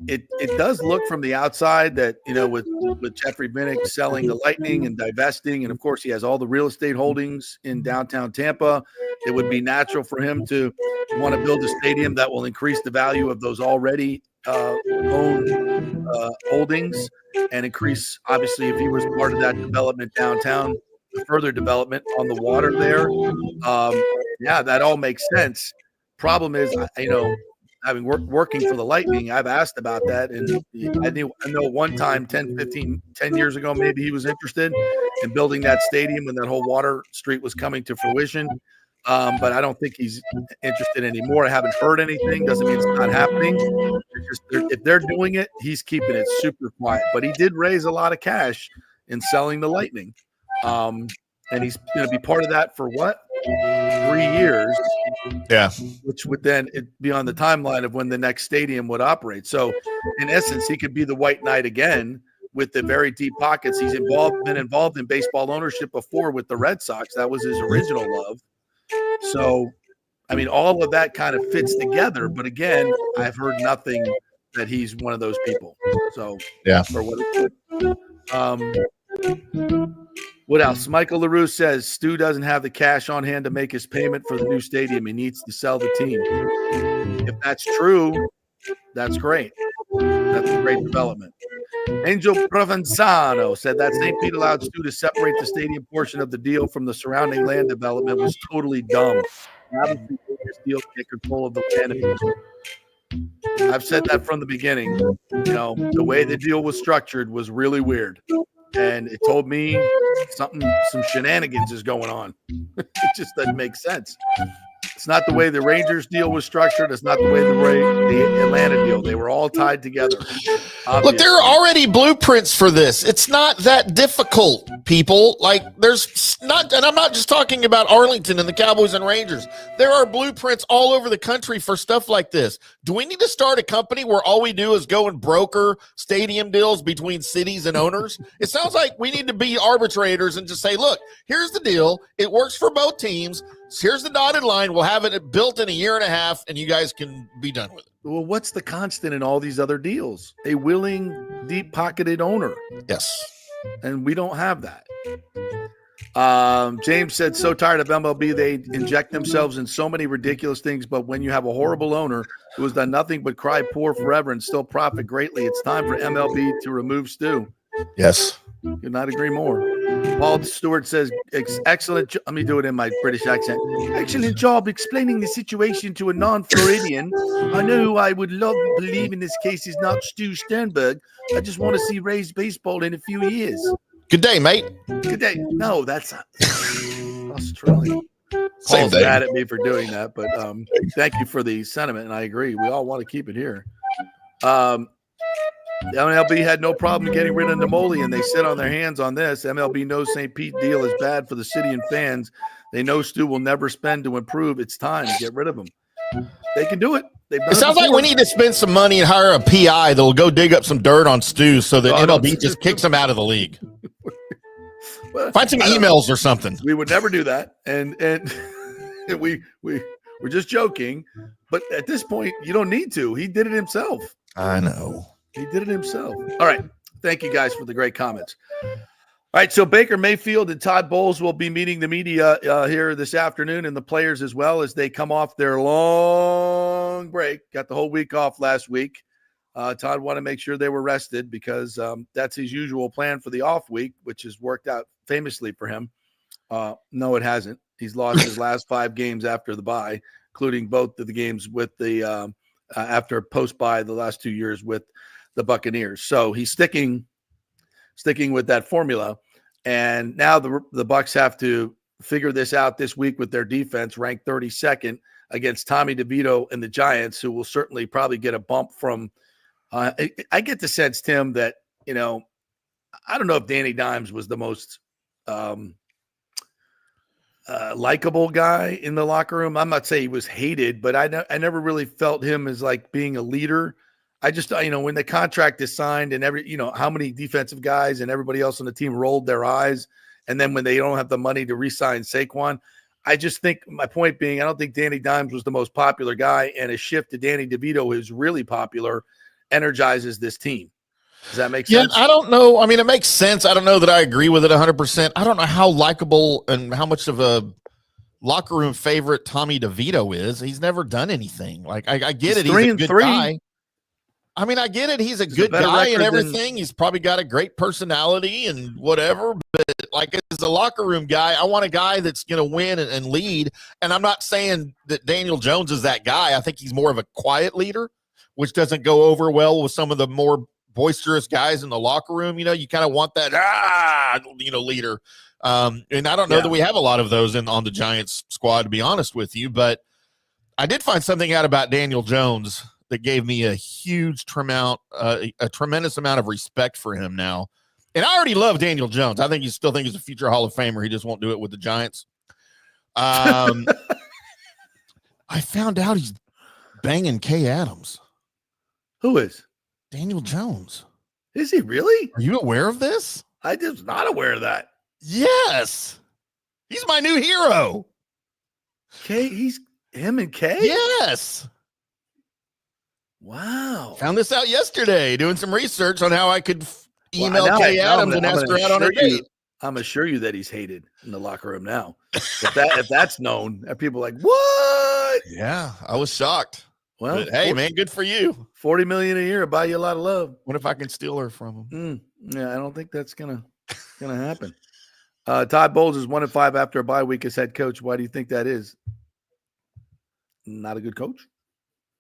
it does look from the outside that, with Jeffrey Minnick selling the Lightning and divesting, and of course he has all the real estate holdings in downtown Tampa, it would be natural for him to want to build a stadium that will increase the value of those already owned holdings and increase, obviously, if he was part of that development downtown, further development on the water there. That all makes sense. Problem is, having working for the Lightning, I've asked about that. And I know one time, 10 years ago, maybe he was interested in building that stadium when that whole Water Street was coming to fruition. But I don't think he's interested anymore. I haven't heard anything. Doesn't mean it's not happening. If they're doing it, he's keeping it super quiet. But he did raise a lot of cash in selling the Lightning. And he's going to be part of that for what? 3 years. Yeah. Which would then be on the timeline of when the next stadium would operate. So in essence, he could be the White Knight again with the very deep pockets. He's been involved in baseball ownership before with the Red Sox. That was his original love. So, I mean, all of that kind of fits together. But again, I've heard nothing that he's one of those people. So, for what what else? Michael LaRue says Stu doesn't have the cash on hand to make his payment for the new stadium. He needs to sell the team. If that's true, that's great. That's a great development. Angel Provenzano said that St. Pete allowed Stu to separate the stadium portion of the deal from the surrounding land development was totally dumb. Obviously, this deal to get control of the land. I've said that from the beginning. You know, the way the deal was structured was really weird. And it told me some shenanigans is going on. It just doesn't make sense. It's not the way the Rangers deal was structured. It's not the way the Atlanta deal. They were all tied together. Obviously. Look, there are already blueprints for this. It's not that difficult, people. Like, there's not, and I'm not just talking about Arlington and the Cowboys and Rangers. There are blueprints all over the country for stuff like this. Do we need to start a company where all we do is go and broker stadium deals between cities and owners? It sounds like we need to be arbitrators and just say, look, here's the deal. It works for both teams. Here's the dotted line. We'll have it built in a year and a half, and you guys can be done with it. Well, what's the constant in all these other deals? A willing, deep-pocketed owner. Yes. And we don't have that. James said, so tired of MLB. They inject themselves in so many ridiculous things, but when you have a horrible owner who has done nothing but cry poor forever and still profit greatly, it's time for MLB to remove Stu. Yes. Could not agree more. Paul Stewart says, excellent. Let me do it in my British accent. Excellent job explaining the situation to a non-Floridian. I know who I would love to believe in this case is not Stu Sternberg. I just want to see Rays baseball in a few years. Good day, mate. Good day. No, that's Australian. Same Paul's thing. mad at me for doing that, but thank you for the sentiment, and I agree. We all want to keep it here. The MLB had no problem getting rid of Namoli, and they sit on their hands on this. MLB knows St. Pete deal is bad for the city and fans. They know Stu will never spend to improve. It's time to get rid of him. They can do it. It sounds like we need to spend some money and hire a PI that will go dig up some dirt on Stu so that MLB just kicks him out of the league. Find some emails or something. We would never do that, and we're just joking. But at this point, you don't need to. He did it himself. I know. He did it himself. All right. Thank you guys for the great comments. All right. So Baker Mayfield and Todd Bowles will be meeting the media here this afternoon, and the players as well, as they come off their long break. Got the whole week off last week. Todd wanted to make sure they were rested because that's his usual plan for the off week, which has worked out famously for him. No, it hasn't. He's lost his last 5 games after the bye, including both of the games with the after post-bye the last 2 years with the Buccaneers. So he's sticking with that formula. And now the Bucs have to figure this out this week with their defense, ranked 32nd against Tommy DeVito and the Giants, who will certainly probably get a bump from I get the sense, Tim, that, you know, I don't know if Danny Dimes was the most likable guy in the locker room. I'm not saying he was hated, but I never really felt him as like being a leader. I just, you know, when the contract is signed and how many defensive guys and everybody else on the team rolled their eyes. And then when they don't have the money to re-sign Saquon, I just think my point being, I don't think Danny Dimes was the most popular guy, and a shift to Danny DeVito, who's really popular, energizes this team. Does that make sense? Yeah, I don't know. I mean, it makes sense. I don't know that I agree with it 100%. I don't know how likable and how much of a locker room favorite Tommy DeVito is. He's never done anything. Like, I get it. He's a good guy. I mean, I get it. He's a good guy and everything. He's probably got a great personality and whatever. But like, as a locker room guy, I want a guy that's going to win and lead. And I'm not saying that Daniel Jones is that guy. I think he's more of a quiet leader, which doesn't go over well with some of the more boisterous guys in the locker room. You know, you kind of want that, leader. And I don't know that we have a lot of those on the Giants squad, to be honest with you. But I did find something out about Daniel Jones that gave me a huge a tremendous amount of respect for him now. And I already love Daniel Jones. I think still think he's a future Hall of Famer. He just won't do it with the Giants. I found out he's banging Kay Adams. Who is? Daniel Jones. Is he really? Are you aware of this? I was not aware of that. Yes. He's my new hero. Kay, he's him and Kay? Yes. Wow. Found this out yesterday, doing some research on how I could email Kay Adams and ask her out on a date. I'm assure you that he's hated in the locker room now. If that's known, and people are like, what? Yeah, I was shocked. Well, but, hey, man, good for you. $40 million a year will buy you a lot of love. What if I can steal her from him? Yeah, I don't think that's gonna happen. Todd Bowles is 1-5 after a bye week as head coach. Why do you think that is? Not a good coach.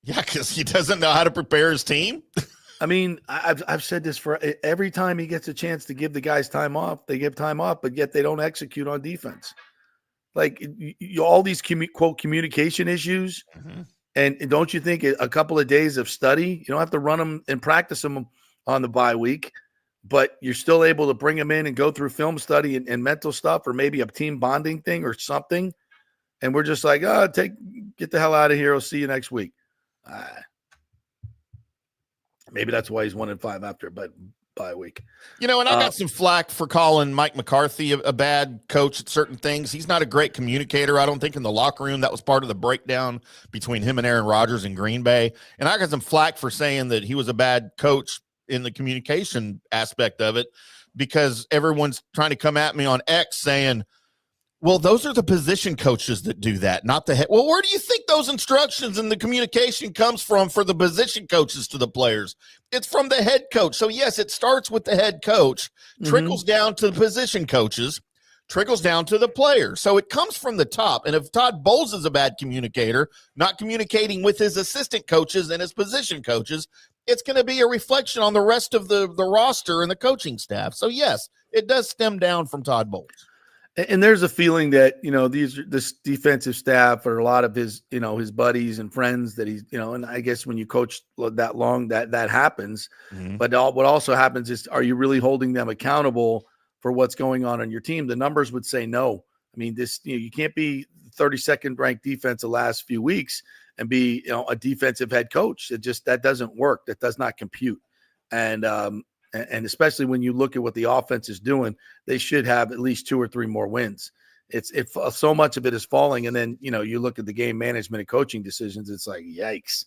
Yeah, because he doesn't know how to prepare his team. I mean, I've said this for every time he gets a chance to give the guys time off, they give time off, but yet they don't execute on defense. Like all these quote communication issues. And don't you think a couple of days of study, you don't have to run them and practice them on the bye week, but you're still able to bring them in and go through film study and mental stuff, or maybe a team bonding thing or something. And we're just like, get the hell out of here. I'll see you next week. Maybe that's why he's 1-5 after bye week. And I got some flack for calling Mike McCarthy a bad coach at certain things. He's not a great communicator. I don't think in the locker room that was part of the breakdown between him and Aaron Rodgers in Green Bay. And I got some flack for saying that he was a bad coach in the communication aspect of it, because everyone's trying to come at me on X saying, well, those are the position coaches that do that, not the head. Well, where do you think those instructions and the communication comes from for the position coaches to the players? It's from the head coach. So, yes, it starts with the head coach, trickles down to the position coaches, trickles down to the players. So it comes from the top. And if Todd Bowles is a bad communicator, not communicating with his assistant coaches and his position coaches, it's going to be a reflection on the rest of the roster and the coaching staff. So, yes, it does stem down from Todd Bowles. And there's a feeling that, this defensive staff or a lot of his, his buddies and friends that he's, and I guess when you coach that long, that happens. But what also happens is, are you really holding them accountable for what's going on your team? The numbers would say no. I mean, you can't be 32nd ranked defense the last few weeks and be, a defensive head coach. That doesn't work. That does not compute. And especially when you look at what the offense is doing, they should have at least 2 or 3 more wins. If so much of it is falling, and then you look at the game management and coaching decisions, it's like yikes.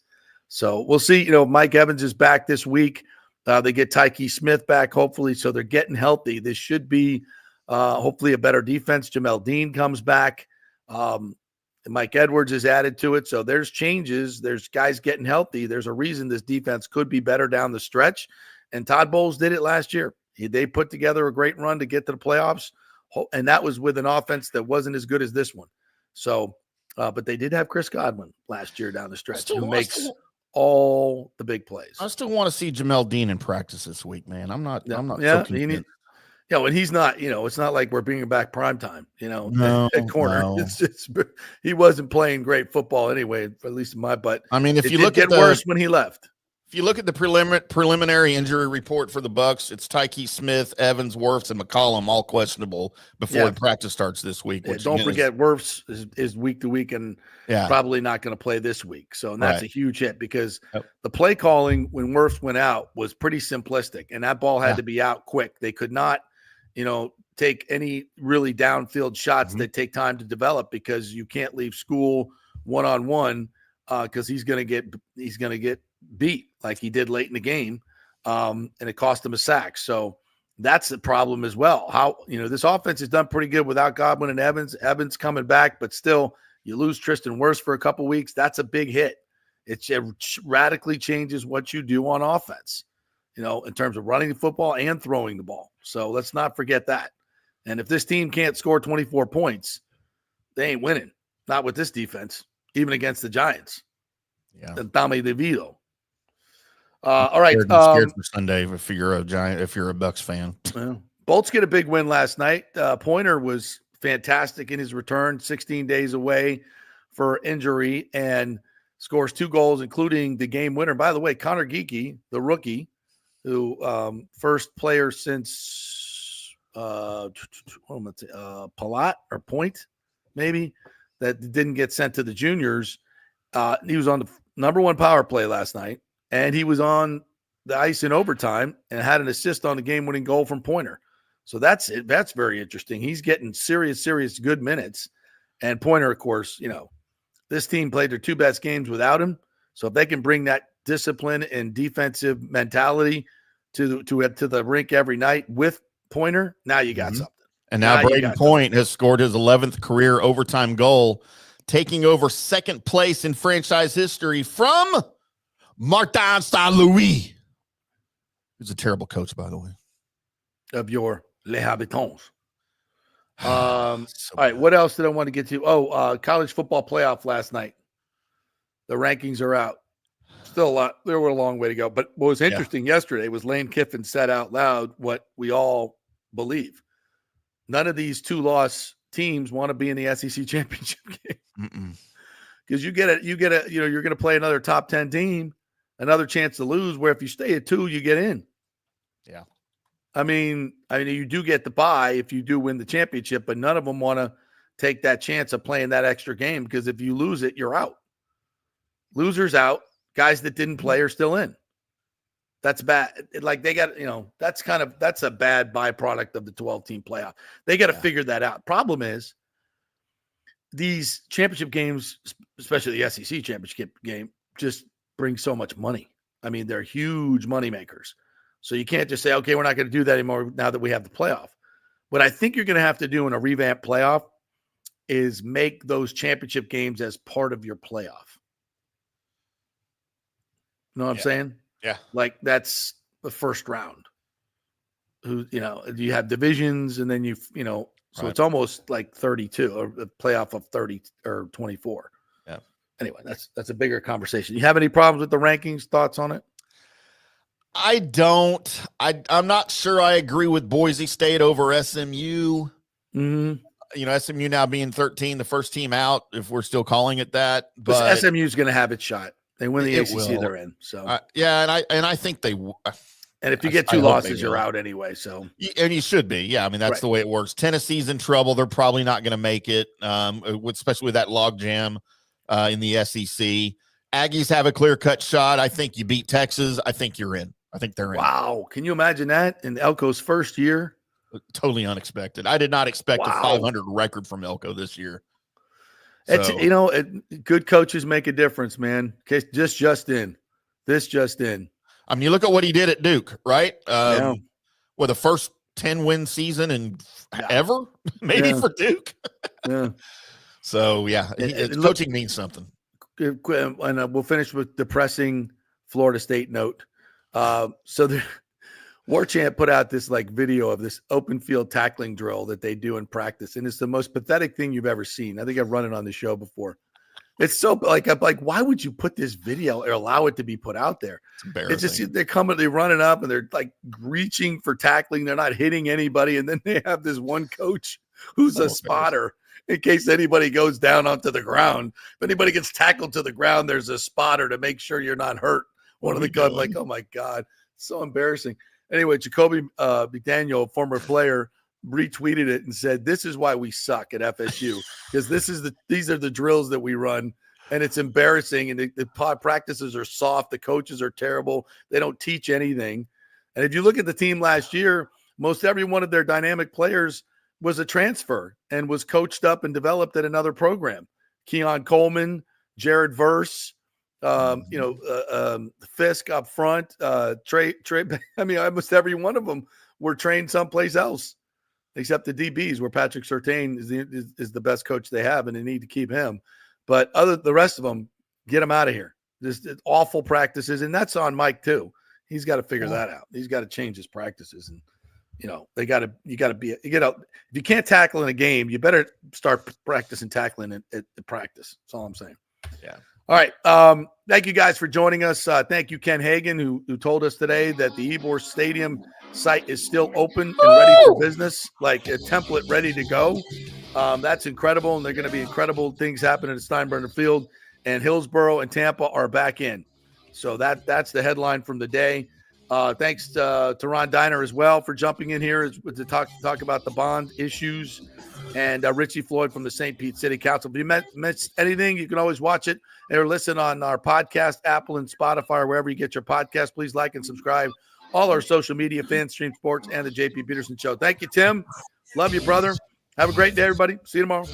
So we'll see. Mike Evans is back this week. They get Tyke Smith back hopefully, so they're getting healthy. This should be hopefully a better defense. Jamel Dean comes back. Mike Edwards is added to it, so there's changes. There's guys getting healthy. There's a reason this defense could be better down the stretch. And Todd Bowles did it last year. They put together a great run to get to the playoffs, and that was with an offense that wasn't as good as this one. So, but they did have Chris Godwin last year down the stretch, who makes all the big plays. I still want to see Jamel Dean in practice this week, man. I'm not. Yeah, so convinced. And he's not. It's not like we're bringing back primetime. At corner. No. It's just he wasn't playing great football anyway, at least in my butt. I mean, if you look at worse when he left. If you look at the preliminary injury report for the Bucs, it's Tyke Smith, Evans, Wirfs, and McCollum all questionable before the practice starts this week. Don't forget Wirfs is week to week and probably not going to play this week. So that's a huge hit because the play calling when Wirfs went out was pretty simplistic, and that ball had to be out quick. They could not, take any really downfield shots that take time to develop because you can't leave school one-on-one because he's going to get beat like he did late in the game, and it cost him a sack. So that's the problem as well. How this offense has done pretty good without Godwin and Evans coming back, but still you lose Tristan Wirfs for a couple weeks. That's a big hit. It radically changes what you do on offense, in terms of running the football and throwing the ball. So let's not forget that. And if this team can't score 24 points, they ain't winning. Not with this defense, even against the Giants. Yeah, Tommy DeVito. All right. Scared for Sunday if you're a Bucs fan. Well, Bolts get a big win last night. Pointer was fantastic in his return, 16 days away for injury, and scores 2 goals, including the game winner. By the way, Connor Geeky, the rookie, who first player since Palat or Point, maybe, that didn't get sent to the juniors. He was on the number 1 power play last night, and he was on the ice in overtime and had an assist on the game-winning goal from Pointer. So that's very interesting. He's getting serious good minutes. And Pointer, of course, this team played their 2 best games without him. So if they can bring that discipline and defensive mentality to the rink every night with Pointer, now you got something. And now Braden Point has scored his 11th career overtime goal taking over second place in franchise history from Martin St. Louis, who's a terrible coach, by the way. Of your Les Habitants. All right, what else did I want to get to? College football playoff last night. The rankings are out. Still a lot. There were a long way to go. But what was interesting yesterday was Lane Kiffin said out loud what we all believe. None of these 2-loss teams want to be in the SEC championship game. Because you're going to play another top 10 team, another chance to lose, where if you stay at 2, you get in. Yeah. I mean, you do get the bye if you do win the championship, but none of them want to take that chance of playing that extra game, because if you lose it, you're out. Losers out. Guys that didn't play are still in. That's bad. Like they got, that's a bad byproduct of the 12-team playoff. They got to figure that out. Problem is, these championship games, especially the SEC championship game, just bring so much money. I mean, they're huge money makers. So you can't just say, okay, we're not going to do that anymore now that we have the playoff. What I think you're going to have to do in a revamped playoff is make those championship games as part of your playoff. You know what I'm saying? Yeah. Like that's the first round. You have divisions, and then so it's almost like 32 or a playoff of 30 or 24. Yeah. Anyway, that's a bigger conversation. You have any problems with the rankings? Thoughts on it? I don't. I'm not sure I agree with Boise State over SMU. Mm-hmm. SMU now being 13, the first team out, if we're still calling it that. But SMU is going to have its shot. They win the ACC, they're in. So and I think they. And if you get 2 losses, you're out anyway. So and you should be. Yeah, I mean that's the way it works. Tennessee's in trouble. They're probably not going to make it, especially with that log jam in the SEC. Aggies have a clear-cut shot. I think you beat Texas. I think you're in. I think they're in. Wow. Can you imagine that in Elko's first year? Totally unexpected. I did not expect a 500 record from Elko this year. It's good coaches make a difference, man. Okay, just in. This just in. I mean, you look at what he did at Duke, right? With the first 10-win season in ever, maybe for Duke. Yeah. So coaching means something. And we'll finish with depressing Florida State note. So Warchant put out this video of this open field tackling drill that they do in practice. And it's the most pathetic thing you've ever seen. I think I've run it on the show before. It's so I'm like, why would you put this video or allow it to be put out there? It's embarrassing. It's just, they're running up and they're like reaching for tackling. They're not hitting anybody. And then they have this one coach who's a spotter in case anybody goes down onto the ground. If anybody gets tackled to the ground, there's a spotter to make sure you're not hurt. One of the guys, like, oh my God, so embarrassing. Anyway, Jacoby McDaniel, former player, retweeted it and said, "This is why we suck at FSU, because these are the drills that we run, and it's embarrassing. And the practices are soft. The coaches are terrible. They don't teach anything. And if you look at the team last year, most every one of their dynamic players was a transfer and was coached up and developed at another program. Keon Coleman, Jared Verse." Fisk up front, Trey. I mean, almost every one of them were trained someplace else, except the DBs, where Patrick Surtain is the best coach they have, and they need to keep him. But the rest of them, get them out of here. Just awful practices, and that's on Mike too. He's got to figure that out. He's got to change his practices, and you got to be. If you can't tackle in a game, you better start practicing tackling at practice. That's all I'm saying. Yeah. All right. Thank you guys for joining us. Thank you, Ken Hagan, who told us today that the Ybor Stadium site is still open and ready for business, like a template ready to go. That's incredible, and they're going to be incredible things happening at Steinbrenner Field, and Hillsborough and Tampa are back in. So that's the headline from the day. Thanks to Ron Diner as well for jumping in here to talk about the bond issues, and Richie Floyd from the St. Pete City Council. If you missed anything, you can always watch it or listen on our podcast, Apple and Spotify, or wherever you get your podcast. Please like and subscribe. All our social media, FanStream Sports, and the JP Peterson Show. Thank you, Tim. Love you, brother. Have a great day, everybody. See you tomorrow.